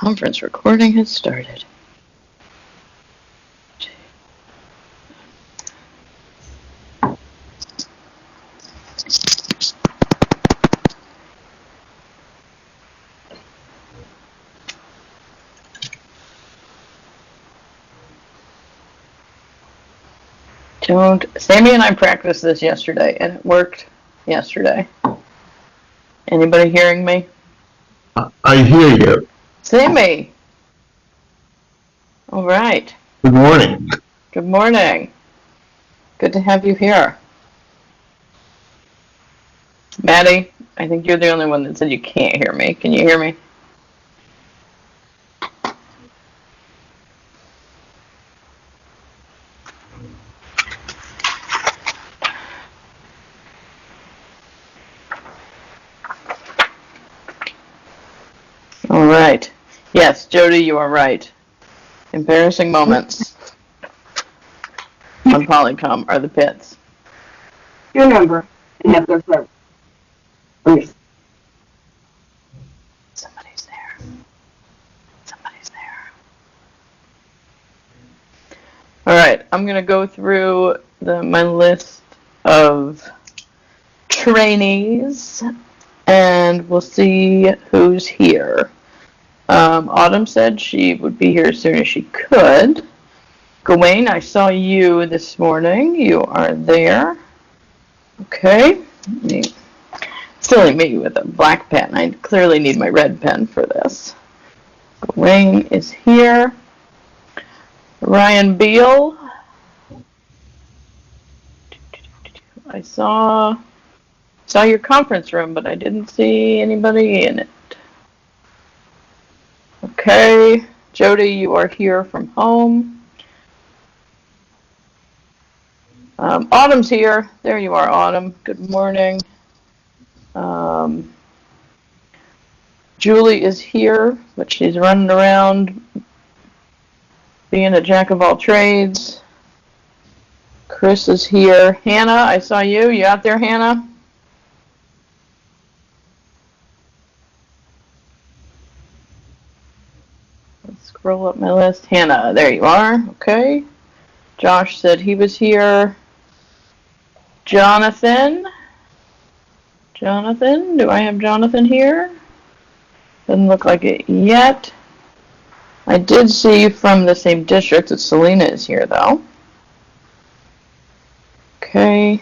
Conference recording has started. Sammy and I practiced this yesterday, and it worked yesterday. Anybody hearing me? I hear you. Sammy. All right. Good morning. Good morning. Good to have you here. Maddie, I think you're the only one that said you can't hear me. Can you hear me? All right. Yes, Jody, you are right. Embarrassing moments on Polycom are the pits. Your number and have their phone. Please. Somebody's there. Somebody's there. All right, I'm going to go through my list of trainees, and we'll see who's here. Autumn said she would be here as soon as she could. Gawain, I saw you this morning. You are there. Okay. Silly me with a black pen. I clearly need my red pen for this. Gawain is here. Ryan Beal. I saw your conference room, but I didn't see anybody in it. Okay. Jody, you are here from home. Autumn's here. There you are, Autumn. Good morning. Julie is here, but she's running around being a jack of all trades. Chris is here. Hannah, I saw you. You out there, Hannah? Let's scroll up my list. Hannah, there you are. Okay. Josh said he was here. Jonathan. Jonathan, do I have Jonathan here? Doesn't look like it yet. I did see you from the same district that Selena is here, though. Okay.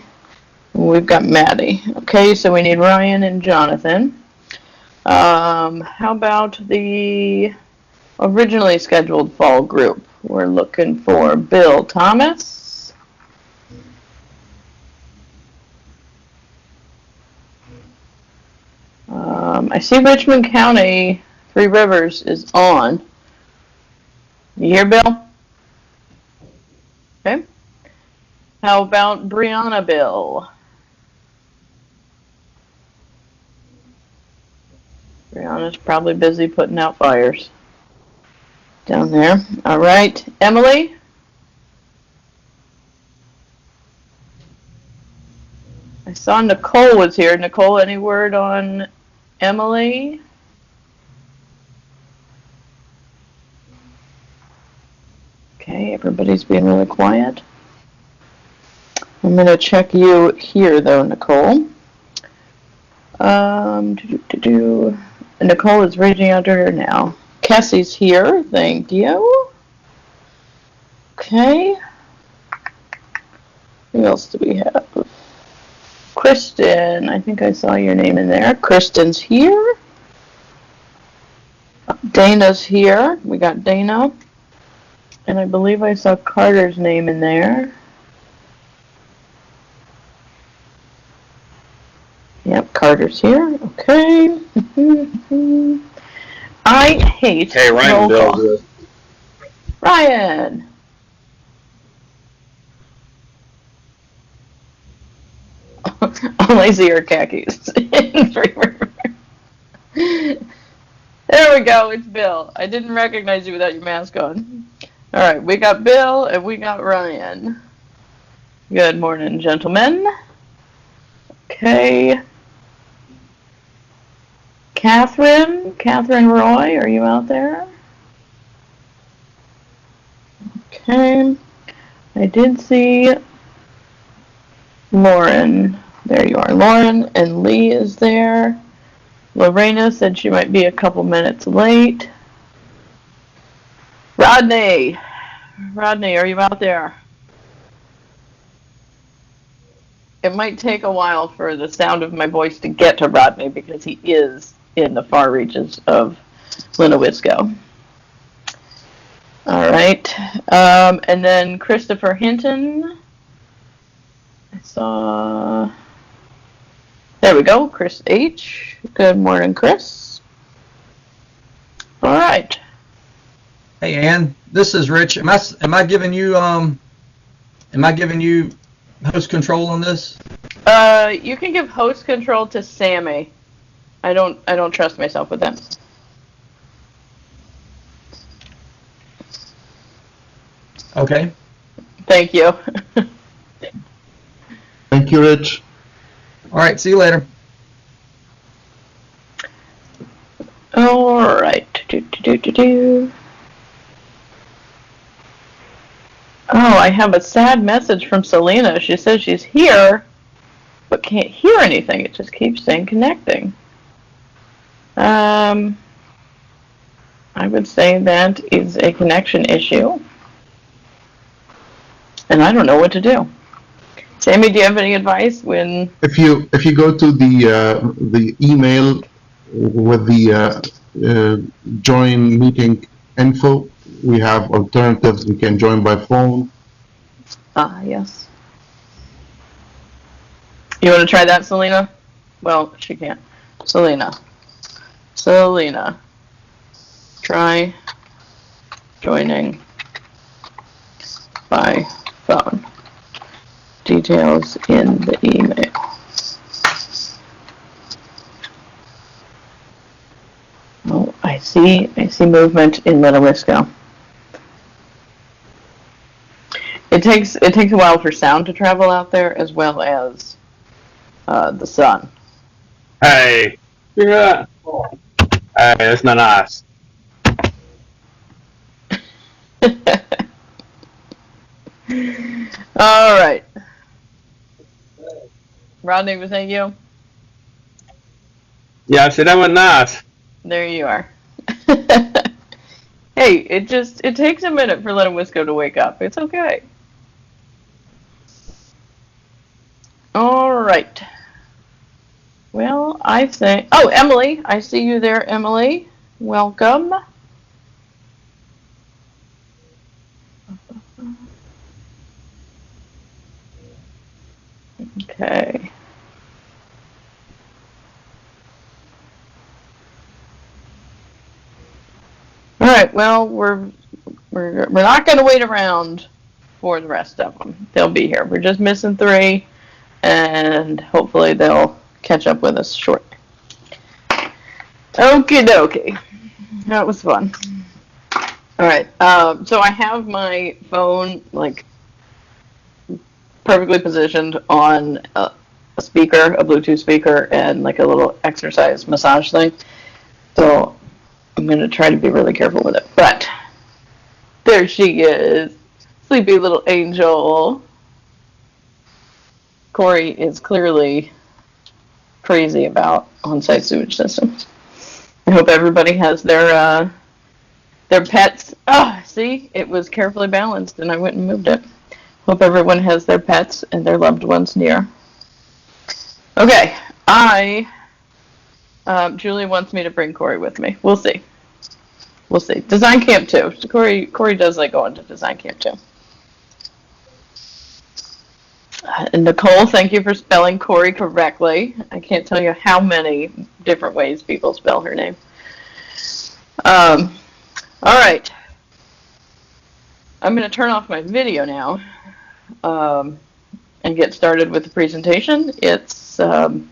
We've got Maddie. Okay, so we need Ryan and Jonathan. How about the originally scheduled fall group? We're looking for Bill Thomas. I see Richmond County, Three Rivers is on. You hear, Bill? Okay. How about Brianna Bill? Brianna's probably busy putting out fires down there. All right. Emily? I saw Nicole was here. Nicole, any word on Emily? Okay, everybody's being really quiet. I'm going to check you here, though, Nicole. Nicole is reaching out to her now. Cassie's here. Thank you. Okay. Who else do we have? Kristen. I think I saw your name in there. Kristen's here. Dana's here. We got Dana. And I believe I saw Carter's name in there. Yep, Carter's here. Okay. I hate Ryan roll call. Ryan. Only see your khakis. There we go. It's Bill. I didn't recognize you without your mask on. All right, we got Bill and we got Ryan. Good morning, gentlemen. Okay. Catherine Roy, are you out there? I did see Lauren. There you are, Lauren, and Lee is there. Lorena said she might be a couple minutes late. Rodney, are you out there? It might take a while for the sound of my voice to get to Rodney because he is in the far reaches of Linnawisco. All right. And then Christopher Hinton. I saw. There we go. Chris H. Good morning, Chris. All right. Hey, Ann. This is Rich. Am I giving you host control on this? You can give host control to Sammy. I don't trust myself with that. Okay. Thank you. Thank you, Rich. All right. See you later. All right. Oh, I have a sad message from Selena. She says she's here, but can't hear anything. It just keeps saying connecting. I would say that is a connection issue. And I don't know what to do. Sammy, do you have any advice when... If you go to the email with the join meeting info, we have alternatives. We can join by phone. Yes. You want to try that, Selena? Well, she can't. Selena, try joining by phone. Details in the email. Oh, I see movement in Linnawisco. It takes a while for sound to travel out there as well as the sun. Hey. Yeah. Hey, that's not nice. All right. Rodney, was that you? Yeah, I said that was nice. There you are. Hey, it takes a minute for Linnawisco to wake up. It's okay. All right. Well, I think... Oh, Emily. I see you there, Emily. Welcome. Okay. All right. Well, we're not going to wait around for the rest of them. They'll be here. We're just missing 3, and hopefully they'll catch up with us shortly. Okie dokie. That was fun. All right. So I have my phone like perfectly positioned on a speaker, a Bluetooth speaker, and like a little exercise massage thing. So I'm going to try to be really careful with it. But there she is. Sleepy little angel. Corey is clearly crazy about on-site sewage systems. I hope everybody has their pets. Oh, see, it was carefully balanced and I went and moved it. Hope everyone has their pets and their loved ones near. Okay, Julie wants me to bring Corey with me. We'll see. We'll see. Design camp too. Corey does like going to design camp too. And Nicole, thank you for spelling Corey correctly. I can't tell you how many different ways people spell her name. All right. I'm going to turn off my video now and get started with the presentation. It's 8:11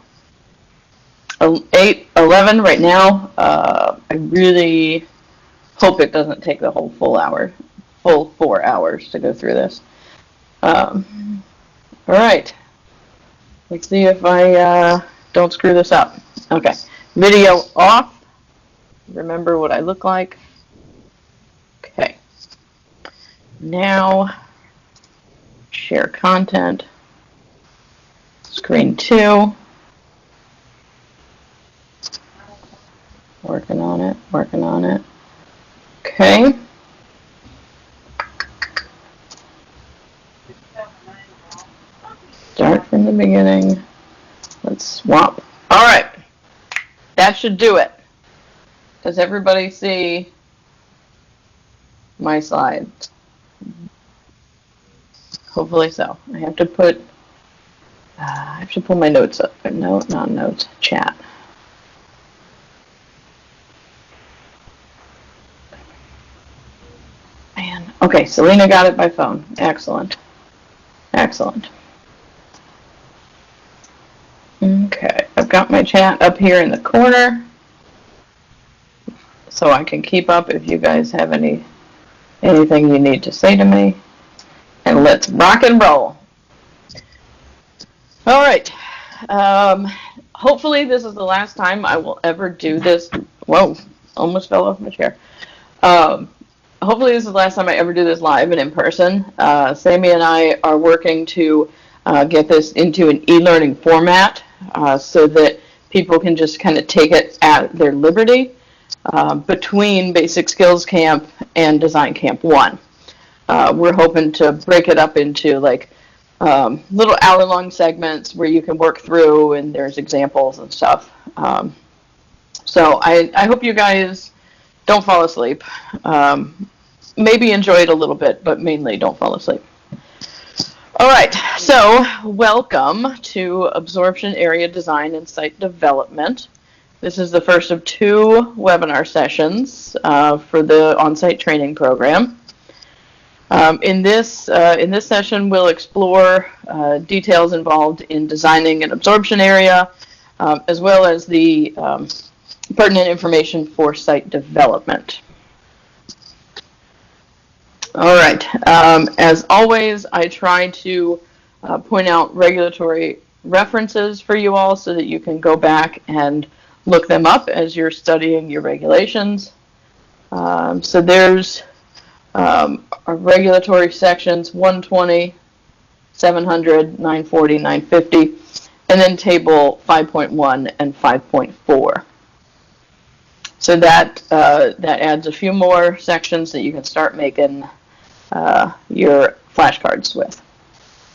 right now. I really hope it doesn't take the whole full 4 hours to go through this. All right. Let's see if I don't screw this up. Okay. Video off. Remember what I look like. Okay. Now share content. Screen 2. Working on it, working on it. Okay. Start from the beginning. Let's swap. All right. That should do it. Does everybody see my slide? Hopefully so. I have to put, pull my notes up. No, not notes, chat. Man. Okay, Selena got it by phone. Excellent. Excellent. Okay, I've got my chat up here in the corner so I can keep up if you guys have anything you need to say to me. And let's rock and roll. All right. Hopefully this is the last time I will ever do this. Whoa, almost fell off my chair. Hopefully this is the last time I ever do this live and in person. Sammy and I are working to get this into an e-learning format so that people can just kind of take it at their liberty between Basic Skills Camp and Design Camp 1. We're hoping to break it up into like little hour-long segments where you can work through and there's examples and stuff. So I hope you guys don't fall asleep. Maybe enjoy it a little bit, but mainly don't fall asleep. All right, so welcome to Absorption Area Design and Site Development. This is the first of 2 webinar sessions for the on-site training program. In this session, we'll explore details involved in designing an absorption area, as well as the pertinent information for site development. All right. As always, I try to point out regulatory references for you all so that you can go back and look them up as you're studying your regulations. So there's our regulatory sections 120, 700, 940, 950, and then table 5.1 and 5.4. So that adds a few more sections that you can start making your flashcards with.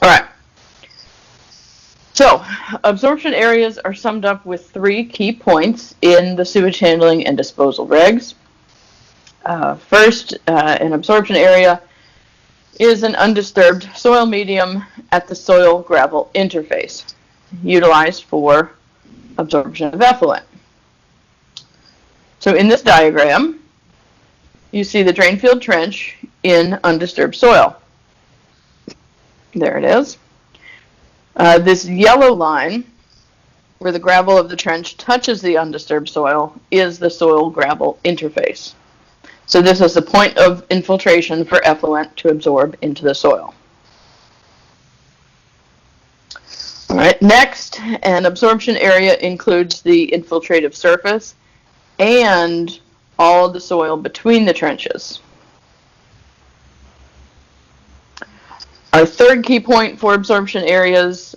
All right. So absorption areas are summed up with 3 key points in the sewage handling and disposal regs. First, an absorption area is an undisturbed soil medium at the soil-gravel interface, utilized for absorption of effluent. So in this diagram, you see the drainfield trench in undisturbed soil. There it is. This yellow line, where the gravel of the trench touches the undisturbed soil, is the soil-gravel interface. So this is the point of infiltration for effluent to absorb into the soil. All right, next, an absorption area includes the infiltrative surface and all the soil between the trenches. Our third key point for absorption areas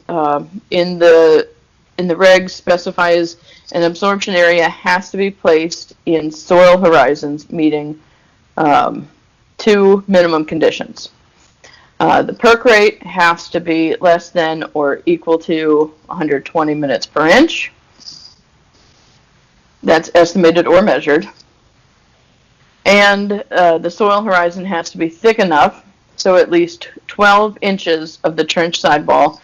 in the regs specifies an absorption area has to be placed in soil horizons meeting 2 minimum conditions. The perc rate has to be less than or equal to 120 minutes per inch. That's estimated or measured. And the soil horizon has to be thick enough so at least 12 inches of the trench sidewall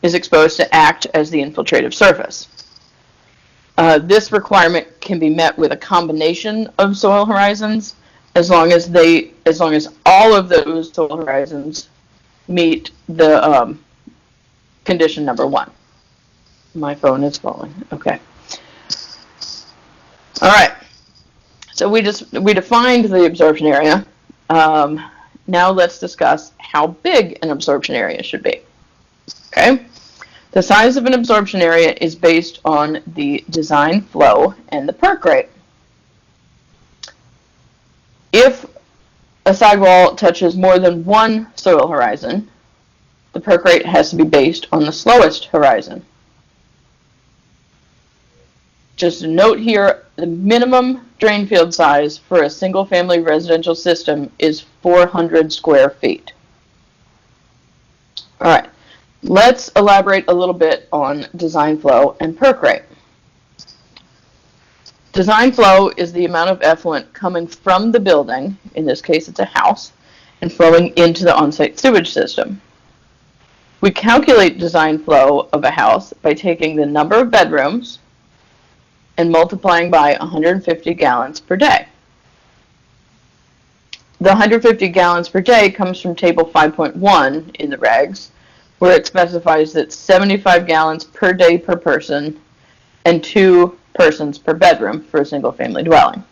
is exposed to act as the infiltrative surface. This requirement can be met with a combination of soil horizons as long as all of those soil horizons meet the condition number 1. My phone is falling. Okay. All right. So we defined the absorption area. Now let's discuss how big an absorption area should be. Okay. The size of an absorption area is based on the design flow and the perc rate. If a sidewall touches more than one soil horizon, the perk rate has to be based on the slowest horizon. Just a note here, the minimum drain field size for a single-family residential system is 400 square feet. All right, let's elaborate a little bit on design flow and perk rate. Design flow is the amount of effluent coming from the building, in this case it's a house, and flowing into the on-site sewage system. We calculate design flow of a house by taking the number of bedrooms and multiplying by 150 gallons per day. The 150 gallons per day comes from table 5.1 in the regs, where it specifies that 75 gallons per day per person and 2 persons per bedroom for a single family dwelling.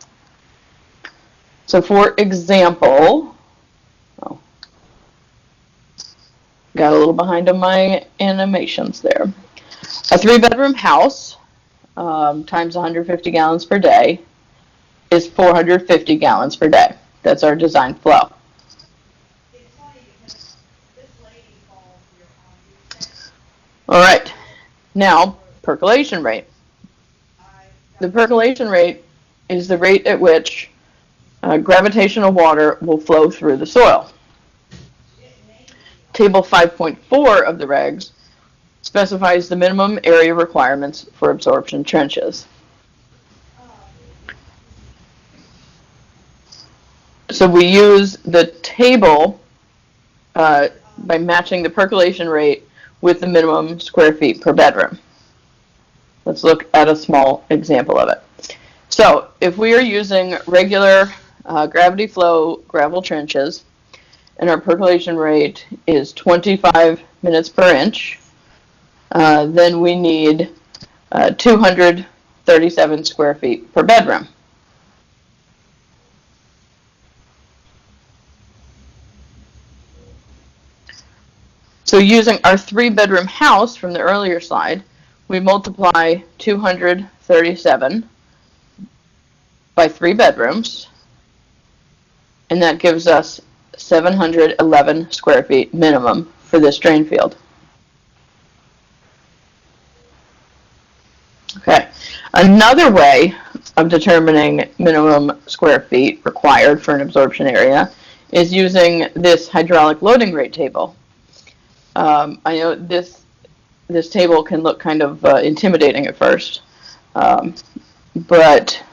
So for example, got a little behind on my animations there. A 3-bedroom house times 150 gallons per day is 450 gallons per day. That's our design flow. All right, now percolation rate. The percolation rate is the rate at which gravitational water will flow through the soil. Table 5.4 of the regs specifies the minimum area requirements for absorption trenches. So we use the table by matching the percolation rate with the minimum square feet per bedroom. Let's look at a small example of it. So if we are using regular gravity flow gravel trenches and our percolation rate is 25 minutes per inch, then we need 237 square feet per bedroom. So using our 3-bedroom house from the earlier slide, we multiply 237 by 3 bedrooms, and that gives us 711 square feet minimum for this drain field. Okay, another way of determining minimum square feet required for an absorption area is using this hydraulic loading rate table. I know this table can look kind of intimidating at first, but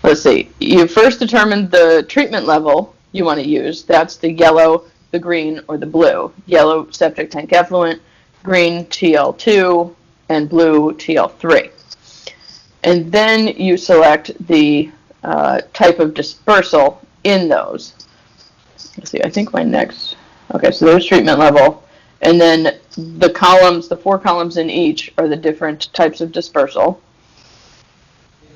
let's see. You first determine the treatment level you want to use. That's the yellow, the green, or the blue. Yellow, septic tank effluent, green, TL2, and blue, TL3. And then you select the type of dispersal in those. Let's see, I think my next, okay, so there's treatment level. And then the columns, the 4 columns in each are the different types of dispersal.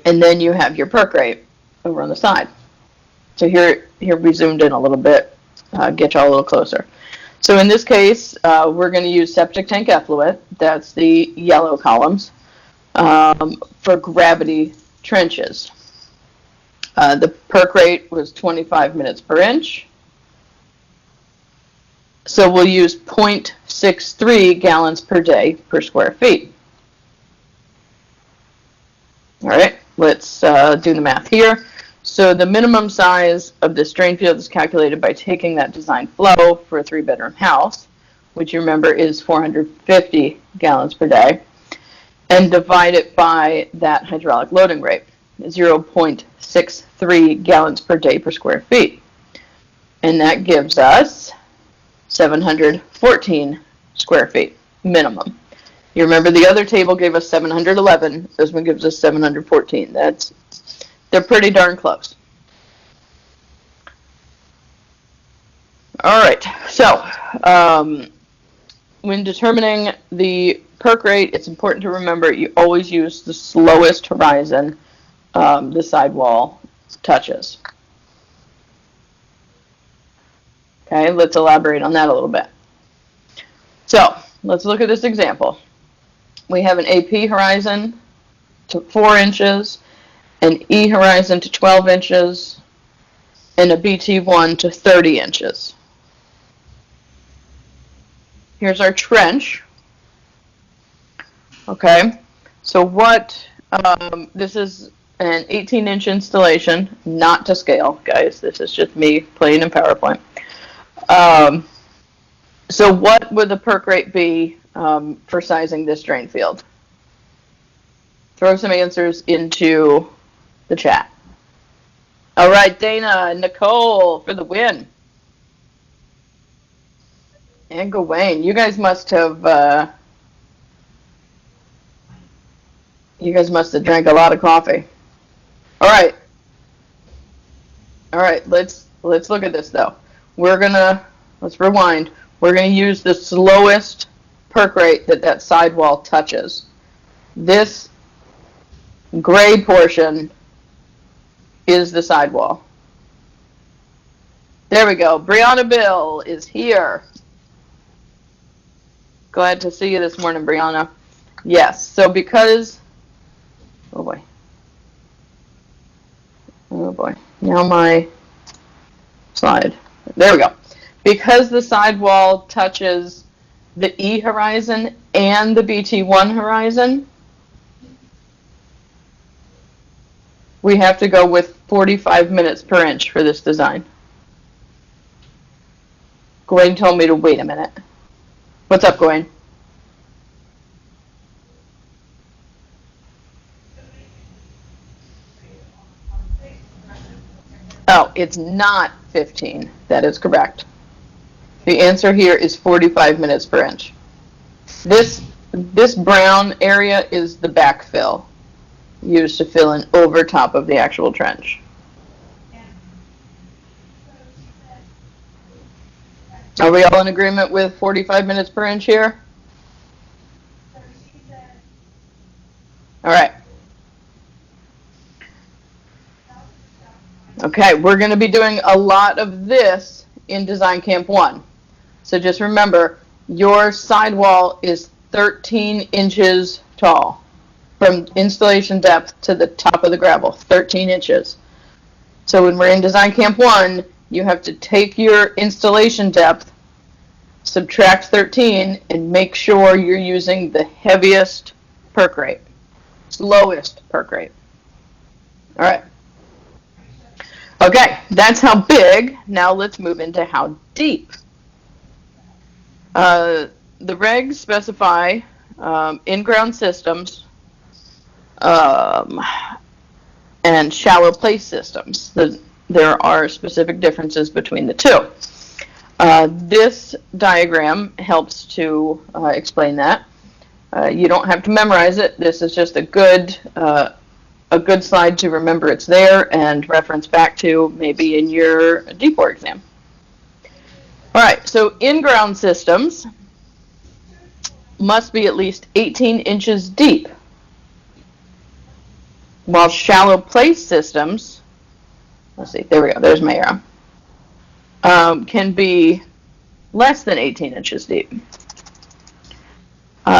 And then you have your perk rate over on the side. So here we zoomed in a little bit, get y'all a little closer. So in this case, we're going to use septic tank effluent. That's the yellow columns for gravity trenches. The perk rate was 25 minutes per inch. So we'll use 0.63 gallons per day per square feet. All right, let's do the math here. So the minimum size of this drain field is calculated by taking that design flow for a 3-bedroom house, which you remember is 450 gallons per day, and divide it by that hydraulic loading rate, 0.63 gallons per day per square feet. And that gives us 714 square feet minimum. You remember the other table gave us 711. This one gives us 714. They're pretty darn close. All right. So when determining the perk rate, it's important to remember you always use the slowest horizon the sidewall touches. Okay, let's elaborate on that a little bit. So let's look at this example. We have an AP horizon to 4 inches, an E horizon to 12 inches, and a BT1 to 30 inches. here's our trench. Okay, so what, this is an 18-inch installation, not to scale, guys. This is just me playing in PowerPoint. So what would the perk rate be for sizing this drain field? Throw some answers into the chat. All right, Dana and Nicole for the win. And Gawain, you guys must have drank a lot of coffee. All right, let's look at this though. Let's rewind. We're gonna use the slowest perk rate that sidewall touches. This gray portion is the sidewall. There we go. Brianna Bill is here. Glad to see you this morning, Brianna. Yes, so because, oh boy, now my slide, there we go. Because the sidewall touches the E horizon and the BT1 horizon, we have to go with 45 minutes per inch for this design. Gawain told me to wait a minute. What's up, Gawain? Oh, it's not 15. That is correct. The answer here is 45 minutes per inch. This brown area is the backfill used to fill in over top of the actual trench. Are we all in agreement with 45 minutes per inch here? All right. Okay, we're going to be doing a lot of this in Design Camp 1. So just remember, your sidewall is 13 inches tall from installation depth to the top of the gravel, 13 inches. So when we're in Design Camp 1, you have to take your installation depth, subtract 13, and make sure you're using the heaviest perk rate, slowest perk rate. All right. Okay, that's how big. Now let's move into how deep. The regs specify in-ground systems and shallow place systems. There are specific differences between the two. This diagram helps to explain that. You don't have to memorize it. This is just a good slide to remember it's there and reference back to maybe in your D4 exam. All right, so in-ground systems must be at least 18 inches deep, while shallow place systems, let's see, there we go, there's my arrow, can be less than 18 inches deep.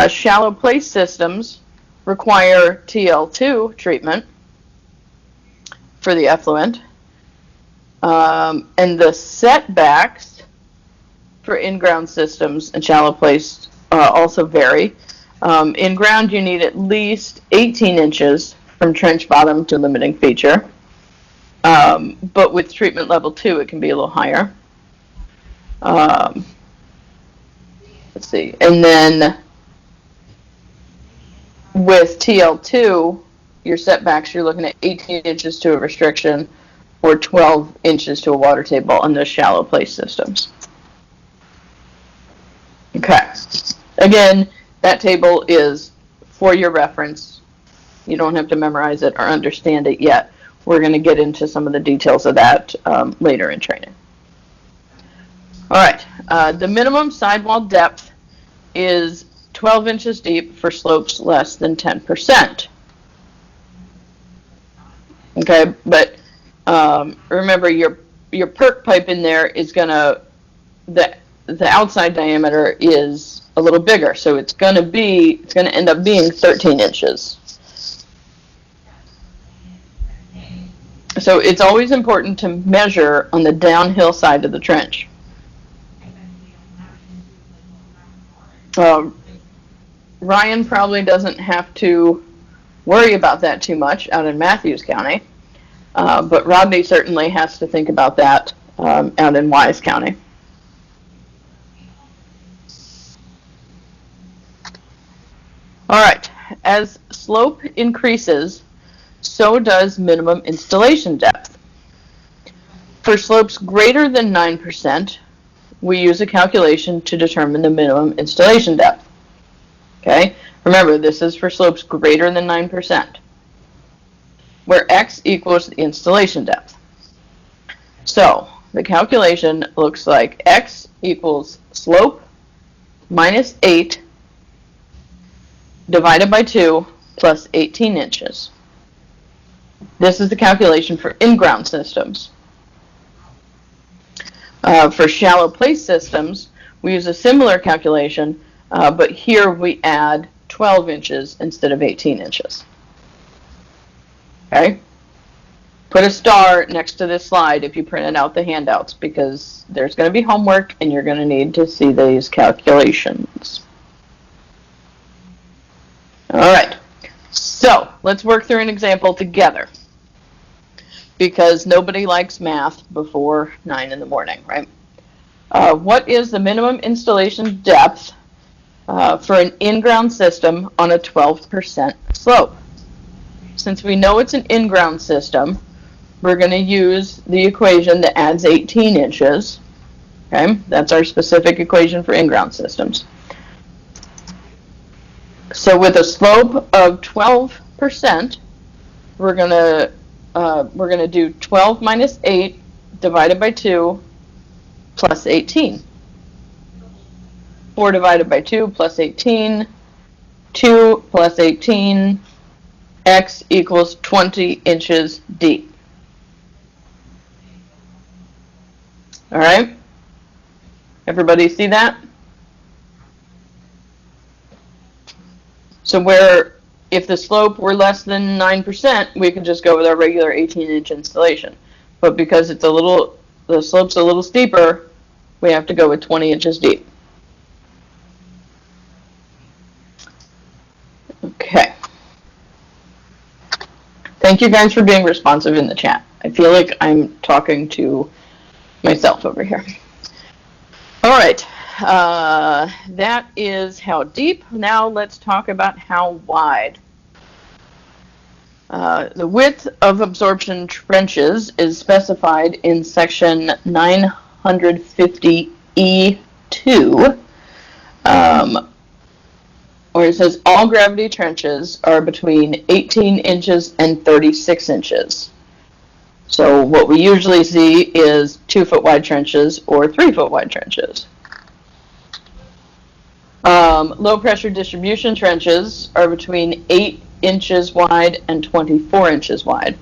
Shallow place systems require TL2 treatment for the effluent, and the setbacks for in-ground systems and shallow place also vary. In ground, you need at least 18 inches from trench bottom to limiting feature, but with treatment level 2, it can be a little higher. Let's see, and then with TL2, your setbacks, you're looking at 18 inches to a restriction or 12 inches to a water table on those shallow place systems. Okay. Again, that table is for your reference. You don't have to memorize it or understand it yet. We're going to get into some of the details of that later in training. All right. The minimum sidewall depth is 12 inches deep for slopes less than 10%. Okay, but remember your perk pipe in there is going to, the outside diameter is a little bigger, so it's going to end up being 13 inches. So it's always important to measure on the downhill side of the trench. Ryan probably doesn't have to worry about that too much out in Matthews County, but Rodney certainly has to think about that out in Wise County. All right, as slope increases, so does minimum installation depth. For slopes greater than 9%, we use a calculation to determine the minimum installation depth. Okay, remember this is for slopes greater than 9%, where x equals the installation depth. So the calculation looks like x equals slope minus 8 divided by 2 plus 18 inches. This is the calculation for in-ground systems. For shallow place systems, we use a similar calculation, but here we add 12 inches instead of 18 inches. Okay? Put a star next to this slide if you printed out the handouts, because there's going to be homework and you're going to need to see these calculations. All right, so let's work through an example together, because nobody likes math before 9 in the morning, right? What is the minimum installation depth for an in-ground system on a 12% slope? Since we know it's an in-ground system, we're going to use the equation that adds 18 inches. Okay, that's our specific equation for in-ground systems. So with a slope of 12%, we're going to do 12 minus 8 divided by 2 plus 18. 4 divided by 2 plus 18, 2 plus 18, x equals 20 inches deep. All right? Everybody see that? So where, if the slope were less than 9%, we could just go with our regular 18-inch installation. But because it's the slope's a little steeper, we have to go with 20 inches deep. Okay. Thank you guys for being responsive in the chat. I feel like I'm talking to myself over here. All right. That is how deep. Now let's talk about how wide. The width of absorption trenches is specified in section 950E2, where it says all gravity trenches are between 18 inches and 36 inches. So what we usually see is 2-foot wide trenches or 3-foot wide trenches. Low pressure distribution trenches are between 8 inches wide and 24 inches wide.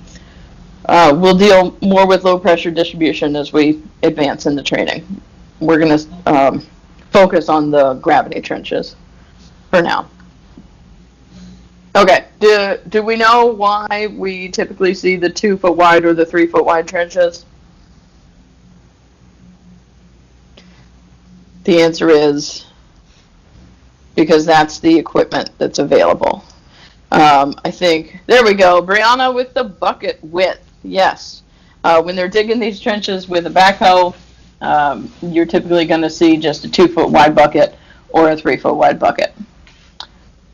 We'll deal more with low pressure distribution as we advance in the training. We're going to focus on the gravity trenches for now. Okay, do we know why we typically see the 2-foot wide or the 3-foot wide trenches? The answer is because that's the equipment that's available. I think, there we go, Brianna with the bucket width. Yes, when they're digging these trenches with a backhoe, you're typically going to see just a 2-foot wide bucket or a 3-foot wide bucket.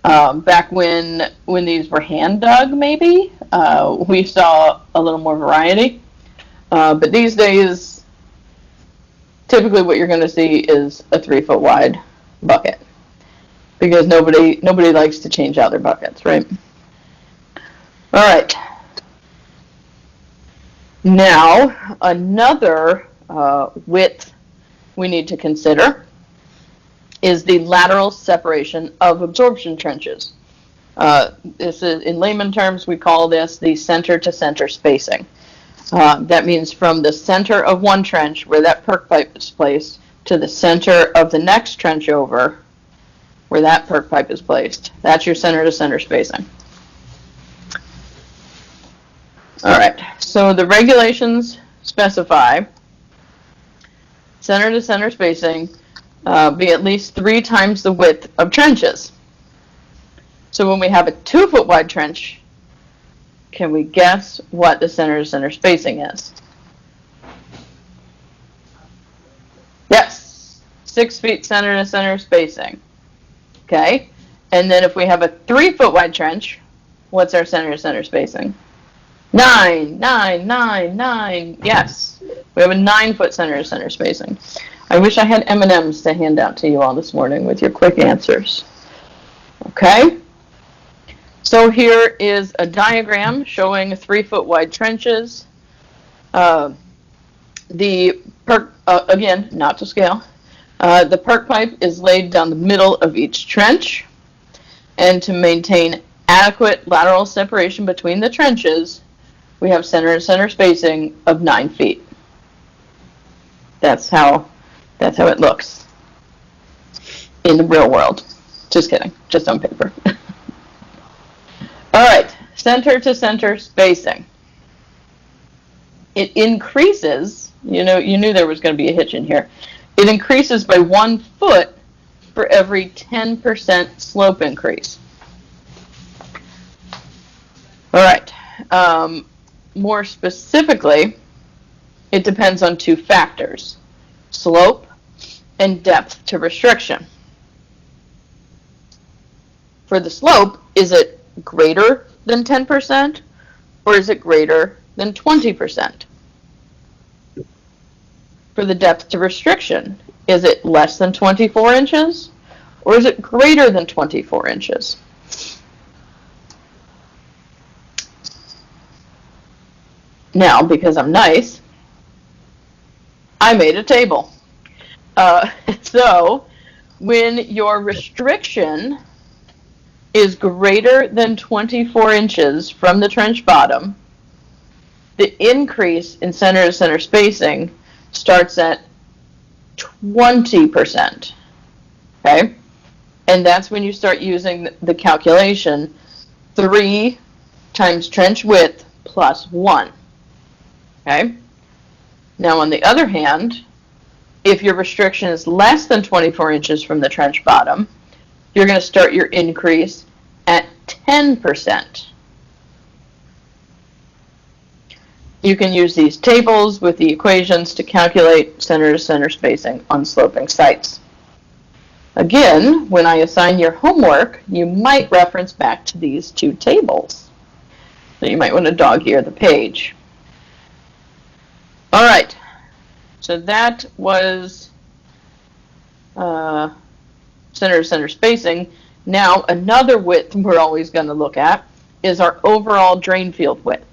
Back when these were hand dug, maybe, we saw a little more variety. But these days, typically what you're going to see is a 3-foot wide bucket, because nobody likes to change out their buckets, right? All right. Now, another width we need to consider is the lateral separation of absorption trenches. This is, in layman terms, we call this the center-to-center spacing. That means from the center of one trench, where that perc pipe is placed, to the center of the next trench over, where that perc pipe is placed. That's your center-to-center spacing. All right, so the regulations specify center-to-center spacing be at least 3 times the width of trenches. So when we have a 2-foot wide trench, can we guess what the center-to-center spacing is? Yes, 6 feet center-to-center spacing. Okay, and then if we have a 3-foot wide trench, what's our center-to-center spacing? 9, 9, 9, 9. Yes, we have a 9-foot center-to-center spacing. I wish I had M&Ms to hand out to you all this morning with your quick answers. Okay, so here is a diagram showing 3-foot wide trenches. The perc, again, not to scale. The perc pipe is laid down the middle of each trench, and to maintain adequate lateral separation between the trenches, we have center-to-center spacing of 9 feet. That's how it looks in the real world. Just kidding, just on paper. All right, center-to-center spacing. It increases, you knew there was going to be a hitch in here. It increases by 1 foot for every 10% slope increase. All right. More specifically, it depends on 2 factors, slope and depth to restriction. For the slope, is it greater than 10% or is it greater than 20%? For the depth to restriction, is it less than 24 inches or is it greater than 24 inches? Now, because I'm nice, I made a table. So, when your restriction is greater than 24 inches from the trench bottom, the increase in center-to-center spacing starts at 20%. Okay? And that's when you start using the calculation 3 times trench width plus 1. Okay? Now, on the other hand, if your restriction is less than 24 inches from the trench bottom, you're going to start your increase at 10%. You can use these tables with the equations to calculate center-to-center spacing on sloping sites. Again, when I assign your homework, you might reference back to these 2 tables. So you might want to dog-ear the page. All right, so that was center-to-center spacing. Now, another width we're always going to look at is our overall drain field width.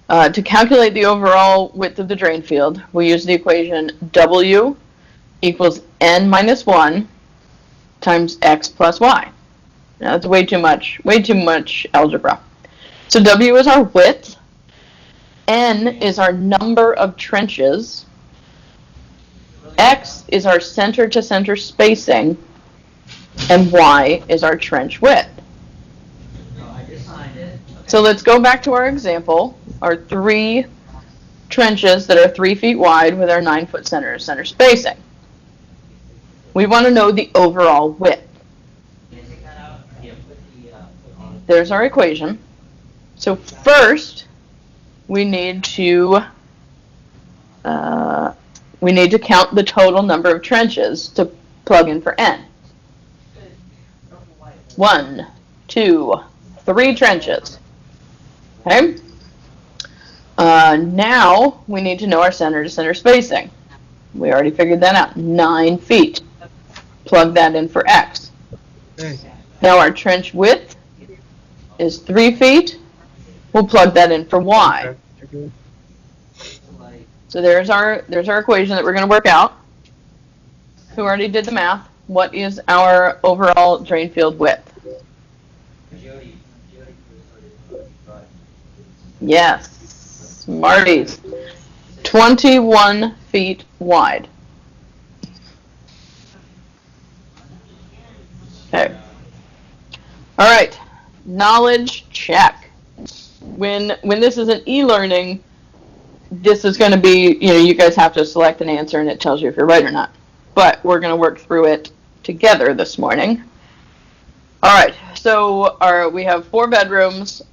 To calculate the overall width of the drain field, we use the equation W equals N minus 1 times X plus Y. Now, that's way too much algebra. So W is our width. N is our number of trenches. X is our center-to-center spacing. And Y is our trench width. So let's go back to our example, our 3 trenches that are 3 feet wide with our 9-foot center-to-center spacing. We want to know the overall width. There's our equation. So first, we need to count the total number of trenches to plug in for N. 1, 2, 3 trenches. Okay. Now we need to know our center-to-center spacing. We already figured that out. 9 feet. Plug that in for X. Now our trench width is 3 feet. We'll plug that in for Y. So there's our equation that we're going to work out. Who already did the math? What is our overall drain field width? Yes, Smarties. 21 feet wide. Okay. All right. Knowledge check. When this is an e-learning, this is going to be, you guys have to select an answer and it tells you if you're right or not. but we're going to work through it together this morning. All right, so we have 4 bedrooms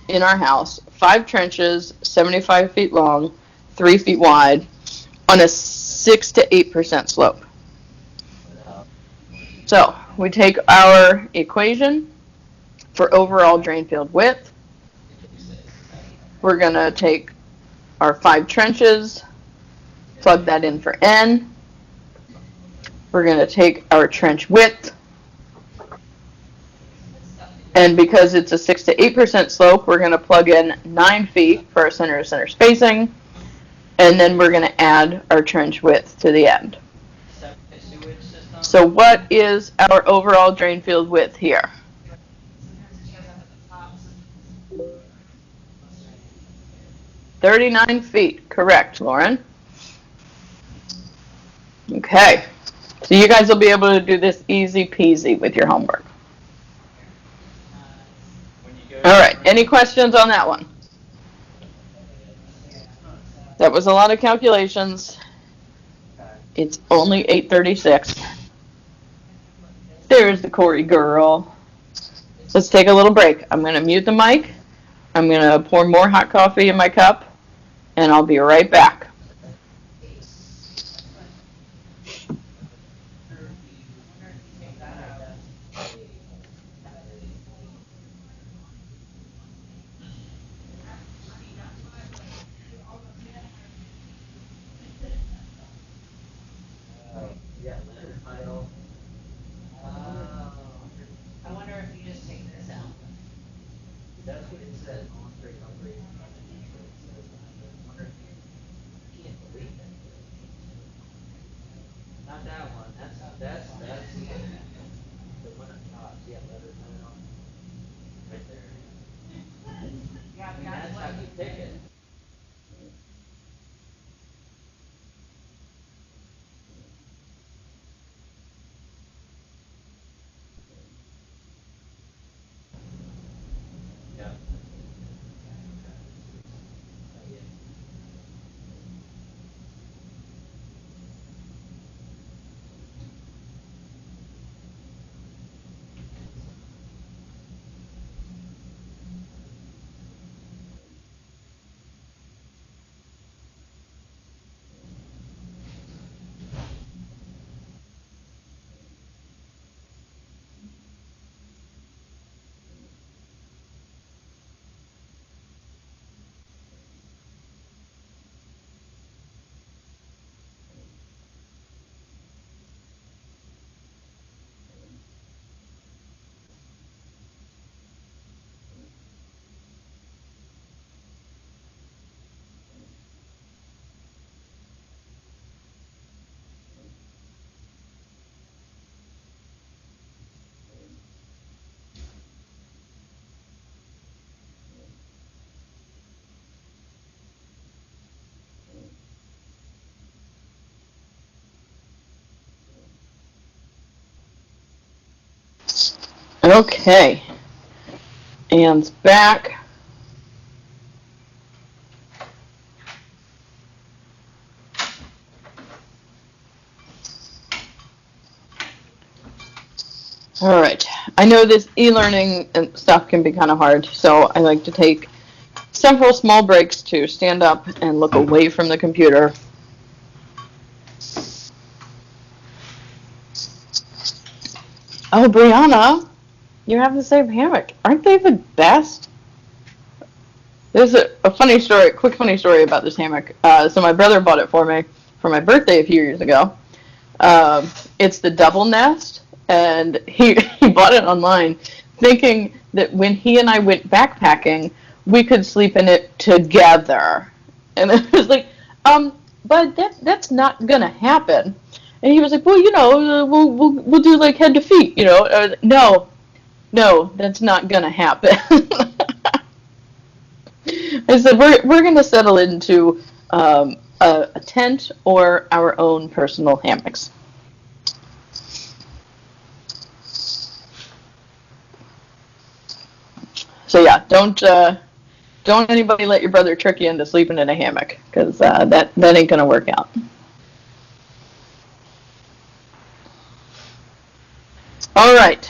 in our house, 5 trenches, 75 feet long, 3 feet wide, on a 6 to 8% slope. So we take our equation for overall drain field width. We're going to take our 5 trenches, plug that in for N. We're going to take our trench width, and because it's a 6 to 8% slope, we're going to plug in 9 feet for our center to center spacing, and then we're going to add our trench width to the end. So what is our overall drain field width here? $39 feet, correct, Lauren. Okay, so you guys will be able to do this easy peasy with your homework. All right, any questions on that one? That was a lot of calculations. It's only 8:36. There's the Corey girl. Let's take a little break. I'm going to mute the mic. I'm going to pour more hot coffee in my cup, and I'll be right back. I wonder if you just take this out. That's what it says. Not that one. That's the one at the top. See that letter on right there. Yeah, I mean, that's how you pick it. Yeah. Okay, Anne's back. All right, I know this e-learning and stuff can be kind of hard, so I like to take several small breaks to stand up and look away from the computer. Oh, Brianna, you have the same hammock. Aren't they the best? There's a funny story, quick funny story about this hammock. So my brother bought it for me for my birthday a few years ago. It's the double nest, and he bought it online thinking that when he and I went backpacking, we could sleep in it together. And it was like, but that's not gonna happen. And he was like, well, you know, we'll do like head to feet, you know. I was like, no, that's not gonna happen. I said we're gonna settle into a tent or our own personal hammocks. So yeah, don't anybody let your brother trick you into sleeping in a hammock, because that ain't gonna work out. All right,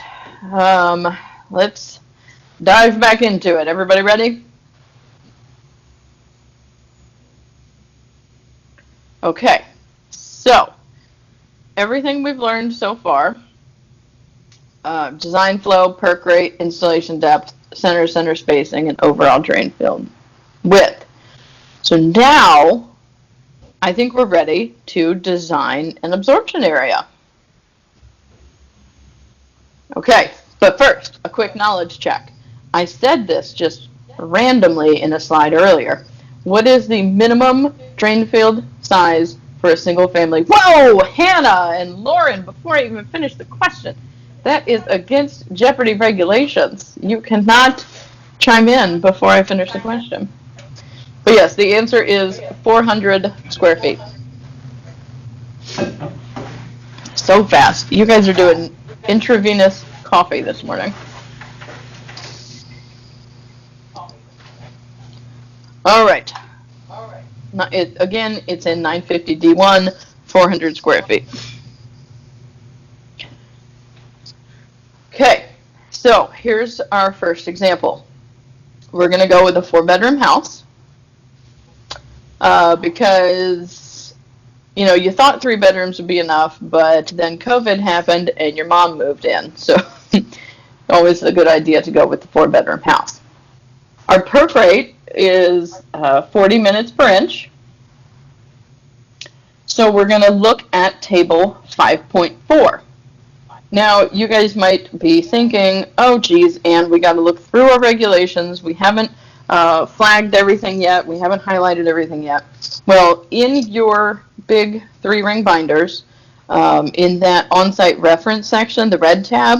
let's dive back into it. Everybody ready? Okay, so everything we've learned so far, design flow, perc rate, installation depth, center spacing, and overall drain field width. So now I think we're ready to design an absorption area. Okay, but first, a quick knowledge check. I said this just randomly in a slide earlier. What is the minimum drain field size for a single family? Whoa, Hannah and Lauren, before I even finish the question, that is against Jeopardy regulations. You cannot chime in before I finish the question. But yes, the answer is 400 square feet. So fast. You guys are doing intravenous coffee this morning. All right. Again, it's in 950 D1, 400 square feet. Okay, so here's our first example. We're going to go with a 4-bedroom house because, you know, you thought 3 bedrooms would be enough, but then COVID happened and your mom moved in. So always a good idea to go with the 4-bedroom house. Our perc rate is 40 minutes per inch. So we're going to look at table 5.4. Now, you guys might be thinking, oh, geez, and we got to look through our regulations. We haven't flagged everything yet. We haven't highlighted everything yet. Well, in your big 3-ring binders, in that Onsite reference section, the red tab,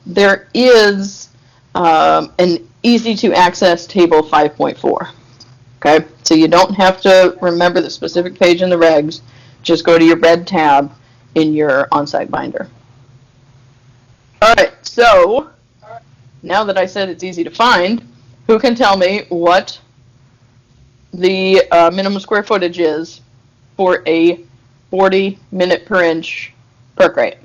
there is an easy-to-access table 5.4. Okay, so you don't have to remember the specific page in the regs. Just go to your red tab in your Onsite binder. All right, so now that I said it's easy to find, who can tell me what the minimum square footage is for a 40 minute per inch perc rate?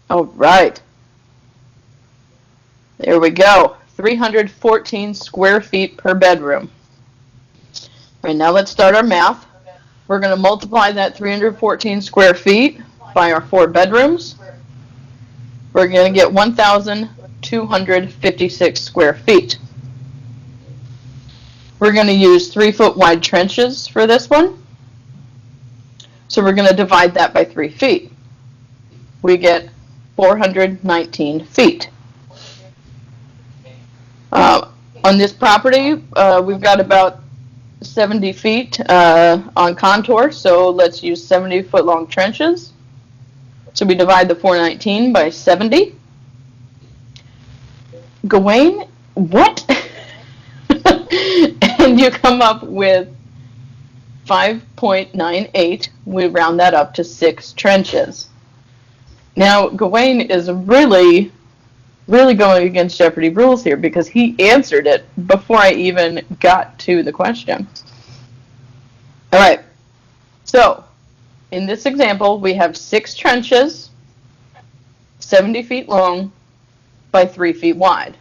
All right. There we go. 314 square feet per bedroom. All right, now let's start our math. We're going to multiply that 314 square feet by our 4 bedrooms. We're going to get 1,256 square feet. We're going to use 3-foot wide trenches for this one. So we're going to divide that by 3 feet. We get 419 feet. On this property, we've got about 70 feet on contour, so let's use 70-foot long trenches. So we divide the 419 by 70. Gawain, what? And you come up with 5.98. We round that up to 6 trenches. Now, Gawain is really going against Jeopardy rules here because he answered it before I even got to the question. All right, so in this example, we have 6 trenches, 70 feet long by 3 feet wide.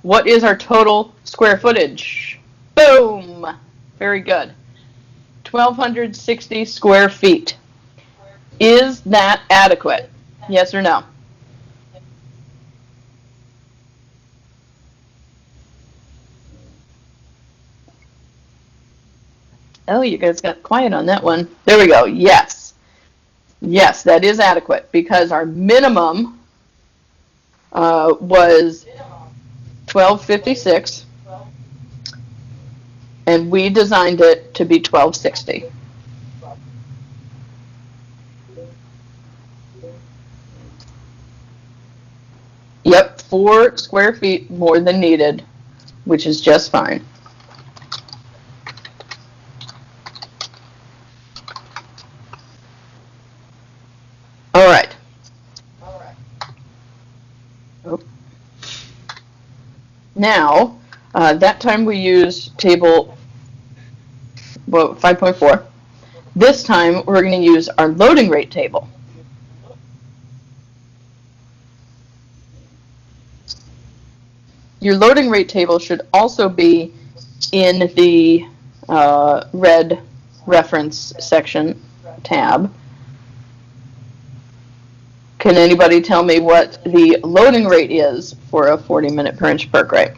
What is our total square footage? Boom! Very good. 1,260 square feet. Is that adequate? Yes or no? Oh, you guys got quiet on that one. There we go. Yes. Yes, that is adequate because our minimum was 1,256, and we designed it to be 1,260. Yep, 4 square feet more than needed, which is just fine. All right. Oh. Now, that time we used table 5.4. This time, we're going to use our loading rate table. Your loading rate table should also be in the red reference section tab. Can anybody tell me what the loading rate is for a 40-minute per inch perk rate?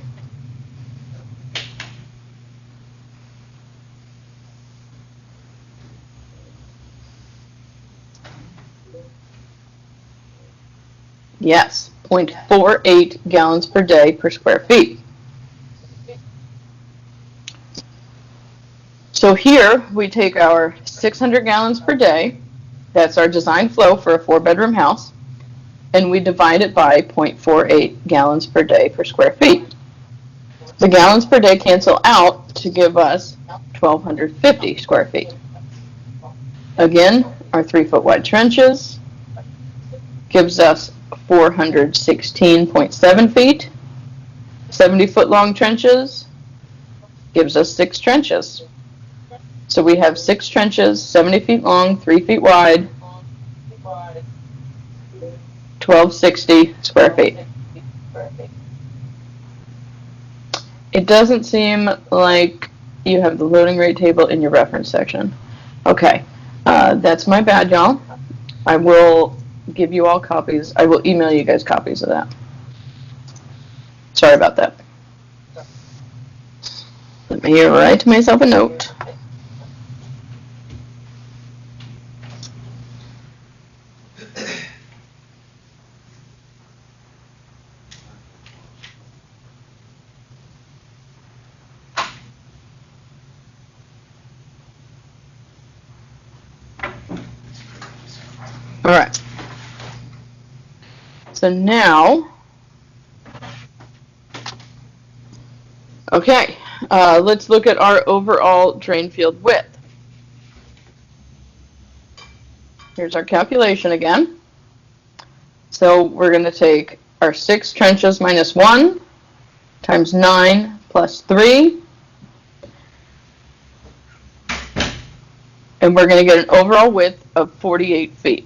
Yes, 0.48 gallons per day per square feet. So here we take our 600 gallons per day, that's our design flow for a 4-bedroom house, and we divide it by 0.48 gallons per day per square feet. The gallons per day cancel out to give us 1,250 square feet. Again, our 3-foot wide trenches gives us 416.7 feet. 70-foot long trenches gives us 6 trenches. So we have 6 trenches, 70 feet long, 3 feet wide, 1,260 square feet. It doesn't seem like you have the loading rate table in your reference section. Okay, that's my bad, y'all. I will give you all copies. I will email you guys copies of that. Sorry about that. Let me write myself a note. All right. So now, okay, let's look at our overall drain field width. Here's our calculation again. So we're going to take our 6 trenches minus 1 times 9 plus 3. And we're going to get an overall width of 48 feet.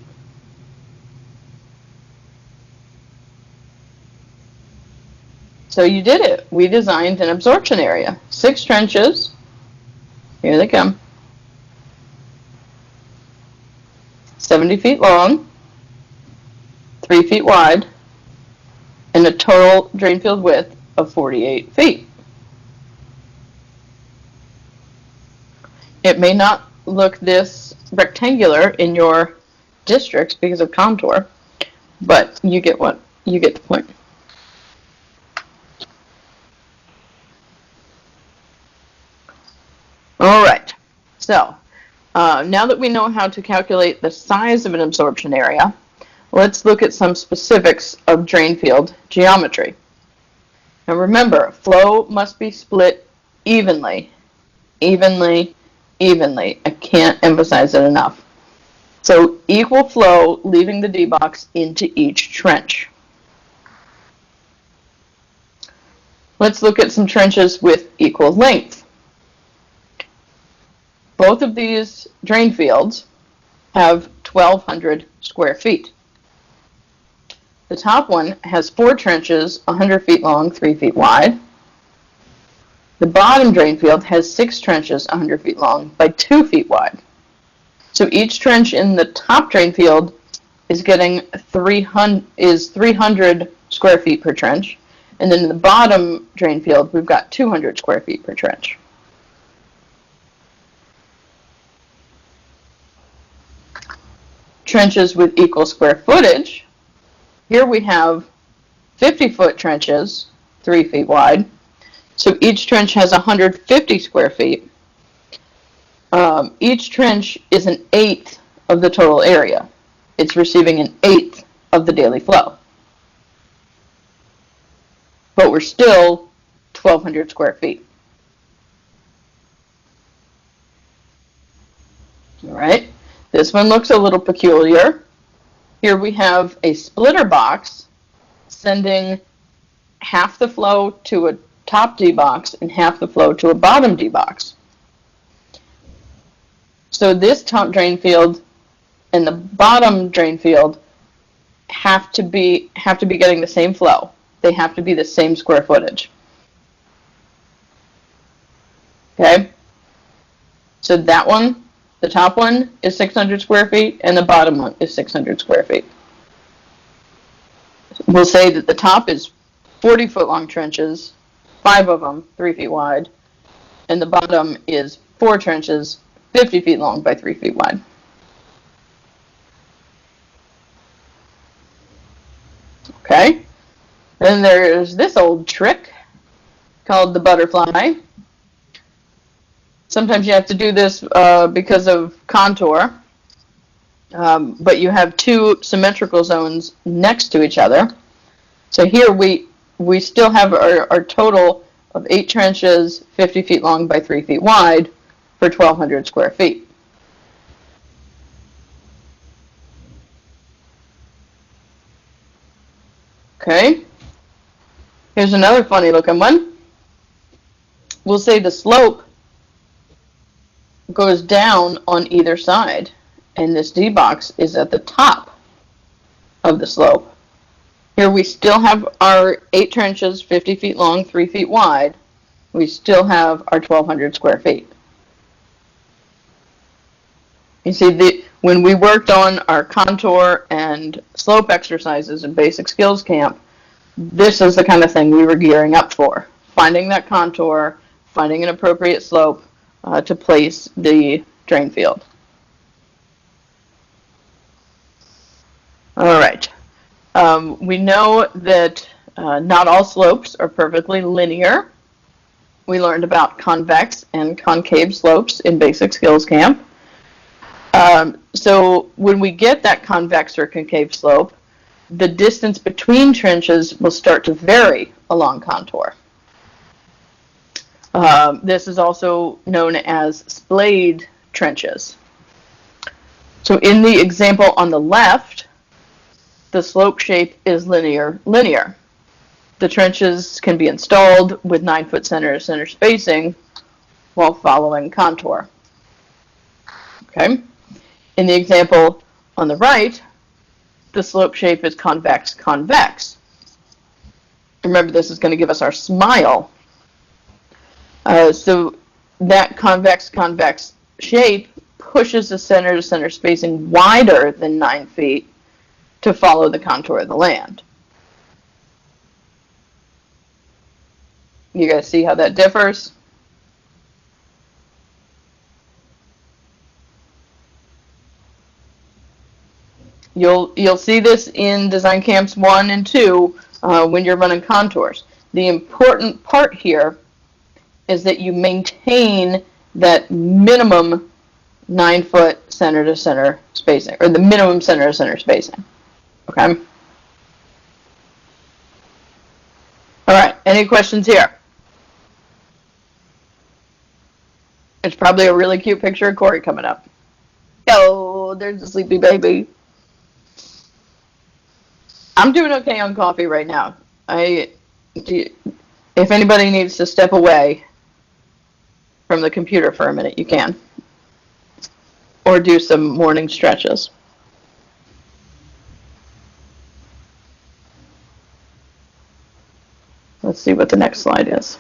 So you did it. We designed an absorption area. 6 trenches. Here they come. 70 feet long, 3 feet wide, and a total drain field width of 48 feet. It may not look this rectangular in your districts because of contour, but you get the point. All right, so now that we know how to calculate the size of an absorption area, let's look at some specifics of drain field geometry. Now remember, flow must be split evenly. I can't emphasize it enough. So equal flow leaving the D-box into each trench. Let's look at some trenches with equal length. Both of these drain fields have 1,200 square feet. The top one has 4 trenches, 100 feet long, 3 feet wide. The bottom drain field has 6 trenches, 100 feet long, by 2 feet wide. So each trench in the top drain field is getting 300 square feet per trench, and then in the bottom drain field, we've got 200 square feet per trench. Trenches with equal square footage. Here we have 50-foot trenches, 3 feet wide. So each trench has 150 square feet. Each trench is an eighth of the total area. It's receiving an eighth of the daily flow. But we're still 1,200 square feet. All right. This one looks a little peculiar. Here we have a splitter box sending half the flow to a top D box and half the flow to a bottom D box. So this top drain field and the bottom drain field have to be getting the same flow. They have to be the same square footage. Okay? So that one, the top one is 600 square feet and the bottom one is 600 square feet. We'll say that the top is 40-foot long trenches, 5 of them 3 feet wide, and the bottom is 4 trenches, 50 feet long by 3 feet wide. Okay? Then there's this old trick called the butterfly. Sometimes you have to do this because of contour, but you have 2 symmetrical zones next to each other. So here we still have our total of 8 trenches, 50 feet long by 3 feet wide for 1,200 square feet. Okay, here's another funny looking one. We'll say the slope goes down on either side, and this D box is at the top of the slope. Here we still have our 8 trenches, 50 feet long, 3 feet wide. We still have our 1,200 square feet. You see, when we worked on our contour and slope exercises in Basic Skills Camp, this is the kind of thing we were gearing up for. Finding that contour, finding an appropriate slope to place the drain field. All right. We know that not all slopes are perfectly linear. We learned about convex and concave slopes in Basic Skills Camp. So when we get that convex or concave slope, the distance between trenches will start to vary along contour. This is also known as splayed trenches. So in the example on the left, the slope shape is linear. The trenches can be installed with 9-foot center-to-center spacing while following contour. Okay. In the example on the right, the slope shape is convex. Remember, this is going to give us our smile. So that convex shape pushes the center-to-center spacing wider than 9 feet to follow the contour of the land. You guys see how that differs? You'll see this in Design Camps 1 and 2 when you're running contours. The important part here is that you maintain that minimum 9-foot center-to-center spacing, or the minimum center-to-center spacing. Okay? All right, any questions here? It's probably a really cute picture of Corey coming up. Oh, there's a sleepy baby. I'm doing okay on coffee right now. If anybody needs to step away from the computer for a minute, you can. Or do some morning stretches. Let's see what the next slide is.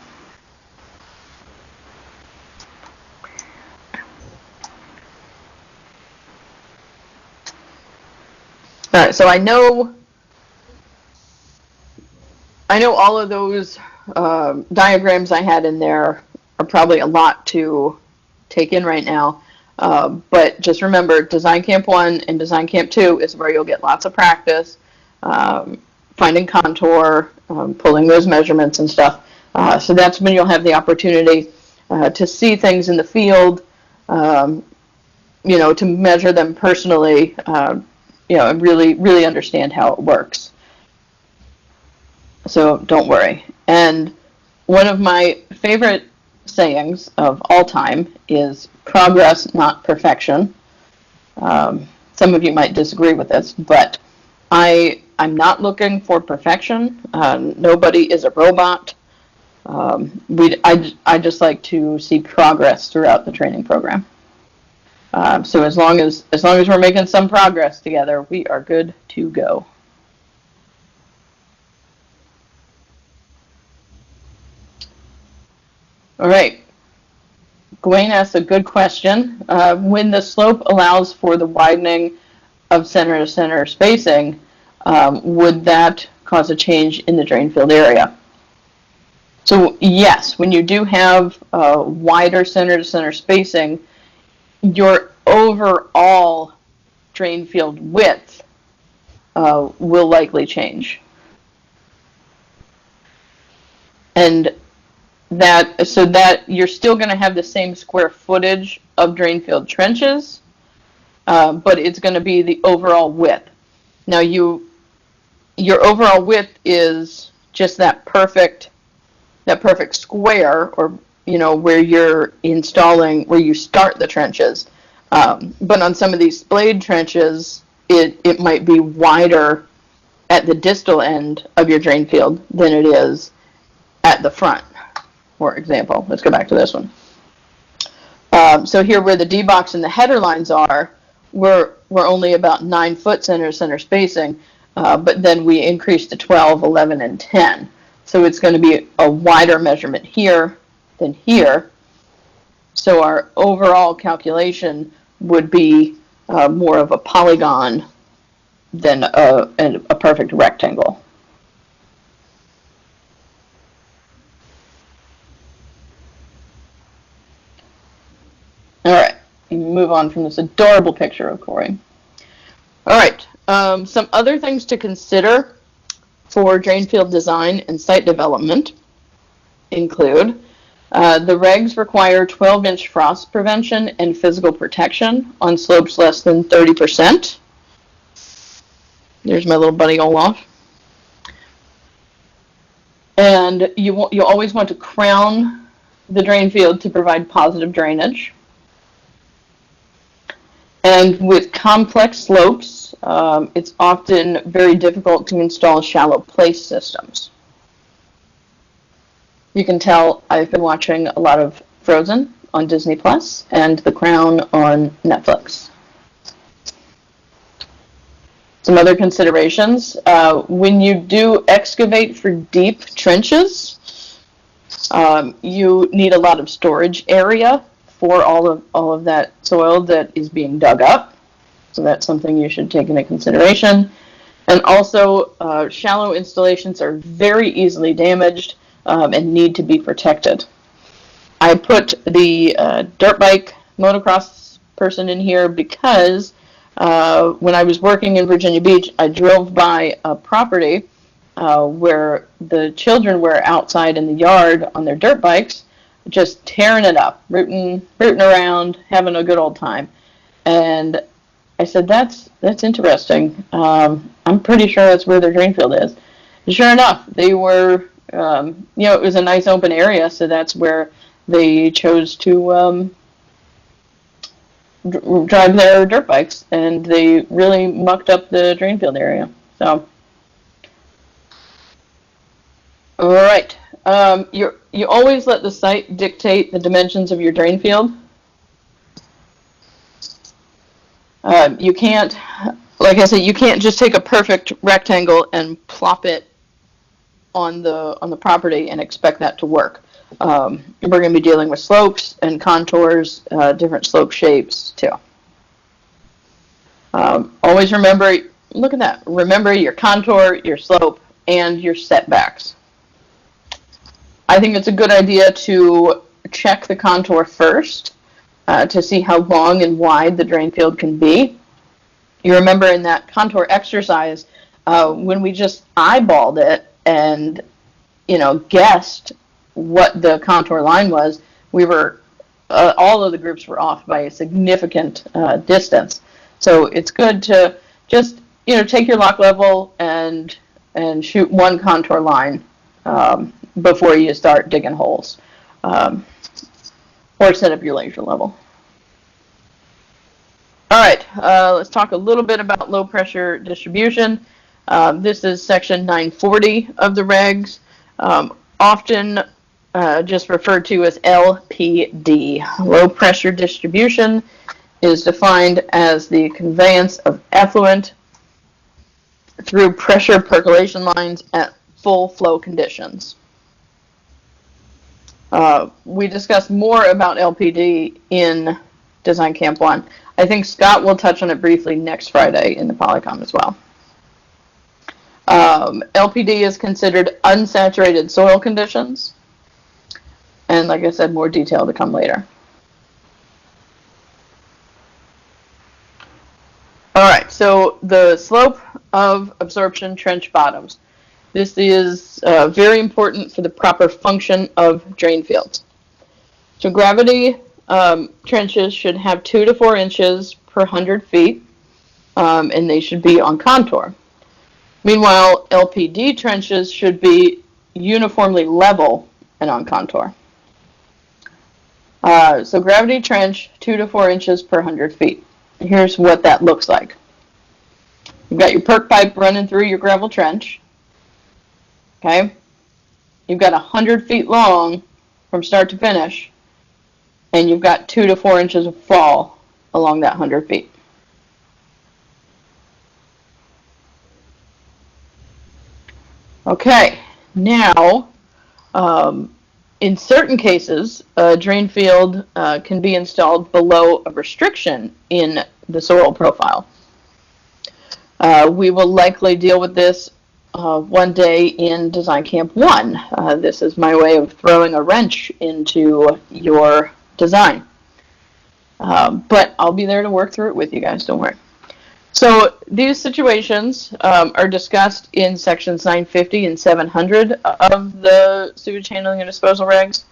All right, so I know all of those diagrams I had in there are probably a lot to take in right now, but just remember, Design Camp 1 and Design Camp 2 is where you'll get lots of practice, finding contour, pulling those measurements and stuff. So that's when you'll have the opportunity to see things in the field, to measure them personally, and really understand how it works. So don't worry. And one of my favorite sayings of all time is progress, not perfection. Some of you might disagree with this, but I'm not looking for perfection. Nobody is a robot. I just like to see progress throughout the training program. So as long as we're making some progress together, we are good to go. All right. Gwen asked a good question. When the slope allows for the widening of center-to-center spacing, would that cause a change in the drain field area? So yes, when you do have wider center-to-center spacing, your overall drain field width will likely change. And that you're still going to have the same square footage of drain field trenches, but it's going to be the overall width. Now your overall width is just that perfect square, or where you're installing, where you start the trenches. But on some of these splayed trenches, it might be wider at the distal end of your drain field than it is at the front. For example, let's go back to this one. So here where the D-box and the header lines are, we're only about 9 foot center-to-center spacing, but then we increase to 12, 11, and 10. So it's going to be a wider measurement here than here. So our overall calculation would be more of a polygon than a perfect rectangle. All right, move on from this adorable picture of Corey. All right, some other things to consider for drain field design and site development include the regs require 12-inch frost prevention and physical protection on slopes less than 30%. There's my little buddy Olaf. And you always want to crown the drain field to provide positive drainage. And with complex slopes, it's often very difficult to install shallow place systems. You can tell I've been watching a lot of Frozen on Disney Plus and The Crown on Netflix. Some other considerations. When you do excavate for deep trenches, you need a lot of storage area for all of that soil that is being dug up. So that's something you should take into consideration. And also, shallow installations are very easily damaged and need to be protected. I put the dirt bike motocross person in here because when I was working in Virginia Beach, I drove by a property where the children were outside in the yard on their dirt bikes, just tearing it up, rooting around, having a good old time. And I said, that's interesting. I'm pretty sure that's where their drain field is. And sure enough, they were, it was a nice open area, so that's where they chose to drive their dirt bikes, and they really mucked up the drain field area. So, all right. You always let the site dictate the dimensions of your drain field. You can't, like I said, you can't just take a perfect rectangle and plop it on the property and expect that to work. We're going to be dealing with slopes and contours, different slope shapes too. Always remember, look at that. Remember your contour, your slope, and your setbacks. I think it's a good idea to check the contour first to see how long and wide the drain field can be. You remember in that contour exercise, when we just eyeballed it and, guessed what the contour line was, we were, all of the groups were off by a significant distance. So it's good to just, take your lock level and shoot one contour line before you start digging holes, or set up your laser level. All right, let's talk a little bit about low pressure distribution. This is section 940 of the regs, often just referred to as LPD. Low pressure distribution is defined as the conveyance of effluent through pressure percolation lines at full flow conditions. We discussed more about LPD in Design Camp 1. I think Scott will touch on it briefly next Friday in the Polycom as well. LPD is considered unsaturated soil conditions. And like I said, more detail to come later. All right, so the slope of absorption trench bottoms. This is very important for the proper function of drain fields. So gravity trenches should have 2 to 4 inches per 100 feet, and they should be on contour. Meanwhile, LPD trenches should be uniformly level and on contour. So gravity trench, 2 to 4 inches per 100 feet. Here's what that looks like. You've got your perc pipe running through your gravel trench. Okay? You've got 100 feet long from start to finish, and you've got 2 to 4 inches of fall along that 100 feet. Okay, now, in certain cases, a drain field can be installed below a restriction in the soil profile. We will likely deal with this one day in Design Camp 1. This is my way of throwing a wrench into your design. But I'll be there to work through it with you guys, don't worry. So these situations are discussed in sections 950 and 700 of the sewage handling and disposal regs.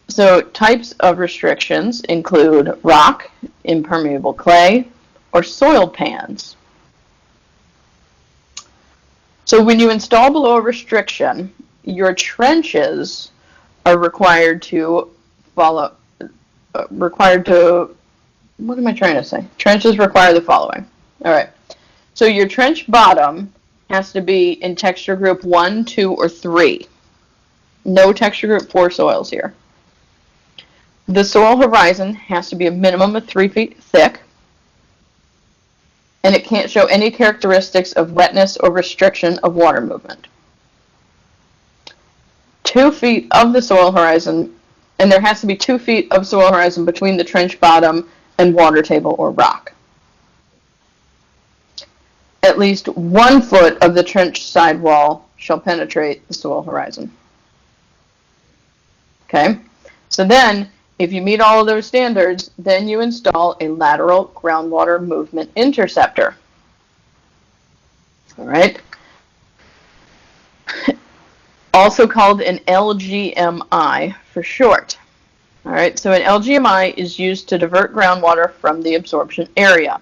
So types of restrictions include rock, impermeable clay, or soil pans. So when you install below a restriction, your trenches are required to follow, what am I trying to say? Trenches require the following. All right. So your trench bottom has to be in texture group 1, 2, or 3. No texture group 4 soils here. The soil horizon has to be a minimum of 3 feet thick. And it can't show any characteristics of wetness or restriction of water movement. 2 feet of the soil horizon, and there has to be 2 feet of soil horizon between the trench bottom and water table or rock. At least 1 foot of the trench sidewall shall penetrate the soil horizon. Okay, so then if you meet all of those standards, then you install a lateral groundwater movement interceptor. All right. Also called an LGMI for short. All right, so an LGMI is used to divert groundwater from the absorption area.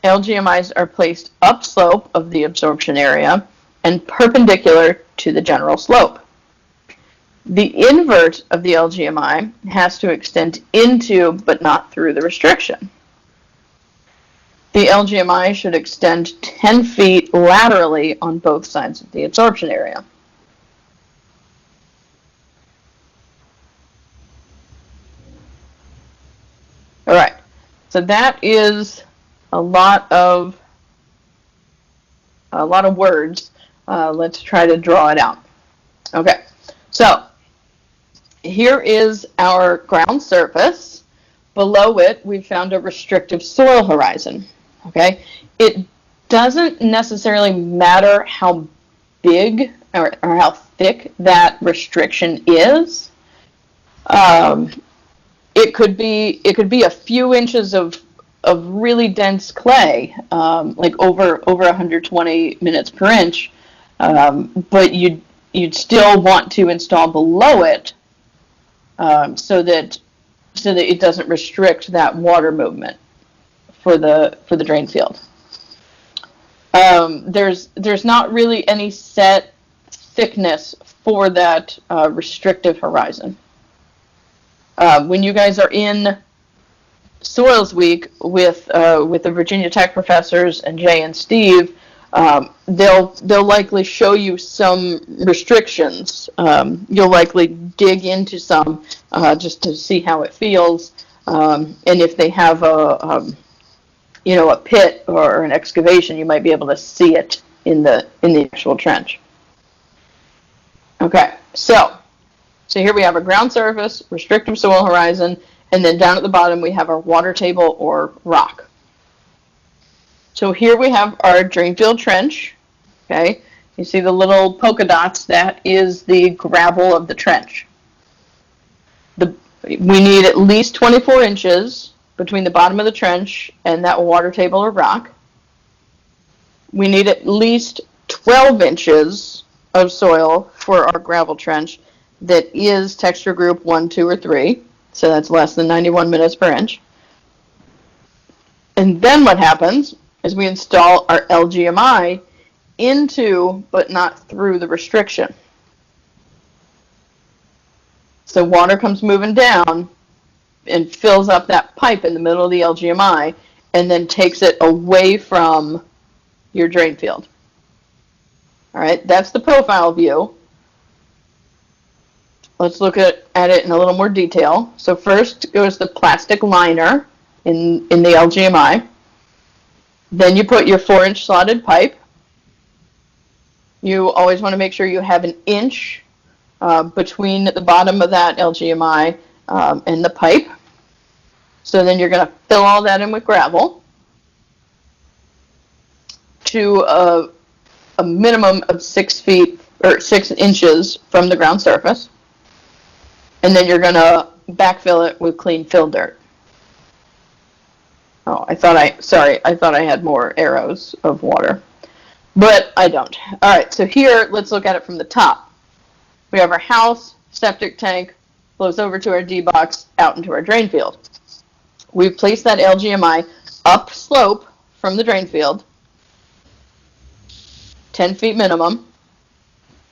LGMIs are placed upslope of the absorption area and perpendicular to the general slope. The invert of the LGMI has to extend into but not through the restriction. The LGMI should extend 10 feet laterally on both sides of the absorption area. All right, so that is a lot of words. Let's try to draw it out. Okay, so here is our ground surface. Below it, we found a restrictive soil horizon. Okay, it doesn't necessarily matter how big or how thick that restriction is. It could be a few inches of really dense clay, like over 120 minutes per inch, but you'd still want to install below it so that it doesn't restrict that water movement for the drain field. There's not really any set thickness for that restrictive horizon. When you guys are in Soils Week with the Virginia Tech professors and Jay and Steve, they'll likely show you some restrictions. You'll likely dig into some just to see how it feels. And if they have a pit or an excavation, you might be able to see it in the actual trench. Okay, so here we have our ground surface, restrictive soil horizon, and then down at the bottom we have our water table or rock. So here we have our drainfield trench. Okay, you see the little polka dots, that is the gravel of the trench. We need at least 24 inches between the bottom of the trench and that water table or rock. We need at least 12 inches of soil for our gravel trench that is texture group 1, 2, or 3. So that's less than 91 minutes per inch. And then what happens is we install our LGMI into, but not through, the restriction. So water comes moving down and fills up that pipe in the middle of the LGMI and then takes it away from your drain field. All right, that's the profile view. Let's look at it in a little more detail. So first goes the plastic liner in the LGMI. Then you put your 4-inch slotted pipe. You always want to make sure you have an inch between the bottom of that LGMI and the pipe. So then you're going to fill all that in with gravel to a minimum of 6 feet or 6 inches from the ground surface. And then you're going to backfill it with clean fill dirt. Oh, I thought I had more arrows of water, but I don't. All right, so here, let's look at it from the top. We have our house, septic tank, flows over to our D-box, out into our drain field. We've placed that LGMI upslope from the drain field, 10 feet minimum.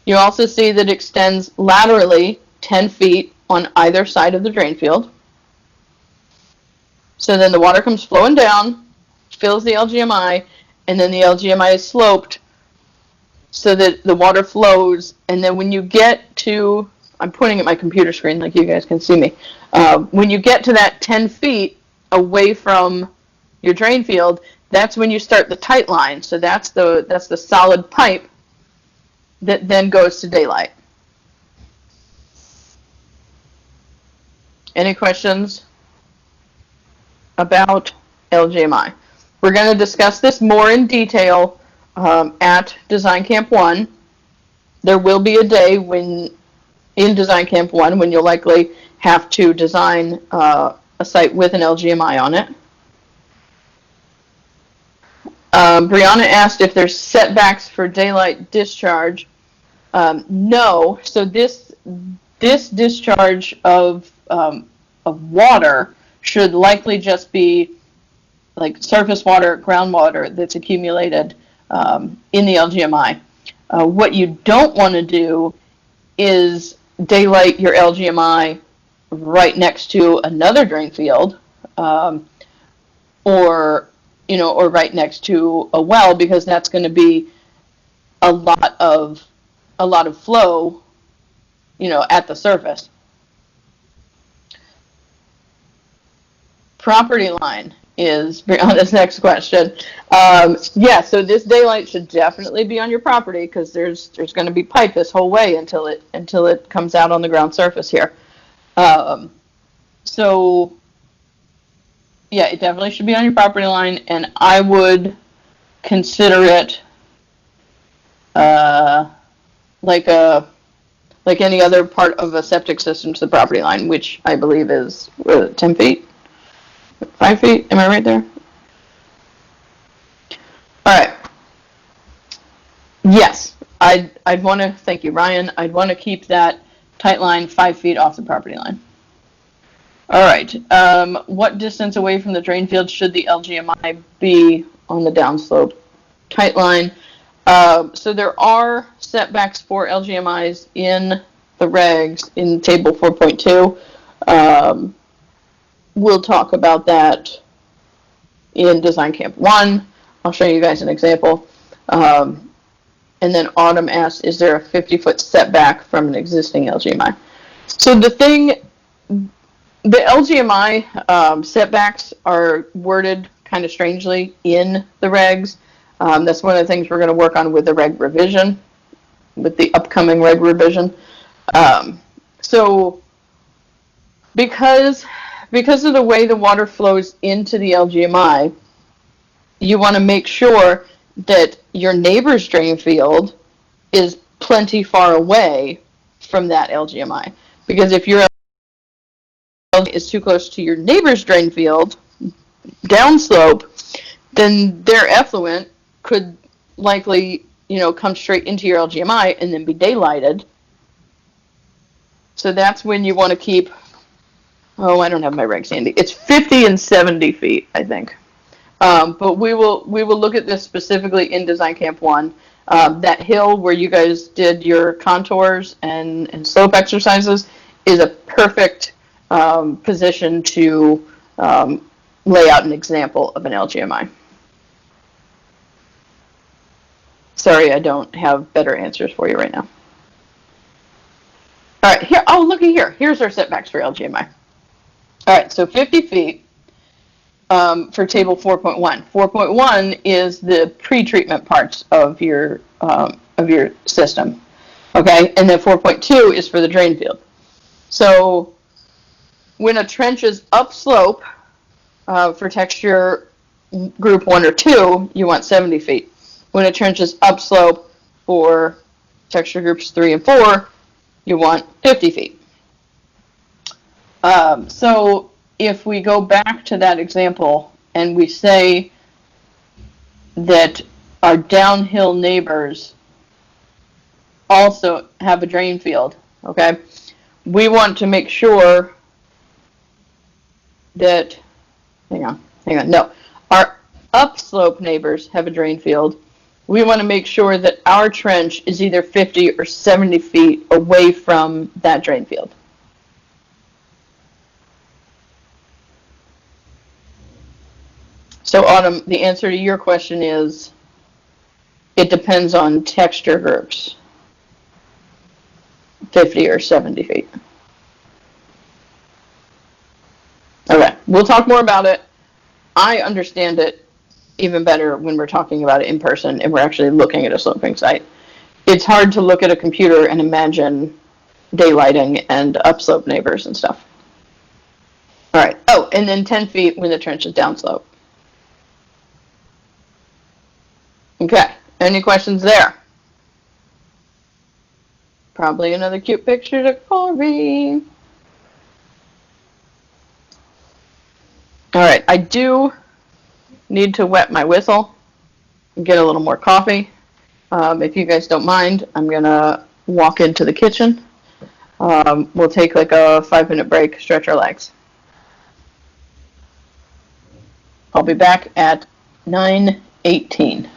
You also see that it extends laterally 10 feet on either side of the drain field. So then the water comes flowing down, fills the LGMI, and then the LGMI is sloped so that the water flows. And then when you get to, I'm pointing at my computer screen like you guys can see me, when you get to that 10 feet away from your drain field, that's when you start the tight line. So that's the solid pipe that then goes to daylight. Any questions about LGMI? We're going to discuss this more in detail at Design Camp 1. There will be a day in Design Camp 1 when you'll likely have to design a site with an LGMI on it. Brianna asked if there's setbacks for daylight discharge. No. So this discharge of water should likely just be like surface water, groundwater that's accumulated in the LGMI. What you don't want to do is daylight your LGMI right next to another drain field, or right next to a well, because that's going to be a lot of flow, at the surface. Property line is Brianna's next question. Yeah, so this daylight should definitely be on your property because there's going to be pipe this whole way until it comes out on the ground surface here. So yeah, it definitely should be on your property line, and I would consider it like any other part of a septic system to the property line, which I believe is 10 feet. 5 feet, am I right there? All right. Yes, I'd want to, thank you, Ryan. I'd want to keep that tight line 5 feet off the property line. All right. What distance away from the drain field should the LGMI be on the downslope tight line? So there are setbacks for LGMIs in the regs in table 4.2. We'll talk about that in Design Camp 1. I'll show you guys an example. And then Autumn asks, is there a 50-foot setback from an existing LGMI? So the thing the LGMI setbacks are worded kind of strangely in the regs. That's one of the things we're going to work on with the reg revision, with the upcoming reg revision. So because of the way the water flows into the LGMI, you want to make sure that your neighbor's drain field is plenty far away from that LGMI. Because if your LGMI is too close to your neighbor's drain field, downslope, then their effluent could likely, come straight into your LGMI and then be daylighted. So that's when you want to keep, I don't have my regs handy. It's 50 and 70 feet, I think. But we will look at this specifically in Design Camp 1. That hill where you guys did your contours and slope exercises is a perfect position to lay out an example of an LGMI. Sorry, I don't have better answers for you right now. All right, here. Oh, looky here. Here's our setbacks for LGMI. All right, so 50 feet for table 4.1. 4.1 is the pre-treatment parts of your system. Okay, and then 4.2 is for the drain field. So when a trench is upslope for texture group 1 or 2, you want 70 feet. When a trench is upslope for texture groups 3 and 4, you want 50 feet. So if we go back to that example and we say that our downhill neighbors also have a drain field, okay, we want to make sure that, hang on, no, our upslope neighbors have a drain field. We want to make sure that our trench is either 50 or 70 feet away from that drain field. So Autumn, the answer to your question is, it depends on texture groups, 50 or 70 feet. Okay, we'll talk more about it. I understand it even better when we're talking about it in person and we're actually looking at a sloping site. It's hard to look at a computer and imagine daylighting and upslope neighbors and stuff. All right. Oh, and then 10 feet when the trench is downslope. Okay. Any questions there? Probably another cute picture to Corey. All right. I do need to wet my whistle and get a little more coffee. If you guys don't mind, I'm going to walk into the kitchen. We'll take like a 5-minute break, stretch our legs. I'll be back at 9:18.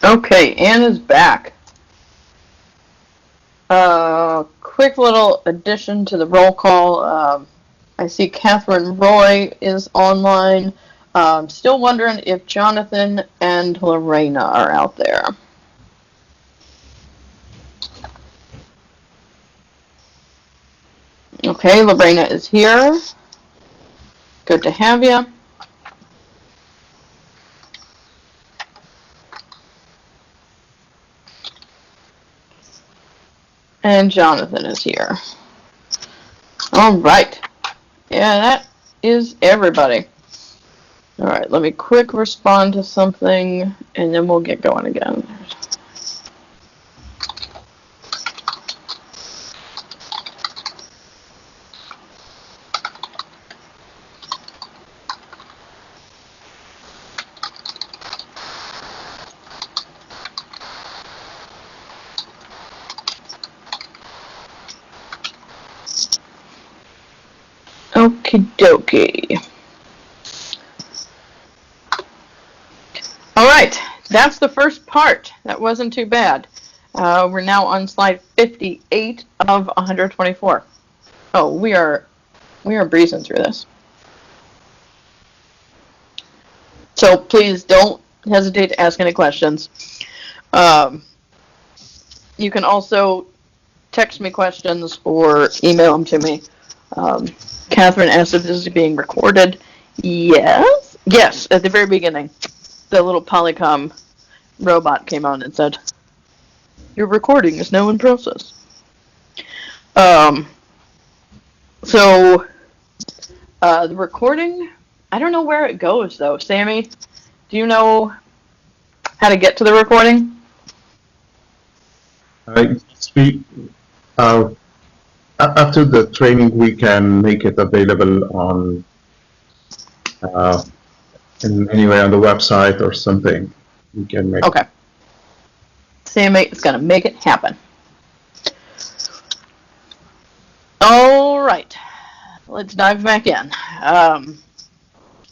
Okay, Ann is back. Quick little addition to the roll call. I see Catherine Roy is online. Still wondering if Jonathan and Lorena are out there. Okay, Lorena is here. Good to have you. And Jonathan is here. All right. Yeah, that is everybody. All right, let me quick respond to something, and then we'll get going again. Okie dokie. All right, that's the first part. That wasn't too bad. We're now on slide 58 of 124. Oh, we are breezing through this. So please don't hesitate to ask any questions. You can also text me questions or email them to me. Catherine asked if this is being recorded. Yes. Yes, at the very beginning, the little Polycom robot came on and said, "Your recording is now in process." The recording, I don't know where it goes though. Sammy, do you know how to get to the recording? After the training, we can make it available on anyway on the website or something. We can make. Okay. Sammy is gonna make it happen. All right, let's dive back in. All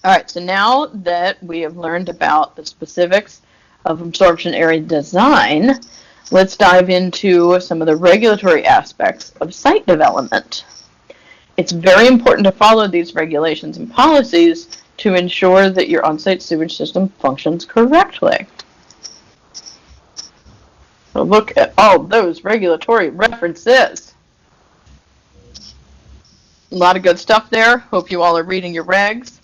right, so now that we have learned about the specifics of absorption area design, let's dive into some of the regulatory aspects of site development. It's very important to follow these regulations and policies to ensure that your on-site sewage system functions correctly. So look at all those regulatory references. A lot of good stuff there. Hope you all are reading your regs.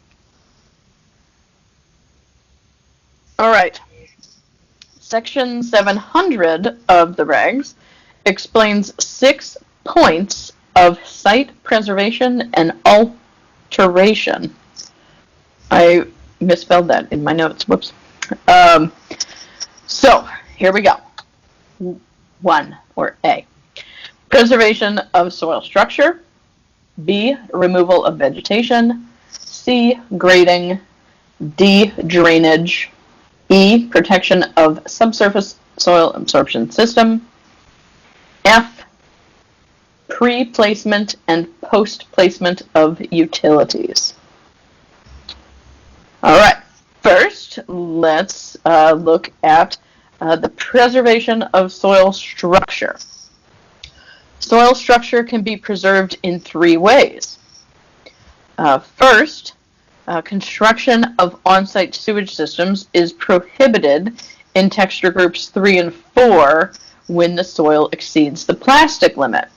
All right. Section 700 of the regs explains 6 points of site preservation and alteration. I misspelled that in my notes. Whoops. So here we go. 1, or A, preservation of soil structure. B, removal of vegetation. C, grading. D, drainage. E, protection of subsurface soil absorption system. F, pre-placement and post-placement of utilities. All right, first let's look at the preservation of soil structure. Soil structure can be preserved in 3 ways. First, construction of on-site sewage systems is prohibited in texture groups 3 and 4 when the soil exceeds the plastic limit.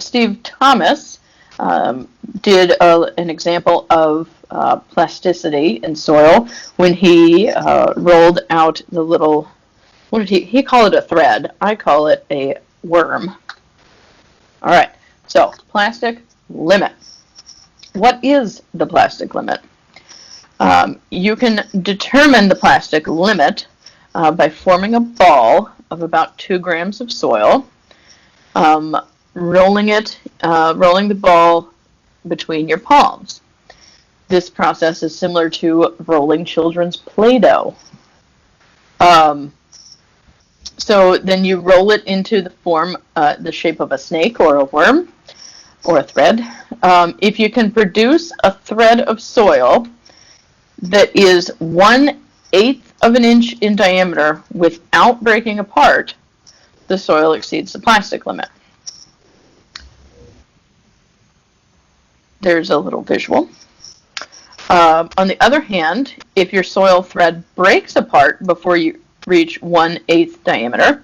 Steve Thomas did an example of plasticity in soil when he rolled out the little, what did he call it, a thread. I call it a worm. All right, so plastic limit. What is the plastic limit? You can determine the plastic limit by forming a ball of about 2 grams of soil, rolling the ball between your palms. This process is similar to rolling children's Play-Doh. So then you roll it into the form, the shape of a snake or a worm or a thread. If you can produce a thread of soil that is 1/8 of an inch in diameter without breaking apart, the soil exceeds the plastic limit. There's a little visual. On the other hand, if your soil thread breaks apart before you reach 1/8 diameter,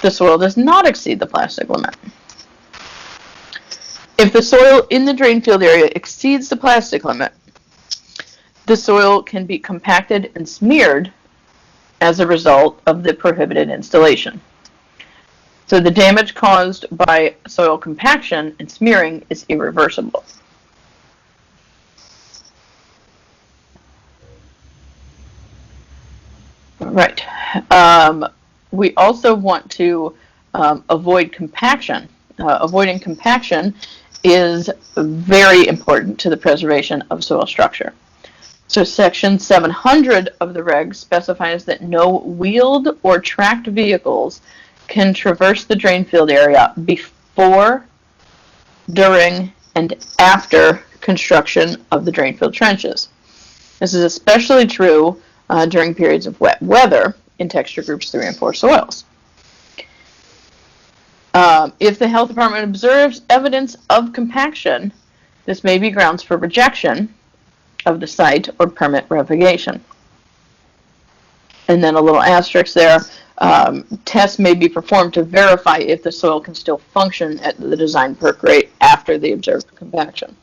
the soil does not exceed the plastic limit. If the soil in the drain field area exceeds the plastic limit, the soil can be compacted and smeared as a result of the prohibited installation. So the damage caused by soil compaction and smearing is irreversible. All right. We also want to avoid compaction. Avoiding compaction is very important to the preservation of soil structure. So section 700 of the regs specifies that no wheeled or tracked vehicles can traverse the drain field area before, during, and after construction of the drain field trenches. This is especially true during periods of wet weather in texture groups 3 and 4 soils. If the health department observes evidence of compaction, this may be grounds for rejection of the site or permit revocation. And then a little asterisk there, tests may be performed to verify if the soil can still function at the design perc rate after the observed compaction.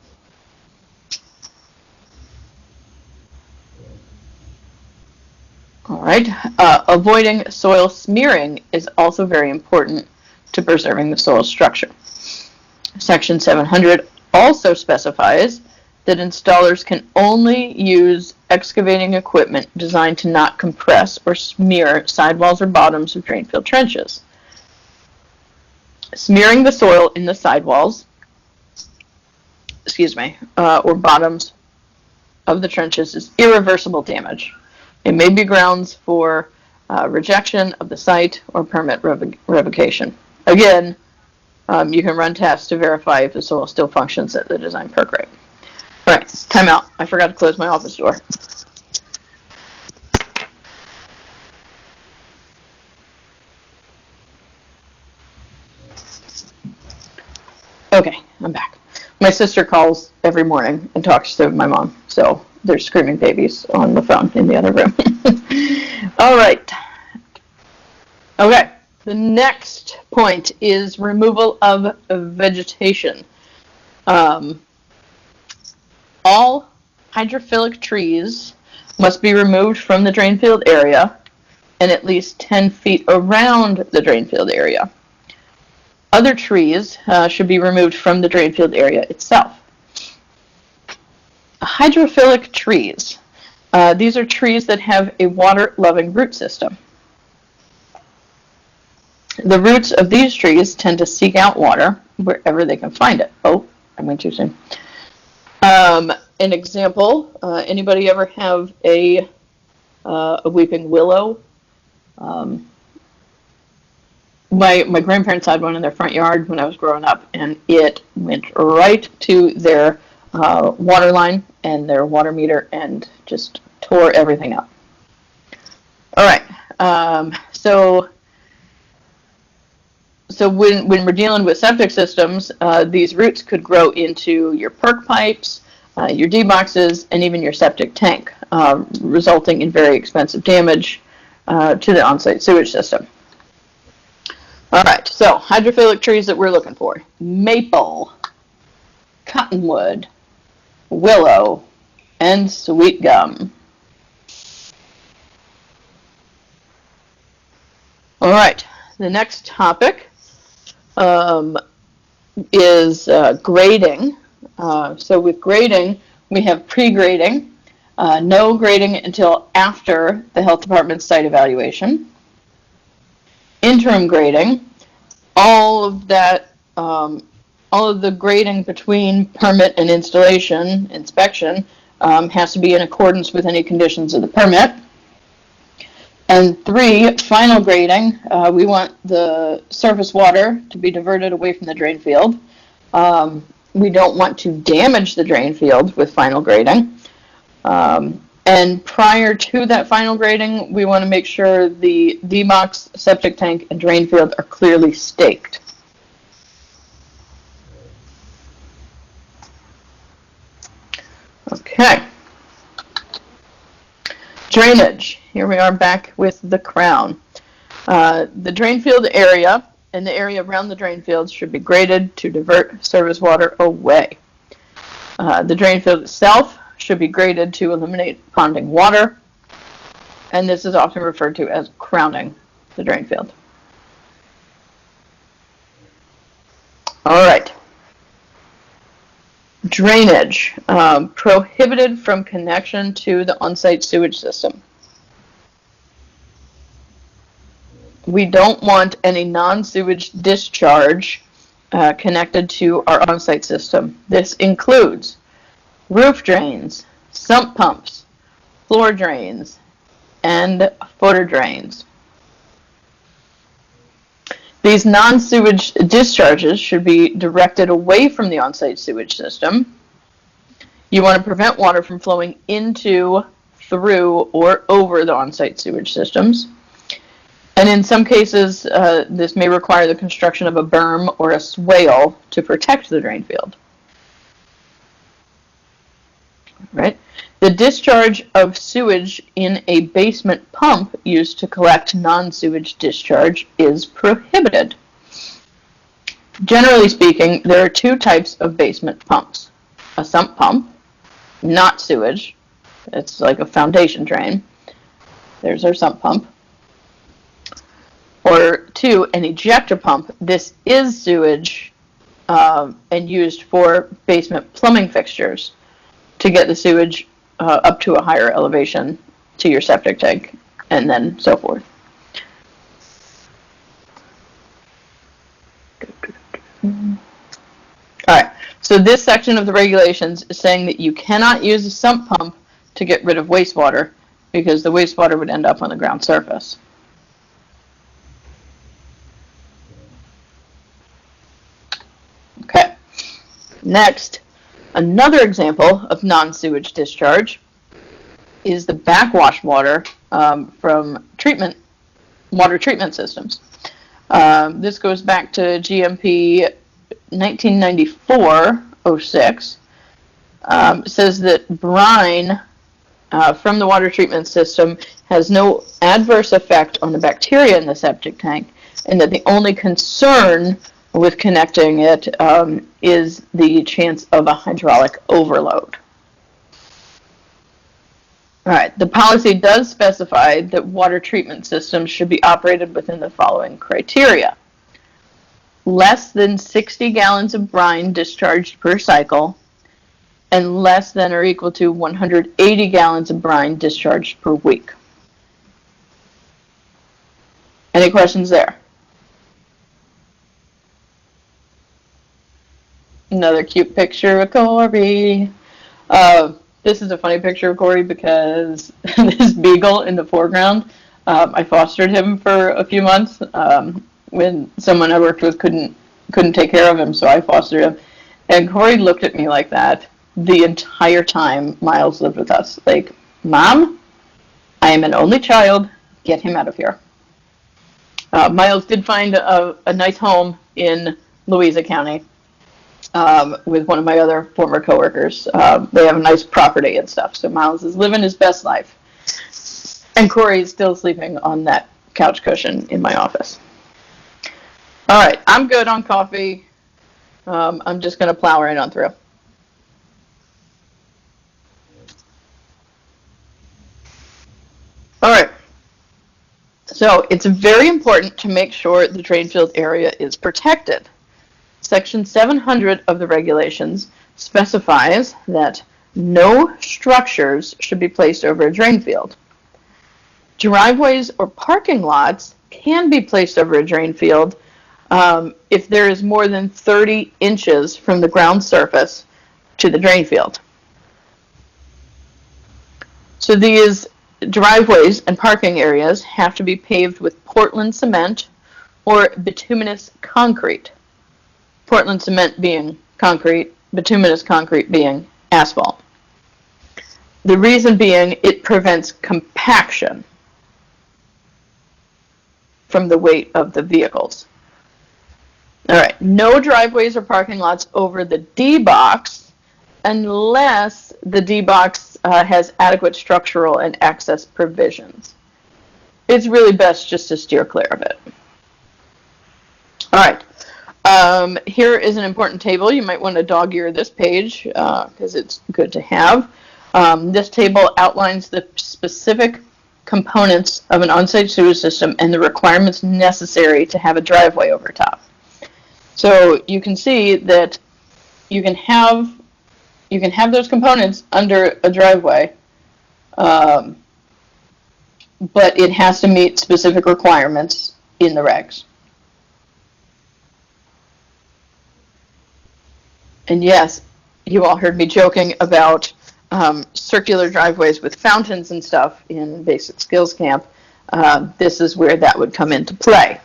All right, avoiding soil smearing is also very important to preserving the soil structure. Section 700 also specifies that installers can only use excavating equipment designed to not compress or smear sidewalls or bottoms of drain field trenches. Smearing the soil in the sidewalls, or bottoms of the trenches is irreversible damage. It may be grounds for rejection of the site or permit revocation. Again, you can run tests to verify if the soil still functions at the design perc rate. All right, time out. I forgot to close my office door. Okay, I'm back. My sister calls every morning and talks to my mom, so there's screaming babies on the phone in the other room. All right. Okay, the next point is removal of vegetation. All hydrophilic trees must be removed from the drain field area and at least 10 feet around the drain field area. Other trees should be removed from the drain field area itself. Hydrophilic trees. These are trees that have a water-loving root system. The roots of these trees tend to seek out water wherever they can find it. Oh, I went too soon. An example, anybody ever have a weeping willow? My grandparents had one in their front yard when I was growing up, and it went right to their water line and their water meter and just tore everything up. All right, so when we're dealing with septic systems, these roots could grow into your perc pipes, your D-boxes, and even your septic tank, resulting in very expensive damage to the on-site sewage system. All right, so hydrophilic trees that we're looking for: maple, cottonwood, willow, and sweet gum. All right, the next topic is grading. So with grading, we have pre-grading, no grading until after the health department's site evaluation. Interim grading, all of the grading between permit and installation inspection has to be in accordance with any conditions of the permit. And 3, final grading, we want the surface water to be diverted away from the drain field. We don't want to damage the drain field with final grading. And prior to that final grading, we want to make sure the D-box, septic tank, and drain field are clearly staked. Okay. Drainage. Here we are back with the crown. The drain field area and the area around the drain field should be graded to divert surface water away. The drain field itself should be graded to eliminate ponding water, and this is often referred to as crowning the drain field. All right. Drainage, prohibited from connection to the on-site sewage system. We don't want any non-sewage discharge connected to our on-site system. This includes roof drains, sump pumps, floor drains, and footer drains. These non-sewage discharges should be directed away from the on-site sewage system. You want to prevent water from flowing into, through, or over the on-site sewage systems. And in some cases, this may require the construction of a berm or a swale to protect the drain field. Right? The discharge of sewage in a basement pump used to collect non-sewage discharge is prohibited. Generally speaking, there are two types of basement pumps. A sump pump, not sewage. It's like a foundation drain. There's our sump pump. Or two, an ejector pump. This is sewage and used for basement plumbing fixtures to get the sewage up to a higher elevation to your septic tank, and then so forth. Alright, so this section of the regulations is saying that you cannot use a sump pump to get rid of wastewater, because the wastewater would end up on the ground surface. Okay, next. Another example of non-sewage discharge is the backwash water from water treatment systems. This goes back to GMP 1994-06. Says that brine from the water treatment system has no adverse effect on the bacteria in the septic tank, and that the only concern with connecting it is the chance of a hydraulic overload. All right, the policy does specify that water treatment systems should be operated within the following criteria. Less than 60 gallons of brine discharged per cycle, and less than or equal to 180 gallons of brine discharged per week. Any questions there? Another cute picture of Corey. This is a funny picture of Corey because this beagle in the foreground, I fostered him for a few months when someone I worked with couldn't take care of him, so I fostered him. And Corey looked at me like that the entire time Miles lived with us. Like, Mom, I am an only child. Get him out of here. Miles did find a nice home in Louisa County. With one of my other former coworkers. They have a nice property and stuff, so Miles is living his best life. And Corey is still sleeping on that couch cushion in my office. All right, I'm good on coffee. I'm just going to plow right on through. All right. So it's very important to make sure the drain field area is protected. Section 700 of the regulations specifies that no structures should be placed over a drain field. Driveways or parking lots can be placed over a drain field if there is more than 30 inches from the ground surface to the drain field. So these driveways and parking areas have to be paved with Portland cement or bituminous concrete. Portland cement being concrete, bituminous concrete being asphalt. The reason being it prevents compaction from the weight of the vehicles. All right, no driveways or parking lots over the D box unless the D box has adequate structural and access provisions. It's really best just to steer clear of it. All right, here is an important table. You might want to dog-ear this page because it's good to have. This table outlines the specific components of an on-site sewage system and the requirements necessary to have a driveway over top. So you can see that you can have those components under a driveway, but it has to meet specific requirements in the regs. And yes, you all heard me joking about circular driveways with fountains and stuff in basic skills camp. This is where that would come into play.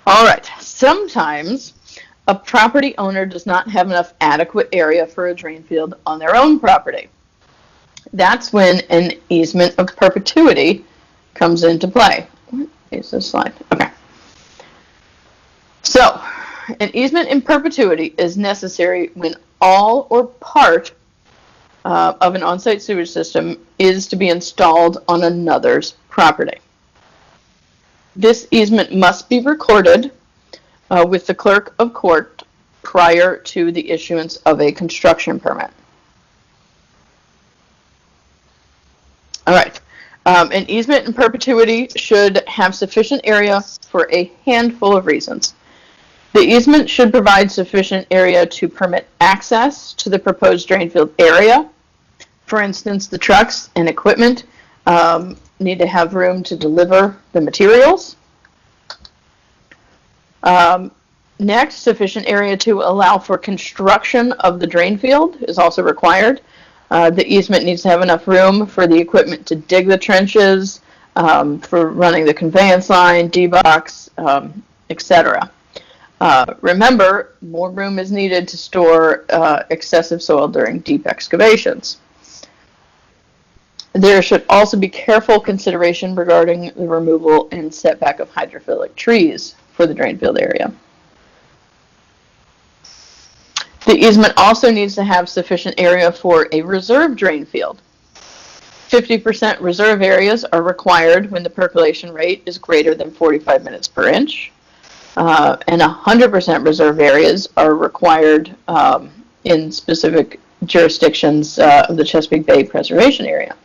All right, sometimes a property owner does not have enough adequate area for a drain field on their own property. That's when an easement of perpetuity comes into play. What is this slide? Okay. So, an easement in perpetuity is necessary when all or part of an on-site sewage system is to be installed on another's property. This easement must be recorded with the clerk of court prior to the issuance of a construction permit. All right. An easement in perpetuity should have sufficient area for a handful of reasons. The easement should provide sufficient area to permit access to the proposed drain field area. For instance, the trucks and equipment need to have room to deliver the materials. Next, sufficient area to allow for construction of the drain field is also required. The easement needs to have enough room for the equipment to dig the trenches, for running the conveyance line, D-box, etc. Remember, more room is needed to store excessive soil during deep excavations. There should also be careful consideration regarding the removal and setback of hydrophilic trees for the drain field area. The easement also needs to have sufficient area for a reserve drain field. 50% reserve areas are required when the percolation rate is greater than 45 minutes per inch. And 100% reserve areas are required in specific jurisdictions of the Chesapeake Bay Preservation Area.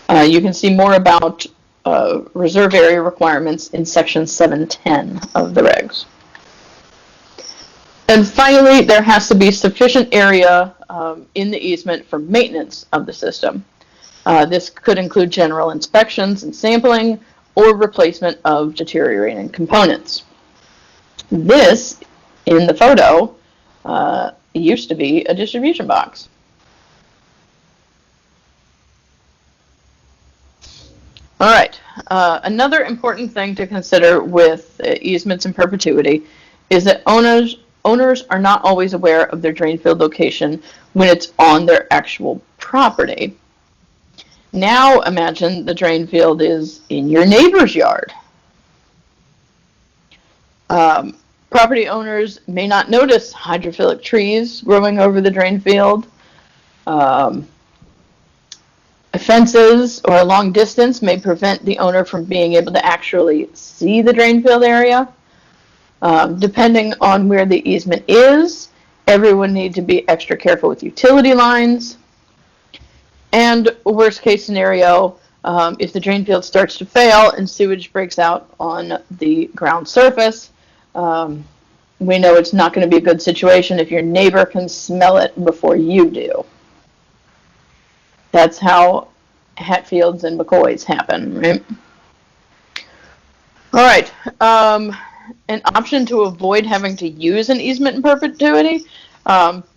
You can see more about reserve area requirements in section 710 of the regs. And finally, there has to be sufficient area in the easement for maintenance of the system. This could include general inspections and sampling or replacement of deteriorating components. This, in the photo, used to be a distribution box. All right, another important thing to consider with easements in perpetuity is that owners are not always aware of their drain field location when it's on their actual property. Now imagine the drain field is in your neighbor's yard. Property owners may not notice hydrophilic trees growing over the drain field. Fences or a long distance may prevent the owner from being able to actually see the drain field area. Depending on where the easement is, everyone needs to be extra careful with utility lines. And worst case scenario, if the drain field starts to fail and sewage breaks out on the ground surface, we know it's not going to be a good situation if your neighbor can smell it before you do. That's how Hatfields and McCoys happen, right? All right. An option to avoid having to use an easement in perpetuity,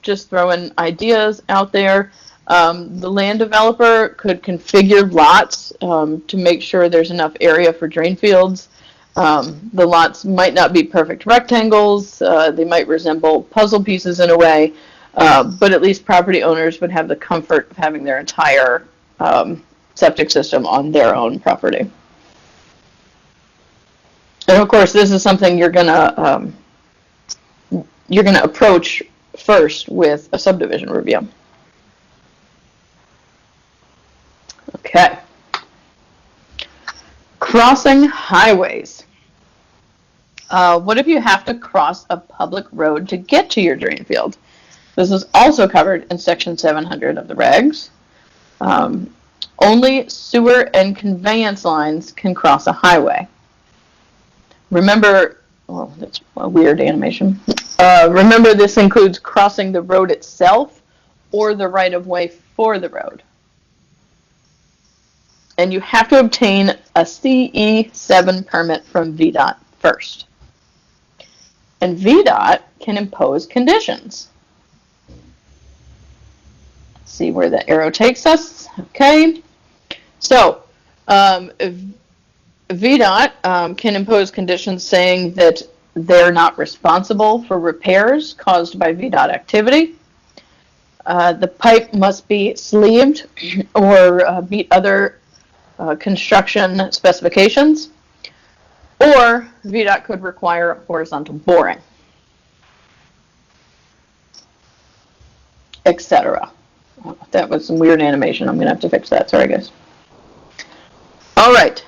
just throwing ideas out there. The land developer could configure lots to make sure there's enough area for drain fields The lots might not be perfect rectangles. They might resemble puzzle pieces in a way, but at least property owners would have the comfort of having their entire septic system on their own property. And of course, this is something you're gonna approach first with a subdivision review. Okay. Crossing highways. What if you have to cross a public road to get to your drain field? This is also covered in Section 700 of the regs. Only sewer and conveyance lines can cross a highway. Remember, well, that's a weird animation. Remember, this includes crossing the road itself or the right-of-way for the road. And you have to obtain a CE7 permit from VDOT first. And VDOT can impose conditions. Let's see where the arrow takes us. Okay. So, VDOT can impose conditions saying that they're not responsible for repairs caused by VDOT activity. The pipe must be sleeved or meet other construction specifications, or VDOT could require horizontal boring, etc. That was some weird animation. I'm going to have to fix that. Sorry, guys. All right.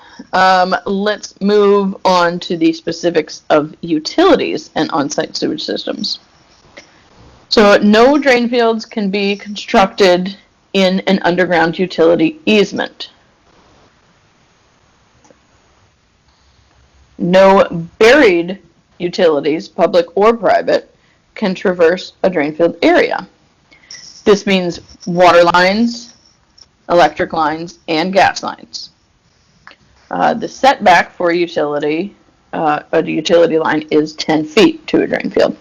Let's move on to the specifics of utilities and on-site sewage systems. So no drain fields can be constructed in an underground utility easement. No buried utilities, public or private, can traverse a drainfield area. This means water lines, electric lines, and gas lines. The setback for a utility line is 10 feet to a drain field.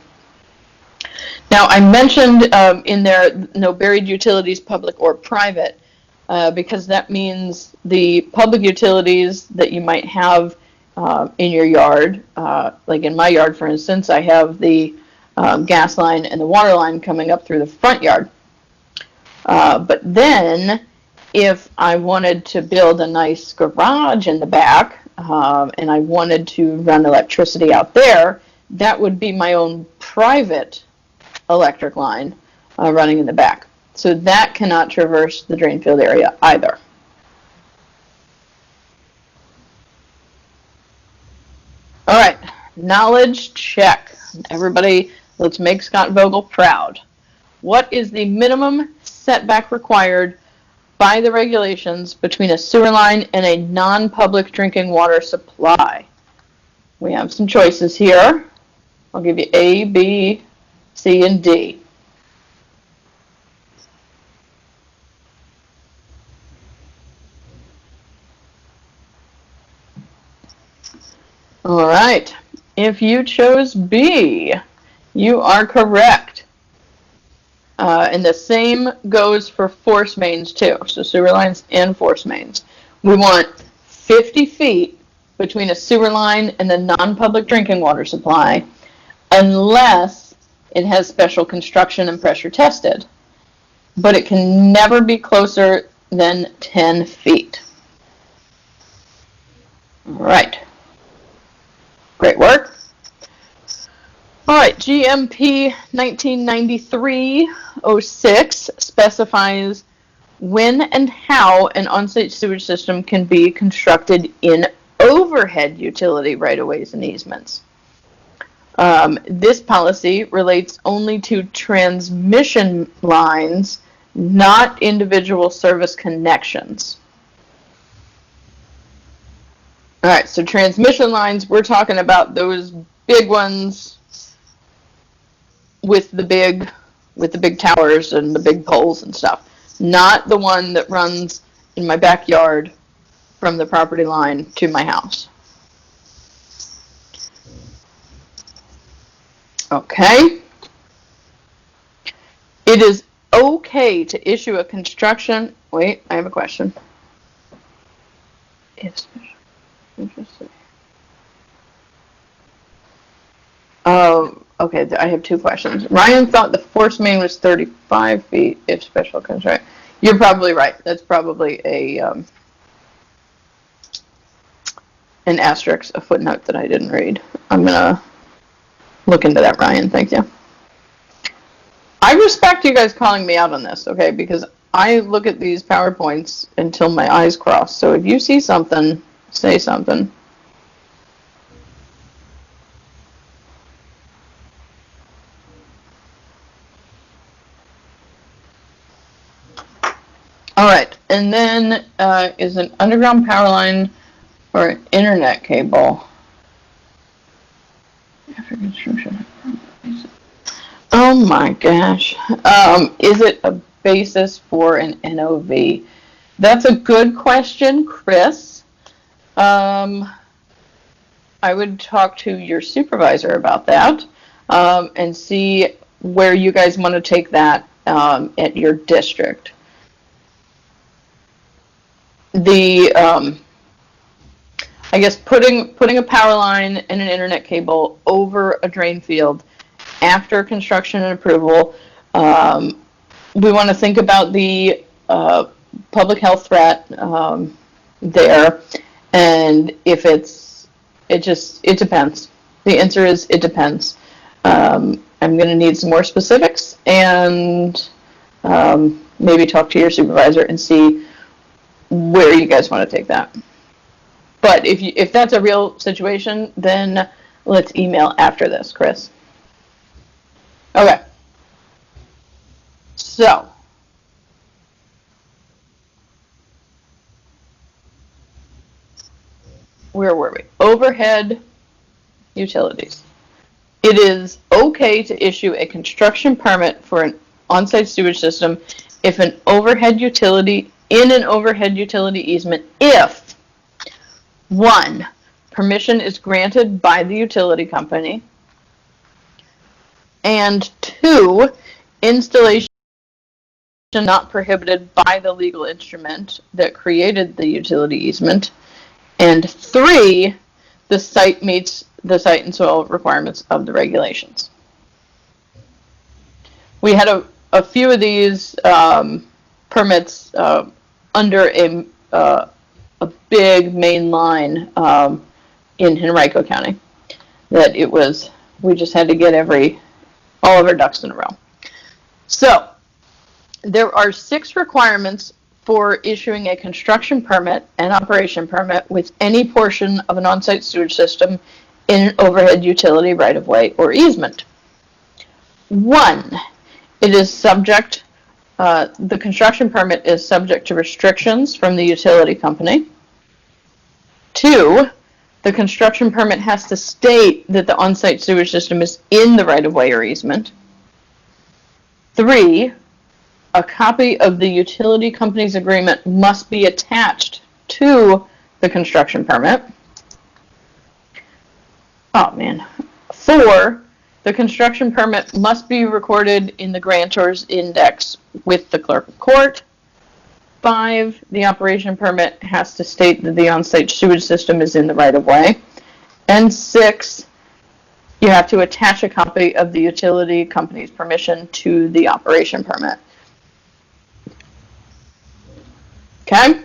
Now, I mentioned in there no buried utilities, public or private, because that means the public utilities that you might have in your yard, like in my yard, for instance, I have the gas line and the water line coming up through the front yard. But then, if I wanted to build a nice garage in the back, and I wanted to run electricity out there, that would be my own private electric line running in the back. So that cannot traverse the drain field area either. All right, knowledge check. Everybody, let's make Scott Vogel proud. What is the minimum setback required by the regulations between a sewer line and a non-public drinking water supply? We have some choices here. I'll give you A, B, C, and D. All right. If you chose B, you are correct. And the same goes for force mains too. So sewer lines and force mains. We want 50 feet between a sewer line and the non-public drinking water supply, unless it has special construction and pressure tested. But it can never be closer than 10 feet. All right. Great work. All right, GMP 1993-06 specifies when and how an on-site sewage system can be constructed in overhead utility right-of-ways and easements. This policy relates only to transmission lines, not individual service connections. All right, so transmission lines, we're talking about those big ones with the big towers and the big poles and stuff. Not the one that runs in my backyard from the property line to my house. Okay. It is okay to issue a construction. Wait, I have a question. Interesting. Okay, I have two questions. Ryan thought the force main was 35 feet if special constraint. You're probably right. That's probably an asterisk, a footnote that I didn't read. I'm gonna look into that, Ryan. Thank you. I respect you guys calling me out on this, okay? Because I look at these PowerPoints until my eyes cross. So if you see something, say something. All right, and then is an underground power line or an internet cable? After construction. Oh my gosh. Is it a basis for an NOV? That's a good question, Chris. I would talk to your supervisor about that and see where you guys want to take that at your district. I guess putting a power line and an internet cable over a drain field after construction and approval, we want to think about the public health threat there, and if it depends. The answer is it depends. I'm going to need some more specifics and maybe talk to your supervisor and see where you guys want to take that. But if that's a real situation, then let's email after this, Chris. Okay. So, where were we? Overhead utilities. It is okay to issue a construction permit for an on-site sewage system if an overhead utility easement if 1. Permission is granted by the utility company, and 2. Installation not prohibited by the legal instrument that created the utility easement, and 3. The site meets the site and soil requirements of the regulations. We had a few of these permits under a big main line in Henrico County that we just had to get all of our ducks in a row. So there are 6 requirements for issuing a construction permit and operation permit with any portion of an on-site sewage system in an overhead utility right-of-way or easement. 1, it is subject the construction permit is subject to restrictions from the utility company. 2, the construction permit has to state that the on-site sewage system is in the right-of-way or easement. 3, a copy of the utility company's agreement must be attached to the construction permit. Oh man. 4, the construction permit must be recorded in the grantor's index with the clerk of court. 5, the operation permit has to state that the on-site sewage system is in the right-of-way. And 6, you have to attach a copy of the utility company's permission to the operation permit. Okay?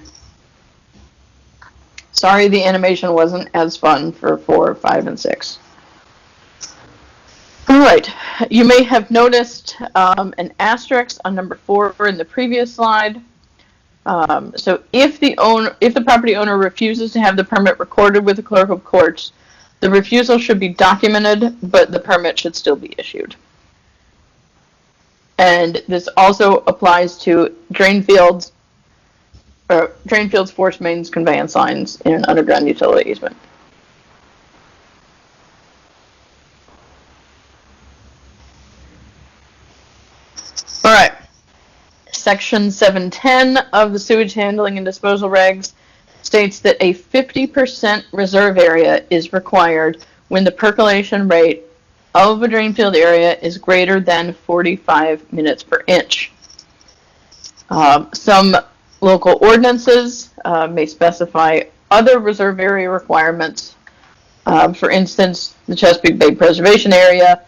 Sorry the animation wasn't as fun for 4, 5, and 6. All right, you may have noticed an asterisk on number 4 in the previous slide. So if the property owner refuses to have the permit recorded with the clerk of courts, the refusal should be documented, but the permit should still be issued. And this also applies to drain fields, force mains, conveyance lines in an underground utility easement. All right. Section 710 of the Sewage Handling and Disposal Regs states that a 50% reserve area is required when the percolation rate of a drain field area is greater than 45 minutes per inch. Some local ordinances may specify other reserve area requirements, For instance, the Chesapeake Bay Preservation Area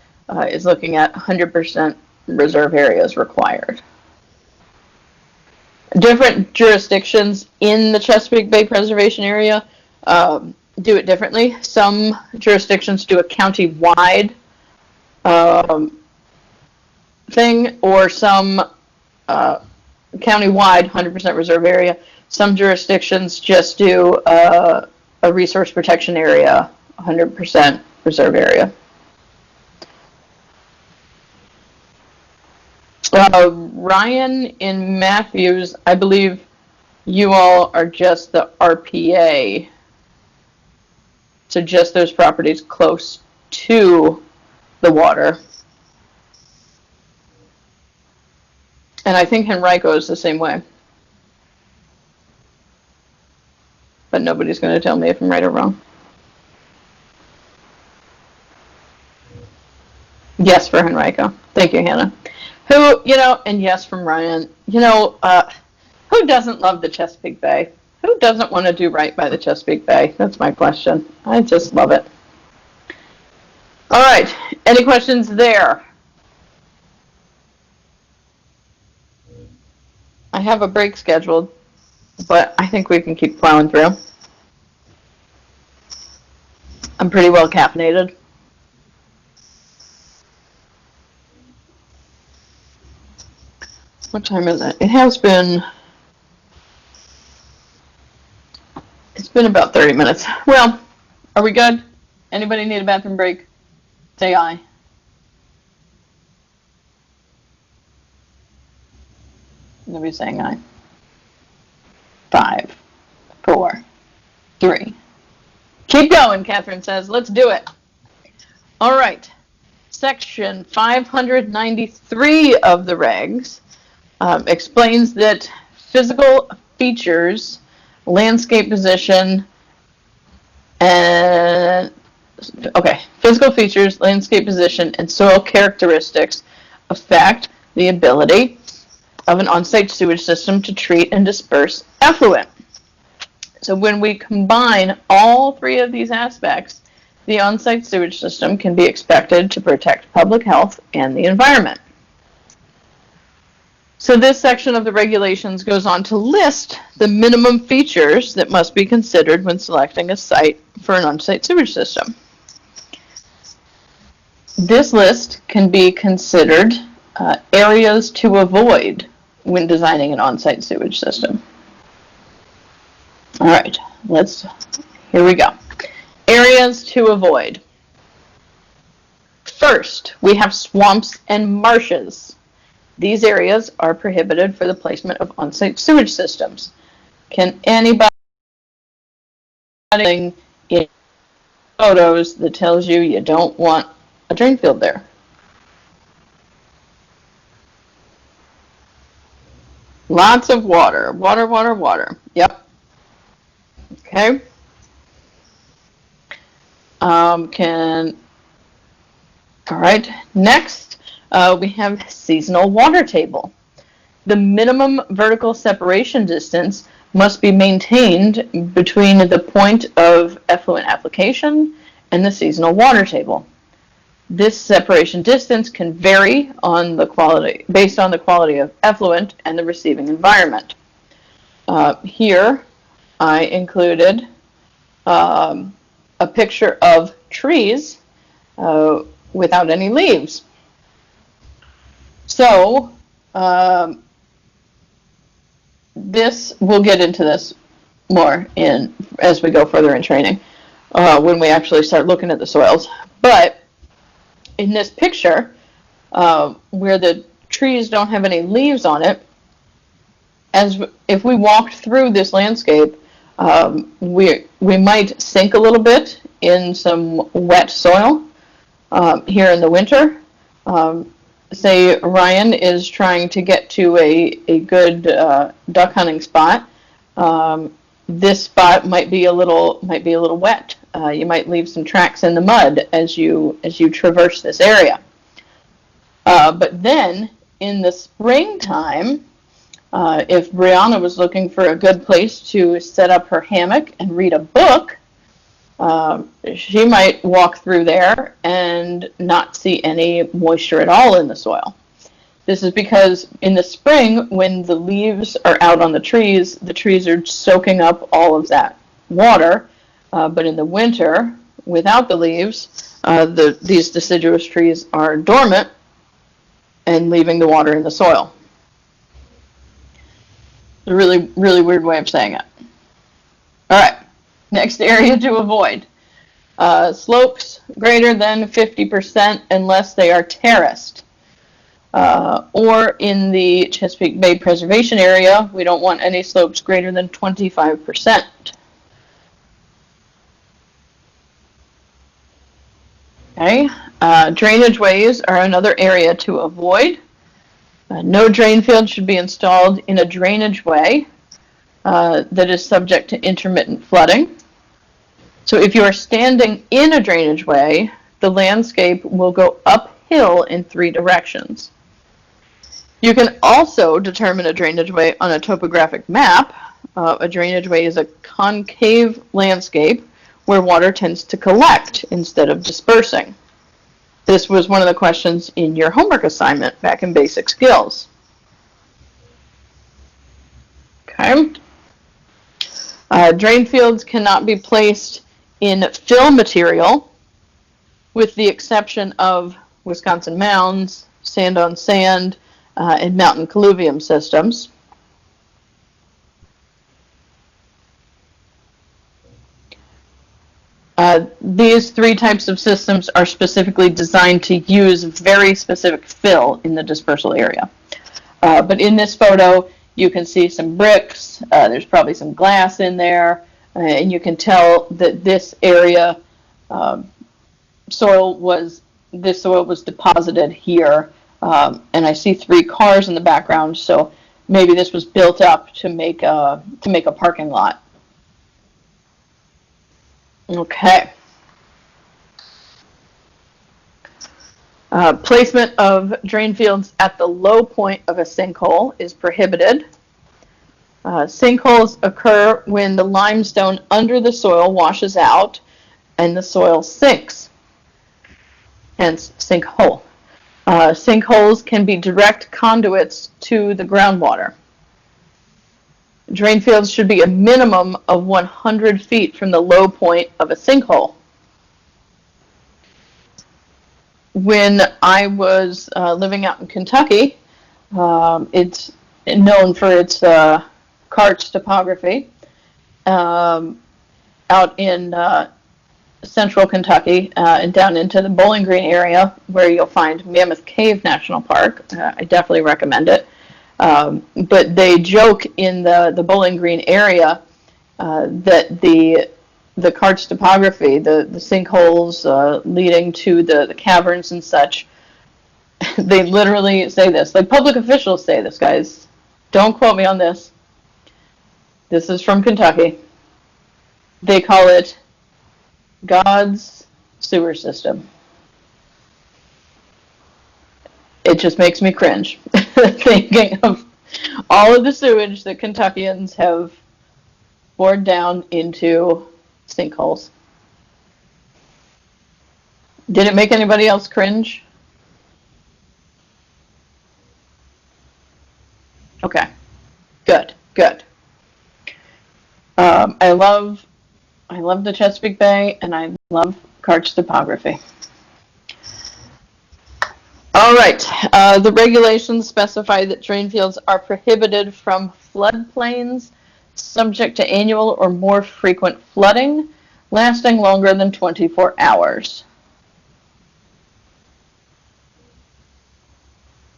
is looking at 100% reserve areas required. Different jurisdictions in the Chesapeake Bay Preservation Area do it differently. Some jurisdictions do a county-wide thing, or some county-wide 100% reserve area. Some jurisdictions just do a resource protection area, 100% reserve area. Ryan in Matthews, I believe you all are just the RPA. So just those properties close to the water. And I think Henrico is the same way. But nobody's going to tell me if I'm right or wrong. Yes, for Henrico. Thank you, Hannah. Who, and yes from Ryan. Who doesn't love the Chesapeake Bay? Who doesn't want to do right by the Chesapeake Bay? That's my question. I just love it. All right. Any questions there? I have a break scheduled, but I think we can keep plowing through. I'm pretty well caffeinated. What time is it? It's been about 30 minutes. Well, are we good? Anybody need a bathroom break? Say aye. Nobody's saying aye. 5, 4, 3. Keep going, Catherine says. Let's do it. All right. Section 593 of the regs explains that physical features, landscape position, and physical features, landscape position, and soil characteristics affect the ability of an on-site sewage system to treat and disperse effluent. So when we combine all three of these aspects, the on-site sewage system can be expected to protect public health and the environment. So this section of the regulations goes on to list the minimum features that must be considered when selecting a site for an on-site sewage system. This list can be considered areas to avoid when designing an on-site sewage system. All right, here we go. Areas to avoid. First, we have swamps and marshes. These areas are prohibited for the placement of on-site sewage systems. Can anybody in photos that tells you don't want a drain field there? Lots of water. Water, water, water. Yep. Okay. All right. Next, we have seasonal water table. The minimum vertical separation distance must be maintained between the point of effluent application and the seasonal water table. This separation distance can vary based on the quality of effluent and the receiving environment. Here, I included a picture of trees without any leaves. So, we'll get into this more as we go further in training, when we actually start looking at the soils. But in this picture, where the trees don't have any leaves on it, if we walked through this landscape, we might sink a little bit in some wet soil here in the winter. Say Ryan is trying to get to a good duck hunting spot. This spot might be a little wet. You might leave some tracks in the mud as you traverse this area. But then in the springtime, if Brianna was looking for a good place to set up her hammock and read a book, she might walk through there and not see any moisture at all in the soil. This is because in the spring, when the leaves are out on the trees are soaking up all of that water. But in the winter, without the leaves, these deciduous trees are dormant and leaving the water in the soil. A really, really weird way of saying it. All right, next area to avoid. Slopes greater than 50% unless they are terraced. Or in the Chesapeake Bay Preservation Area, we don't want any slopes greater than 25%. Okay, drainage ways are another area to avoid. No drain field should be installed in a drainage way that is subject to intermittent flooding. So if you are standing in a drainage way, the landscape will go uphill in 3 directions. You can also determine a drainage way on a topographic map. A drainage way is a concave landscape where water tends to collect instead of dispersing. This was one of the questions in your homework assignment back in Basic Skills. Okay. Drain fields cannot be placed in fill material, with the exception of Wisconsin mounds, sand on sand, and mountain colluvium systems. These 3 types of systems are specifically designed to use very specific fill in the dispersal area. But in this photo, you can see some bricks, there's probably some glass in there, and you can tell that this area, soil was deposited here, and I see 3 cars in the background, so maybe this was built up to make a parking lot. Okay. Placement of drain fields at the low point of a sinkhole is prohibited. Sinkholes occur when the limestone under the soil washes out and the soil sinks, hence sinkhole. Sinkholes can be direct conduits to the groundwater. Drain fields should be a minimum of 100 feet from the low point of a sinkhole. When I was living out in Kentucky, it's known for its karst topography. Out in central Kentucky and down into the Bowling Green area, where you'll find Mammoth Cave National Park. I definitely recommend it. But they joke in the Bowling Green area that the karst topography, the sinkholes leading to the caverns and such, they literally say this. Like, public officials say this, guys. Don't quote me on this. This is from Kentucky. They call it God's sewer system. It just makes me cringe thinking of all of the sewage that Kentuckians have poured down into sinkholes. Did it make anybody else cringe? Okay, good. I love the Chesapeake Bay, and I love karst topography. All right, the regulations specify that drain fields are prohibited from floodplains subject to annual or more frequent flooding lasting longer than 24 hours.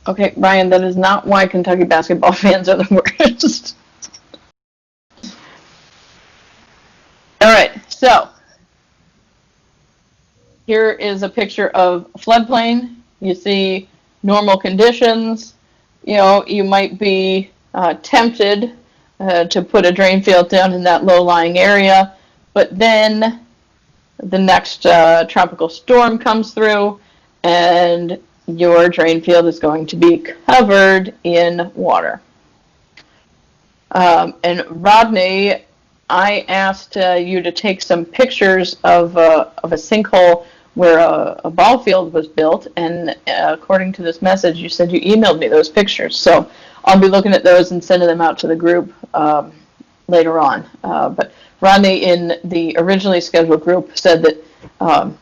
Okay, Ryan, that is not why Kentucky basketball fans are the worst. All right, so here is a picture of a floodplain. You see normal conditions. You know, you might be tempted to put a drain field down in that low-lying area, but then the next tropical storm comes through and your drain field is going to be covered in water. And Rodney I asked you to take some pictures of a sinkhole where a ball field was built, and according to this message, you said you emailed me those pictures. So I'll be looking at those and sending them out to the group later on. But Rodney, in the originally scheduled group, said that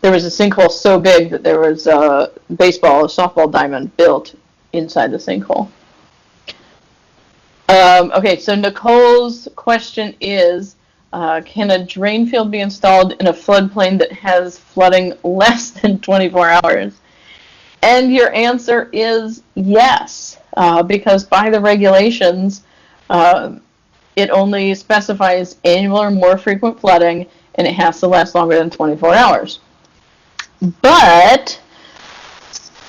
there was a sinkhole so big that there was a softball diamond built inside the sinkhole. Okay, so Nicole's question is, can a drain field be installed in a floodplain that has flooding less than 24 hours? And your answer is yes, because by the regulations, it only specifies annual or more frequent flooding, and it has to last longer than 24 hours. But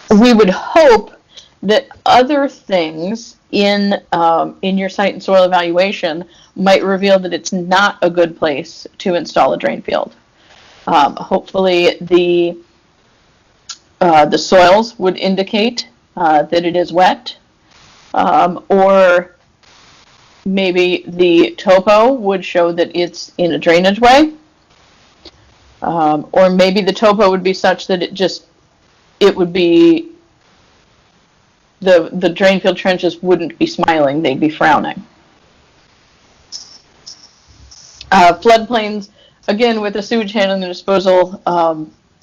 we would hope that other things in your site and soil evaluation might reveal that it's not a good place to install a drain field. Hopefully the soils would indicate that it is wet, or maybe the topo would show that it's in a drainage way, or maybe the topo would be such that it would be the drain field trenches wouldn't be smiling, they'd be frowning. Floodplains, again, with the sewage handling and disposal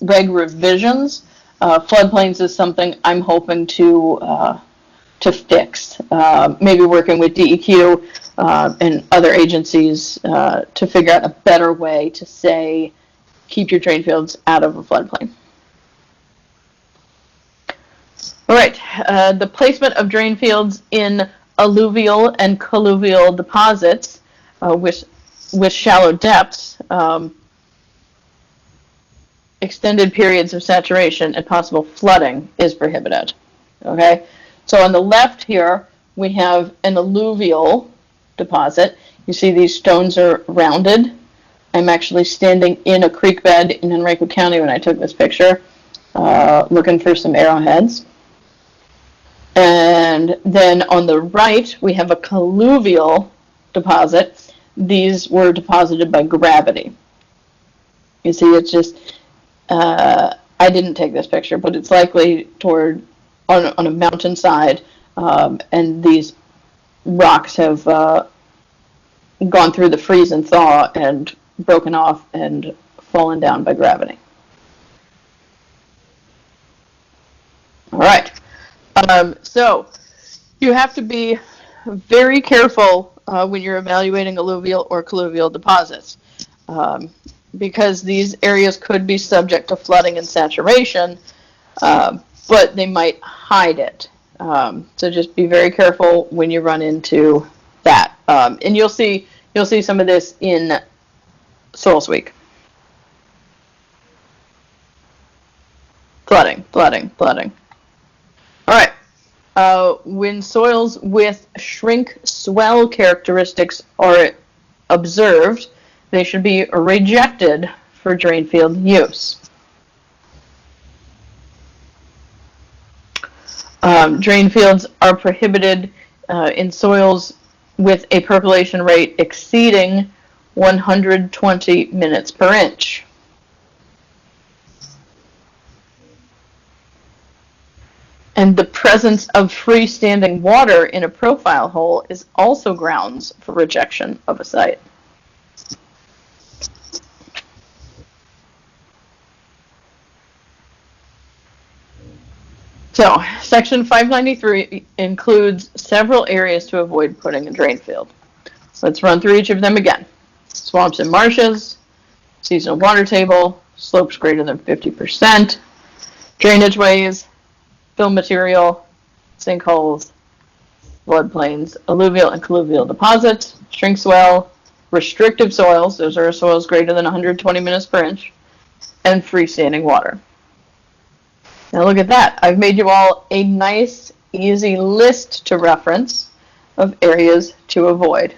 reg revisions, floodplains is something I'm hoping to fix. Maybe working with DEQ and other agencies to figure out a better way to say, keep your drain fields out of a floodplain. All right, the placement of drain fields in alluvial and colluvial deposits with shallow depths, extended periods of saturation, and possible flooding is prohibited. Okay, so on the left here, we have an alluvial deposit. You see these stones are rounded. I'm actually standing in a creek bed in Henrico County when I took this picture, looking for some arrowheads. And then on the right, we have a colluvial deposit. These were deposited by gravity. You see, it's just, I didn't take this picture, but it's likely on a mountainside, and these rocks have gone through the freeze and thaw and broken off and fallen down by gravity. All right. So you have to be very careful when you're evaluating alluvial or colluvial deposits, because these areas could be subject to flooding and saturation, but they might hide it. So just be very careful when you run into that. And you'll see some of this in Soils Week. Flooding. All right. When soils with shrink swell characteristics are observed, they should be rejected for drain field use. Drain fields are prohibited in soils with a percolation rate exceeding 120 minutes per inch. And the presence of freestanding water in a profile hole is also grounds for rejection of a site. So, Section 593 includes several areas to avoid putting a drain field. Let's run through each of them again. Swamps and marshes, seasonal water table, slopes greater than 50%, drainage ways, fill material, sinkholes, floodplains, alluvial and colluvial deposits, shrink swell, restrictive soils, those are soils greater than 120 minutes per inch, and freestanding water. Now look at that. I've made you all a nice, easy list to reference of areas to avoid.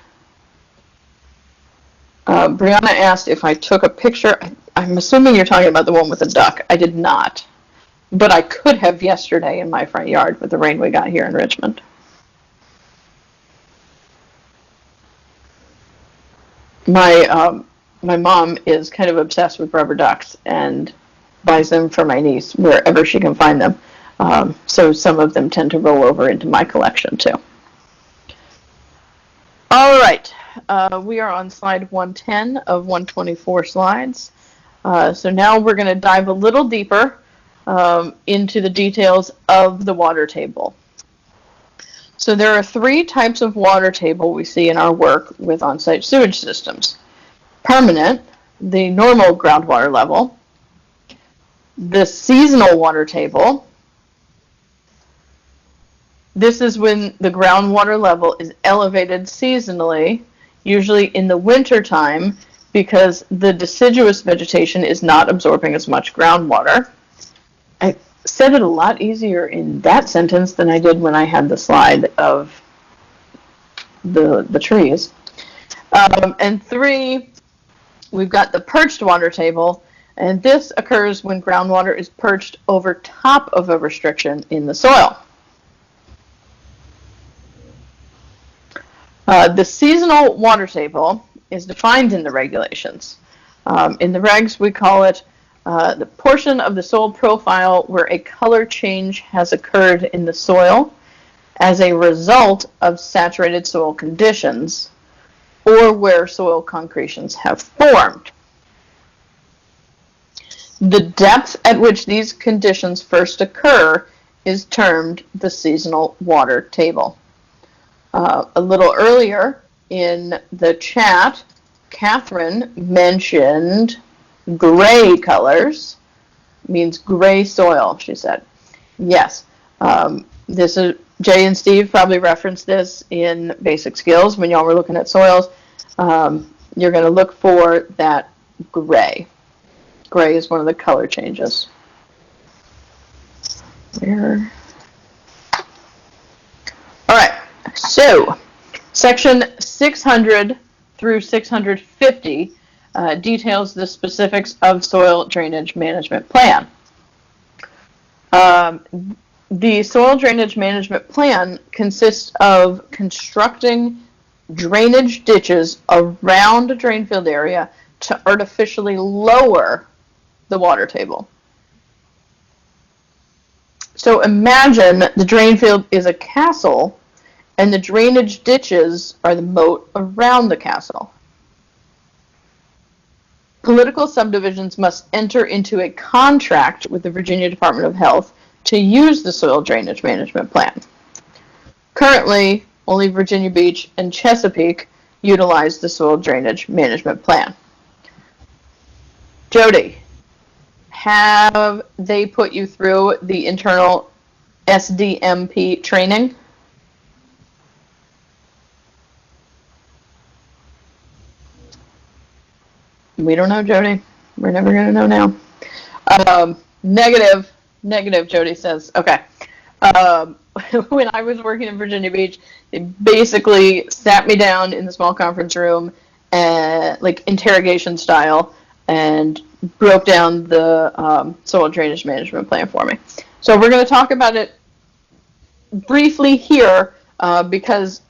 Brianna asked if I took a picture. I'm assuming you're talking about the one with the duck. I did not. But I could have yesterday in my front yard with the rain we got here in Richmond. my mom is kind of obsessed with rubber ducks and buys them for my niece wherever she can find them. So some of them tend to roll over into my collection too. All right, we are on slide 110 of 124 slides. So now we're going to dive a little deeper into the details of the water table. So there are three types of water table we see in our work with on-site sewage systems. Permanent, the normal groundwater level, the seasonal water table. This is when the groundwater level is elevated seasonally, usually in the winter time, because the deciduous vegetation is not absorbing as much groundwater. I said it a lot easier in that sentence than I did when I had the slide of the trees. And three, we've got the perched water table, and this occurs when groundwater is perched over top of a restriction in the soil. The seasonal water table is defined in the regulations. In the regs, we call it the portion of the soil profile where a color change has occurred in the soil as a result of saturated soil conditions or where soil concretions have formed. The depth at which these conditions first occur is termed the seasonal water table. A little earlier in the chat, Catherine mentioned gray colors, means gray soil, she said. Yes, this is, Jay and Steve probably referenced this in basic skills when y'all were looking at soils. You're going to look for that gray. Gray is one of the color changes. Where? All right, so section 600 through 650 details the specifics of soil drainage management plan. The soil drainage management plan consists of constructing drainage ditches around a drainfield area to artificially lower the water table. So imagine the drainfield is a castle and the drainage ditches are the moat around the castle. Political subdivisions must enter into a contract with the Virginia Department of Health to use the soil drainage management plan. Currently, only Virginia Beach and Chesapeake utilize the soil drainage management plan. Jody, have they put you through the internal SDMP training? We don't know, Jody. We're never going to know now. Negative, Jody says. Okay. When I was working in Virginia Beach, they basically sat me down in the small conference room, like interrogation style, and broke down the soil drainage management plan for me. So we're going to talk about it briefly here because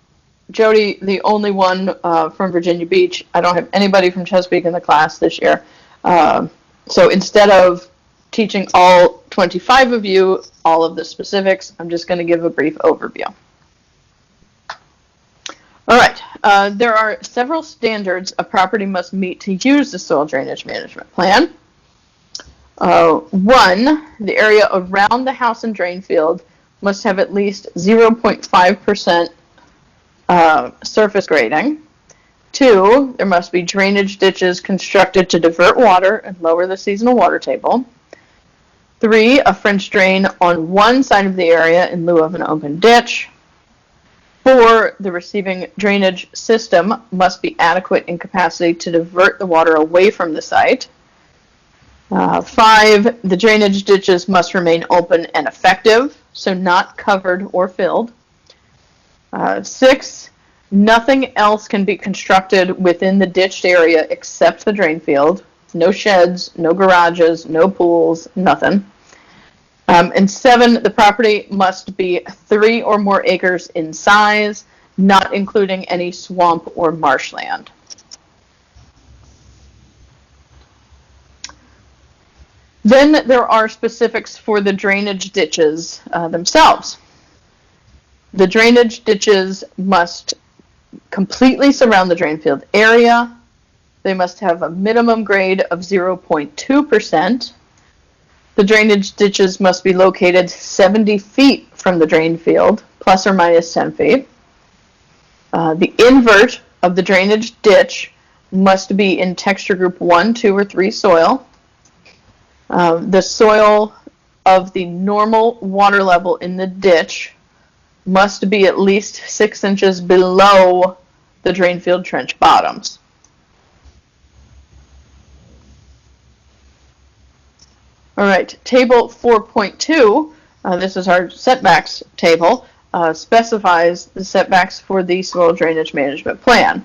Jody, the only one from Virginia Beach, I don't have anybody from Chesapeake in the class this year. So instead of teaching all 25 of you all of the specifics, I'm just going to give a brief overview. All right, there are several standards a property must meet to use the soil drainage management plan. One, the area around the house and drain field must have at least 0.5% surface grading. Two, there must be drainage ditches constructed to divert water and lower the seasonal water table. Three, a French drain on one side of the area in lieu of an open ditch. Four, the receiving drainage system must be adequate in capacity to divert the water away from the site. Five, the drainage ditches must remain open and effective, so not covered or filled. Six, nothing else can be constructed within the ditched area except the drain field. No sheds, no garages, no pools, nothing. And seven, the property must be 3 or more acres in size, not including any swamp or marshland. Then there are specifics for the drainage ditches themselves. The drainage ditches must completely surround the drain field area. They must have a minimum grade of 0.2%. The drainage ditches must be located 70 feet from the drain field, plus or minus 10 feet. The invert of the drainage ditch must be in texture group 1, 2, or 3 soil. The soil of the normal water level in the ditch must be at least 6 inches below the drain field trench bottoms. All right, table 4.2, this is our setbacks table, specifies the setbacks for the soil drainage management plan,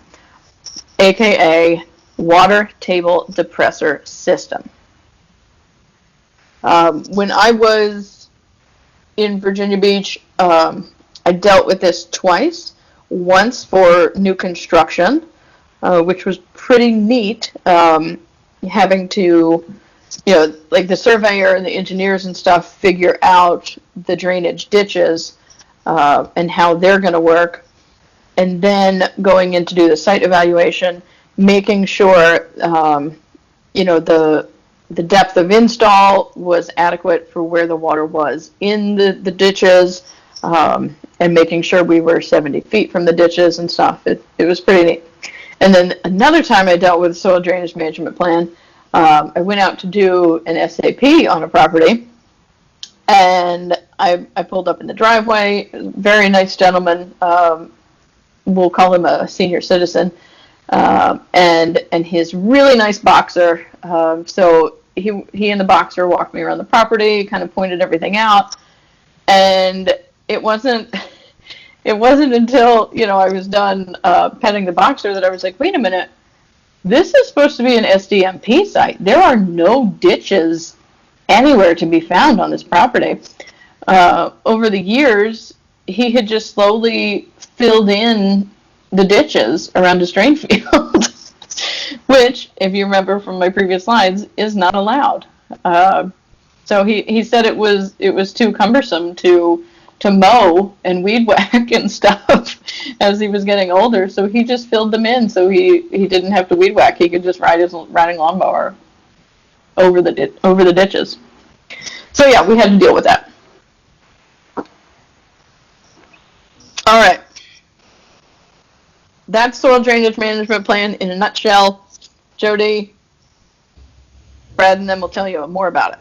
aka water table depressor system. When I was in Virginia Beach, I dealt with this twice. Once for new construction, which was pretty neat, having to, like the surveyor and the engineers and stuff figure out the drainage ditches and how they're going to work, and then going in to do the site evaluation, making sure, the depth of install was adequate for where the water was in the ditches, and making sure we were 70 feet from the ditches and stuff. It was pretty neat. And then another time I dealt with soil drainage management plan, I went out to do an SAP on a property, and I pulled up in the driveway. Very nice gentleman, we'll call him a senior citizen, and his really nice boxer. So he and the boxer walked me around the property, kind of pointed everything out, and it wasn't until I was done petting the boxer that I was like, wait a minute, this is supposed to be an SDMP site. There are no ditches anywhere to be found on this property. Over the years, he had just slowly filled in the ditches around his drain field, which, if you remember from my previous slides, is not allowed. So he said it was too cumbersome to mow and weed whack and stuff as he was getting older, so he just filled them in so he didn't have to weed whack. He could just ride his riding lawnmower over the ditches. So yeah, we had to deal with that. All right. That's soil drainage management plan in a nutshell. Jody, Brad, and then we'll tell you more about it.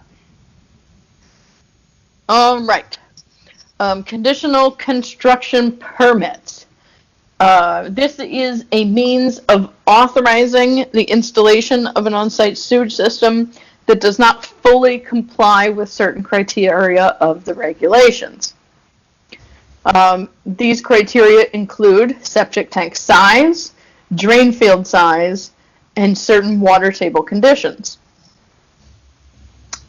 All right. Conditional construction permits. This is a means of authorizing the installation of an on-site sewage system that does not fully comply with certain criteria of the regulations. These criteria include septic tank size, drain field size, and certain water table conditions.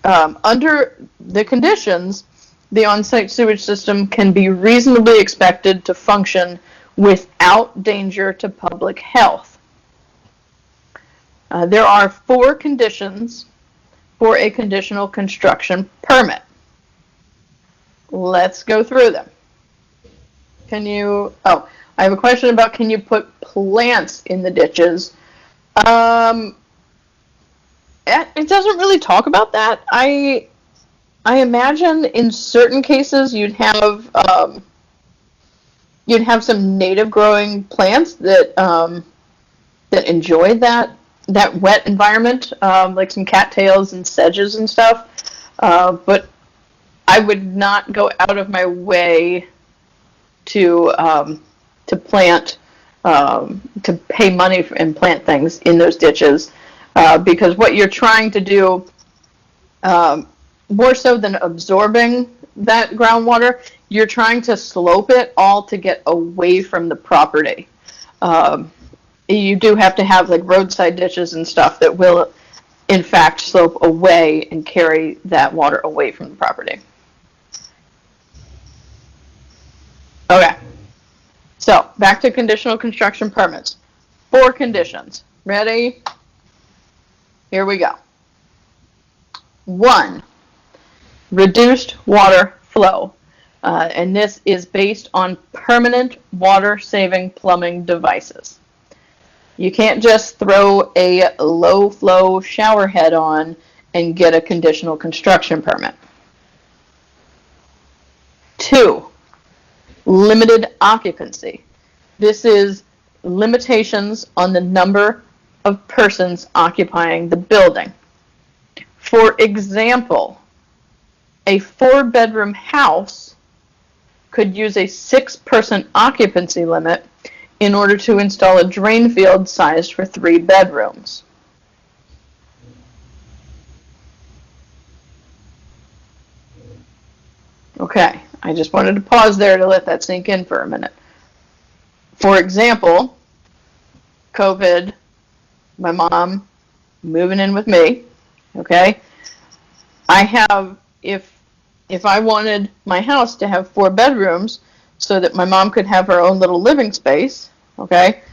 Under the conditions, the on-site sewage system can be reasonably expected to function without danger to public health. There are 4 conditions for a conditional construction permit. Let's go through them. I have a question about, can you put plants in the ditches? It doesn't really talk about that. I imagine in certain cases you'd have some native growing plants that enjoy that wet environment, like some cattails and sedges and stuff. But I would not go out of my way to plant, to pay money and plant things in those ditches, because what you're trying to do, more so than absorbing that groundwater, you're trying to slope it all to get away from the property. You do have to have like roadside ditches and stuff that will in fact slope away and carry that water away from the property. Okay, so back to conditional construction permits. 4 conditions. Ready? Here we go. One, reduced water flow. And this is based on permanent water-saving plumbing devices. You can't just throw a low-flow shower head on and get a conditional construction permit. Two, limited occupancy. This is limitations on the number of persons occupying the building. For example, a 4-bedroom house could use a 6-person occupancy limit in order to install a drain field sized for 3 bedrooms. Okay, I just wanted to pause there to let that sink in for a minute. For example, COVID, my mom moving in with me, okay? I have, if I wanted my house to have 4 bedrooms so that my mom could have her own little living space, okay?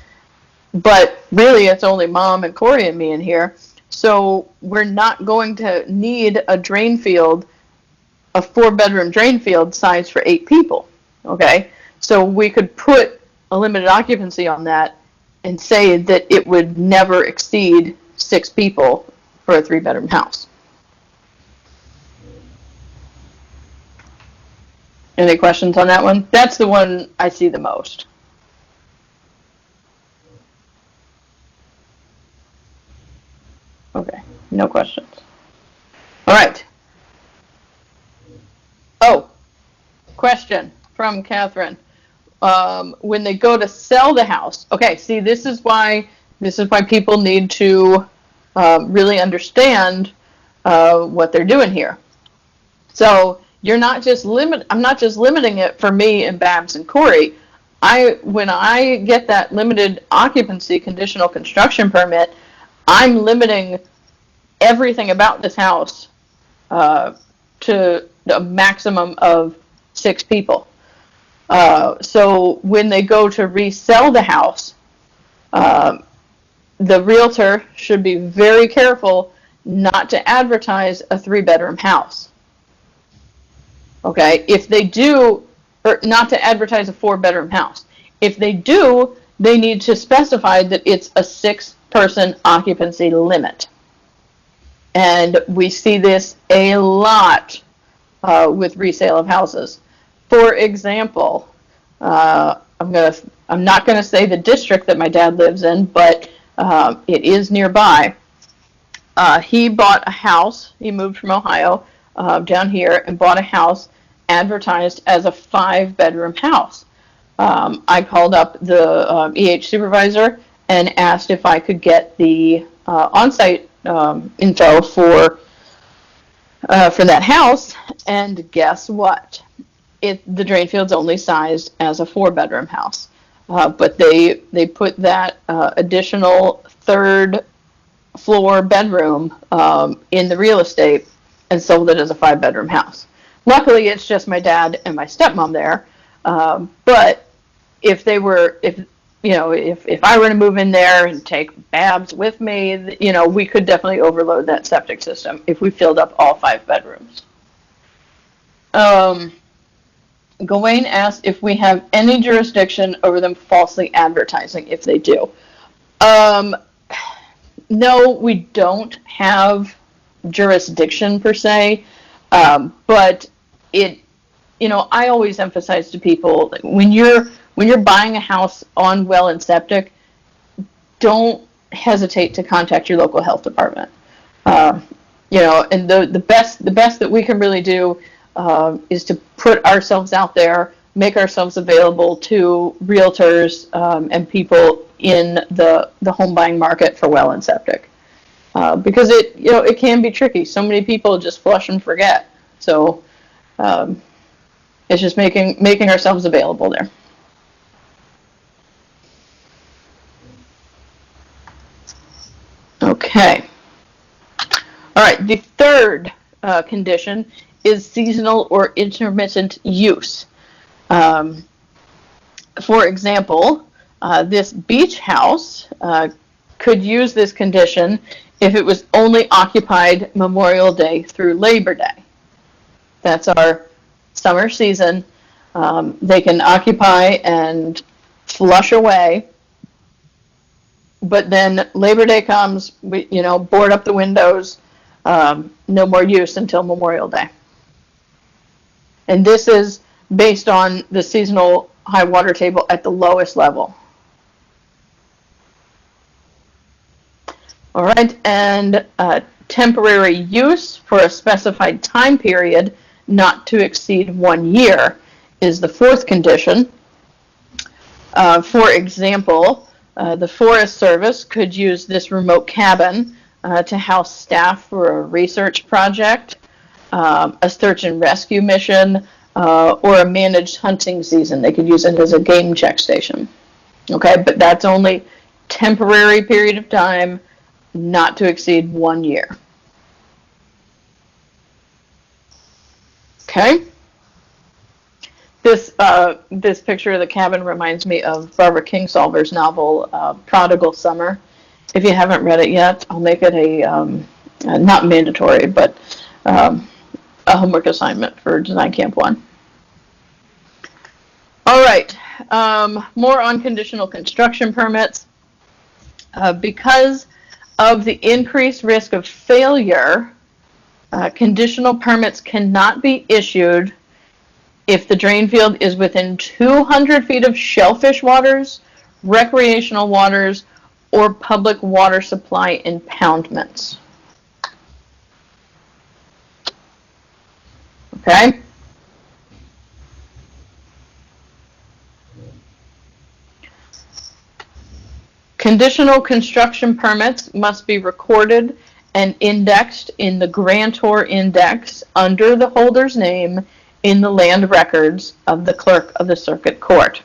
But really it's only Mom and Corey and me in here, so we're not going to need a drain field, a 4-bedroom drain field size for 8 people, okay? So we could put a limited occupancy on that and say that it would never exceed 6 people for a 3-bedroom house. Any questions on that one? That's the one I see the most. Okay, no questions. All right. Oh, question from Catherine. When they go to sell the house, okay, see, this is why people need to really understand what they're doing here. So you're not just I'm not just limiting it for me and Babs and Corey. When I get that limited occupancy conditional construction permit, I'm limiting everything about this house to a maximum of 6 people. So when they go to resell the house, the realtor should be very careful not to advertise a 3-bedroom house. Okay, if they do, or not to advertise a 4-bedroom house. If they do, they need to specify that it's a 6-person occupancy limit. And we see this a lot with resale of houses. For example, I'm not gonna say the district that my dad lives in, but it is nearby. He bought a house. He moved from Ohio down here and bought a house advertised as a 5-bedroom house. I called up the EH supervisor and asked if I could get the Onsite info for that house, and guess what? The drain field's only sized as a 4-bedroom house, but they put that additional 3rd floor bedroom in the real estate and sold it as a 5-bedroom house. Luckily, it's just my dad and my stepmom there, but if I were to move in there and take Babs with me, we could definitely overload that septic system if we filled up all 5 bedrooms. Gawain asked if we have any jurisdiction over them falsely advertising if they do. No, we don't have jurisdiction per se, but I always emphasize to people that when you're buying a house on well and septic, don't hesitate to contact your local health department. And the best that we can really do is to put ourselves out there, make ourselves available to realtors and people in the home buying market for well and septic, because it can be tricky. So many people just flush and forget. So it's just making ourselves available there. Okay. All right. The third condition is seasonal or intermittent use. For example, this beach house could use this condition if it was only occupied Memorial Day through Labor Day. That's our summer season. They can occupy and flush away, but then Labor Day comes, we, board up the windows, no more use until Memorial Day. And this is based on the seasonal high water table at the lowest level. All right, and temporary use for a specified time period not to exceed 1 year is the fourth condition. For example, the Forest Service could use this remote cabin to house staff for a research project, a search and rescue mission, or a managed hunting season. They could use it as a game check station. Okay, but that's only temporary period of time, not to exceed 1 year. Okay. This picture of the cabin reminds me of Barbara Kingsolver's novel, Prodigal Summer. If you haven't read it yet, I'll make it a, not mandatory, but a homework assignment for Design Camp 1. All right, more on conditional construction permits. Because of the increased risk of failure, conditional permits cannot be issued if the drain field is within 200 feet of shellfish waters, recreational waters, or public water supply impoundments. Okay? Conditional construction permits must be recorded and indexed in the grantor index under the holder's name in the land records of the clerk of the circuit court.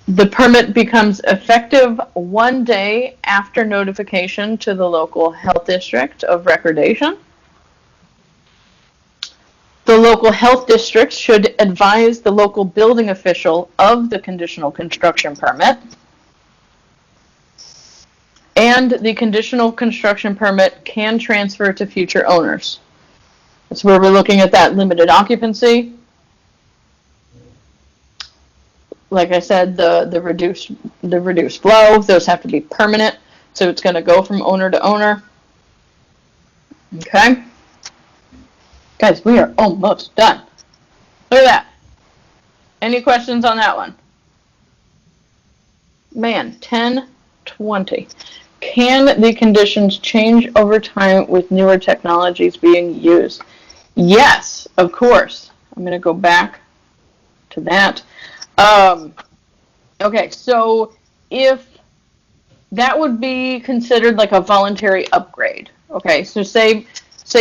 The permit becomes effective 1 day after notification to the local health district of recordation. The local health district should advise the local building official of the conditional construction permit. And the conditional construction permit can transfer to future owners. That's where we're looking at that limited occupancy. Like I said, the reduced flow, those have to be permanent. So it's going to go from owner to owner. Okay. Guys, we are almost done. Look at that. Any questions on that one? Man, 10:20. Can the conditions change over time with newer technologies being used? Yes, of course. I'm going to go back to that. Okay, so if that would be considered like a voluntary upgrade. Okay, so say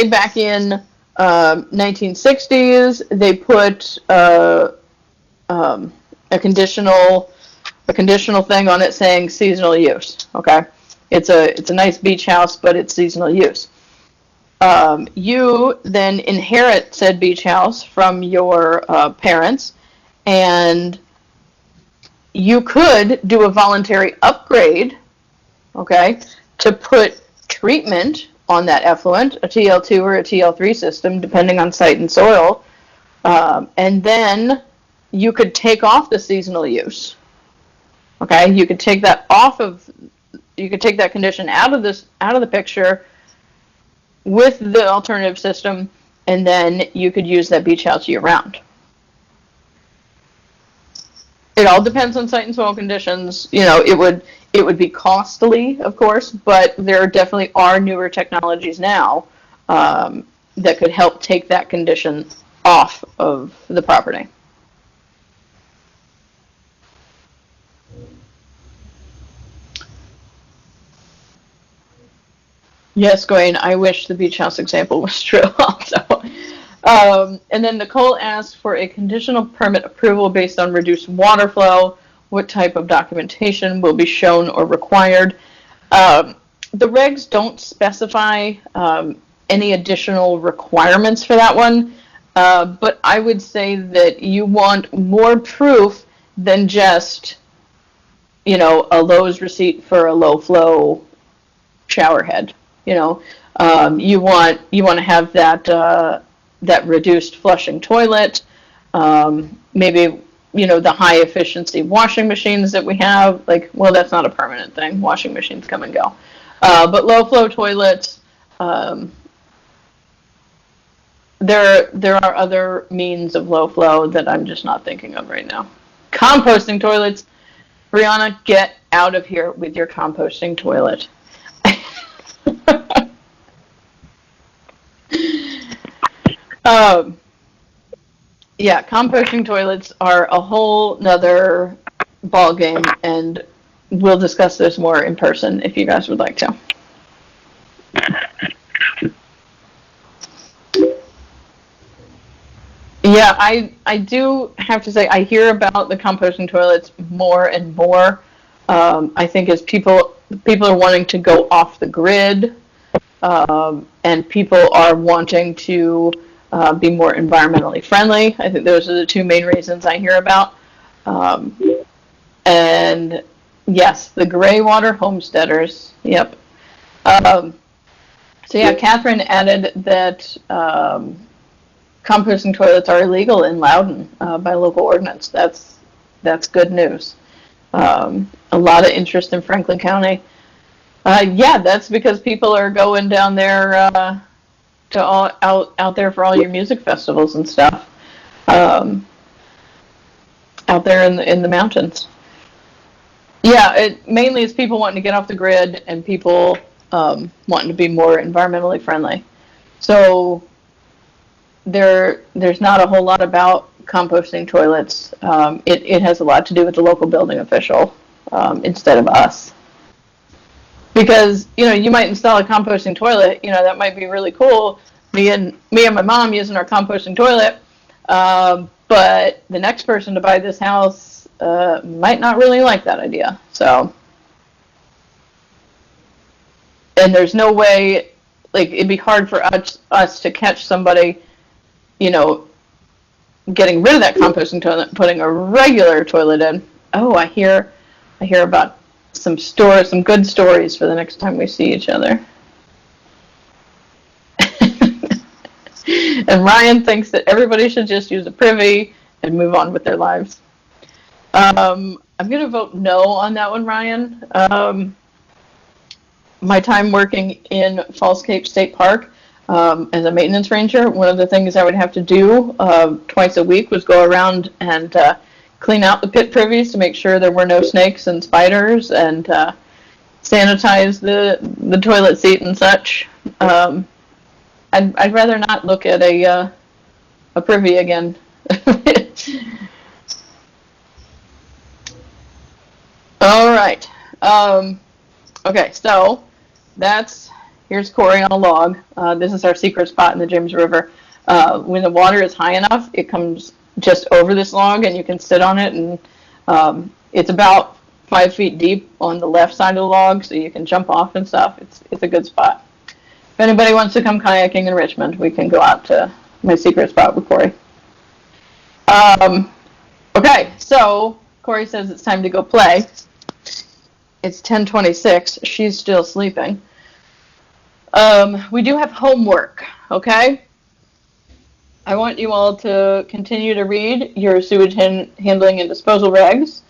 back in 1960s, they put a conditional thing on it saying seasonal use. Okay. It's a nice beach house, but it's seasonal use. You then inherit said beach house from your parents, and you could do a voluntary upgrade, okay, to put treatment on that effluent, a TL2 or a TL3 system, depending on site and soil, and then you could take off the seasonal use. Okay, you could take that condition out of the picture with the alternative system, and then you could use that beach house year round. It all depends on site and soil conditions. It would be costly, of course, but there definitely are newer technologies now that could help take that condition off of the property. Yes, Gwen, I wish the beach house example was true also. And then Nicole asked for a conditional permit approval based on reduced water flow. What type of documentation will be shown or required? The regs don't specify any additional requirements for that one, but I would say that you want more proof than just, a Lowe's receipt for a low flow shower head. You know, you want to have that reduced flushing toilet. Maybe, you know, the high efficiency washing machines that we have. Like, well, that's not a permanent thing. Washing machines come and go. But low flow toilets. There are other means of low flow that I'm just not thinking of right now. Composting toilets. Brianna, get out of here with your composting toilet. Yeah, composting toilets are a whole nother ball game, and we'll discuss this more in person if you guys would like to. Yeah, I do have to say, I hear about the composting toilets more and more. I think as people are wanting to go off the grid, and people are wanting to be more environmentally friendly. I think those are the two main reasons I hear about. And yes, the gray water homesteaders. Yep. So yeah, Catherine added that composting toilets are illegal in Loudoun by local ordinance. That's good news. A lot of interest in Franklin County. Yeah, that's because people are going down there out there for all your music festivals and stuff. Out there in the mountains. Yeah, it mainly is people wanting to get off the grid and people wanting to be more environmentally friendly. So there's not a whole lot about composting toilets. It has a lot to do with the local building official instead of us. Because, you know, you might install a composting toilet, you know, that might be really cool. Me and my mom using our composting toilet. But the next person to buy this house might not really like that idea. So, and there's no way, like, it'd be hard for us to catch somebody, you know, getting rid of that composting toilet, putting a regular toilet in. Oh, I hear about some good stories for the next time we see each other. And Ryan thinks that everybody should just use a privy and move on with their lives. I'm going to vote no on that one, Ryan. My time working in Falls Cape State Park as a maintenance ranger, one of the things I would have to do twice a week was go around and clean out the pit privies to make sure there were no snakes and spiders, and sanitize the toilet seat and such. I'd rather not look at a privy again. All right. Okay, so here's Corey on a log. This is our secret spot in the James River. When the water is high enough, it comes just over this log, and you can sit on it, and it's about 5 feet deep on the left side of the log, so you can jump off and stuff. It's a good spot. If anybody wants to come kayaking in Richmond, we can go out to my secret spot with Corey. Okay, so Corey says it's time to go play. It's 10:26. She's still sleeping. We do have homework, okay? I want you all to continue to read your sewage handling and disposal regs.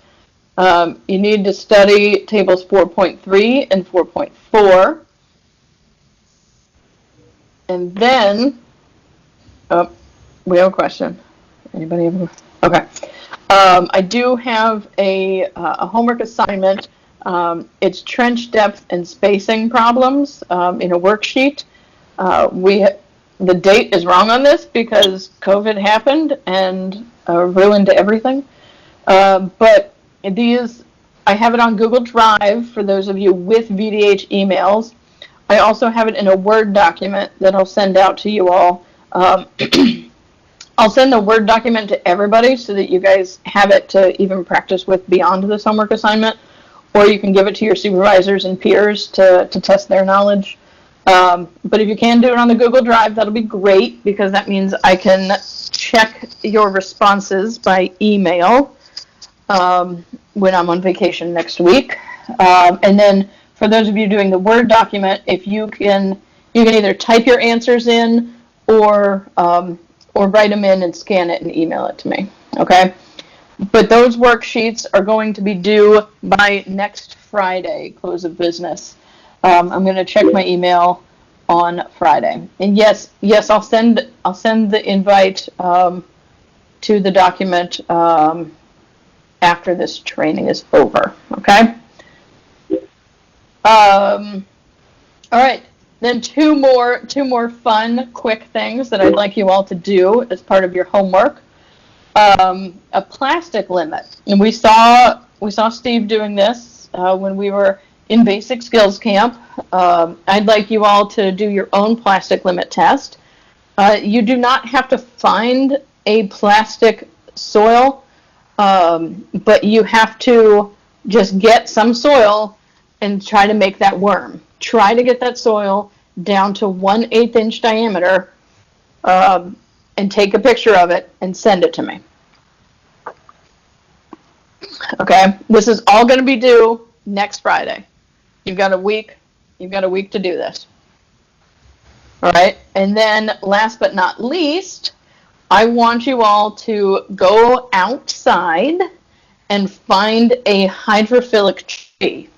You need to study tables 4.3 and 4.4. And then, we have a question. Anybody have a question? Okay. I do have a homework assignment. It's trench depth and spacing problems in a worksheet. The date is wrong on this because COVID happened and ruined everything. But I have it on Google Drive for those of you with VDH emails. I also have it in a Word document that I'll send out to you all. I'll send the Word document to everybody so that you guys have it to even practice with beyond this homework assignment, or you can give it to your supervisors and peers to test their knowledge. But if you can do it on the Google Drive, that'll be great, because that means I can check your responses by email when I'm on vacation next week. And then for those of you doing the Word document, if you can either type your answers in or write them in and scan it and email it to me. Okay. But those worksheets are going to be due by next Friday, close of business. I'm going to check my email on Friday. And yes, I'll send the invite to the document after this training is over. Okay. All right. Then two more fun, quick things that I'd like you all to do as part of your homework. A plastic limit, and we saw Steve doing this when we were in basic skills camp. I'd like you all to do your own plastic limit test. You do not have to find a plastic soil, but you have to just get some soil and try to make that worm. Try to get that soil down to 1/8 inch diameter, and take a picture of it and send it to me. Okay, this is all going to be due next Friday. You've got a week. You've got a week to do this. All right, and then last but not least, I want you all to go outside and find a hydrophilic tree.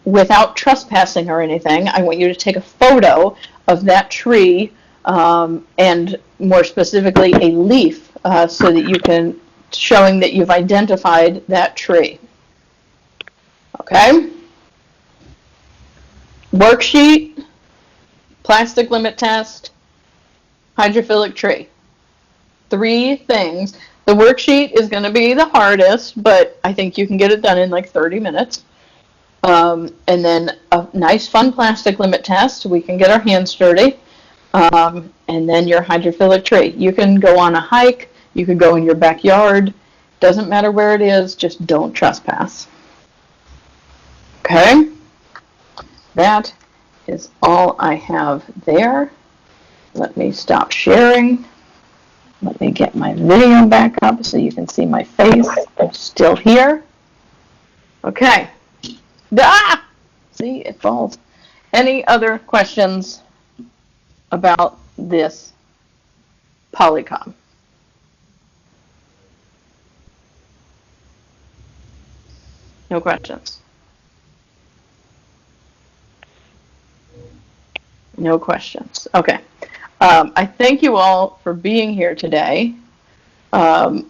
Without trespassing or anything, I want you to take a photo of that tree, and more specifically a leaf, so that you can, showing that you've identified that tree. Okay? Worksheet, plastic limit test, hydrophilic tree. 3 things. The worksheet is going to be the hardest, but I think you can get it done in like 30 minutes. And then a nice fun plastic limit test. We can get our hands dirty. And then your hydrophilic tree. You can go on a hike. You could go in your backyard. Doesn't matter where it is. Just don't trespass. Okay? That is all I have there. Let me stop sharing. Let me get my video back up so you can see my face. I'm still here. Okay. Ah! See, it falls. Any other questions about this Polycom? No questions. No questions. Okay. I thank you all for being here today. I'm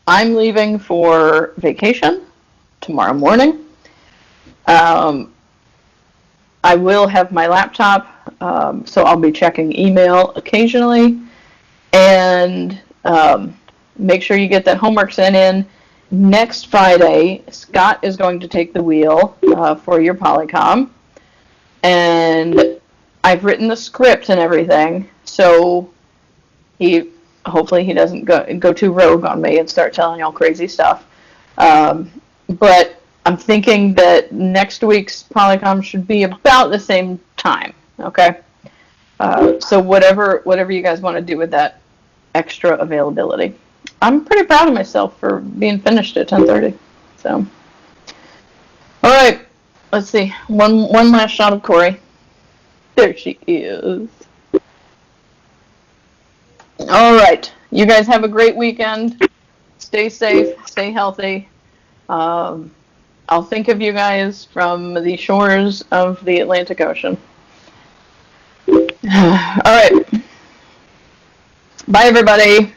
leaving for vacation tomorrow morning. I will have my laptop, so I'll be checking email occasionally. And make sure you get that homework sent in. Next Friday, Scott is going to take the wheel for your Polycom. And I've written the script and everything, so hopefully he doesn't go too rogue on me and start telling all crazy stuff. But I'm thinking that next week's Polycom should be about the same time, okay? So whatever you guys want to do with that extra availability. I'm pretty proud of myself for being finished at 10:30. So, all right, let's see. One last shot of Corey. There she is. All right, you guys have a great weekend. Stay safe, stay healthy. I'll think of you guys from the shores of the Atlantic Ocean. All right. Bye, everybody.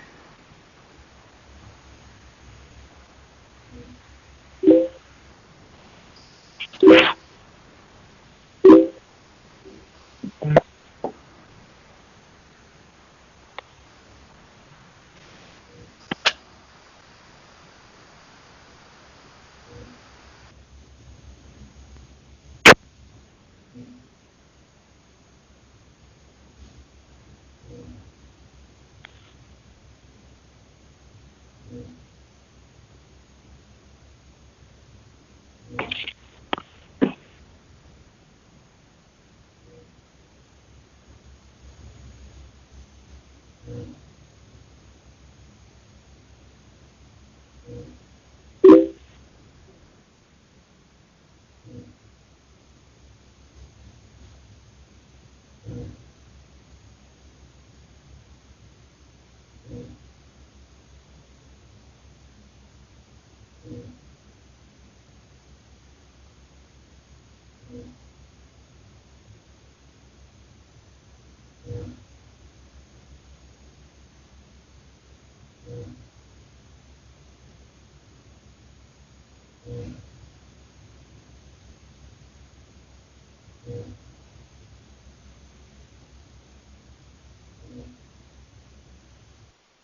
Mm-hmm.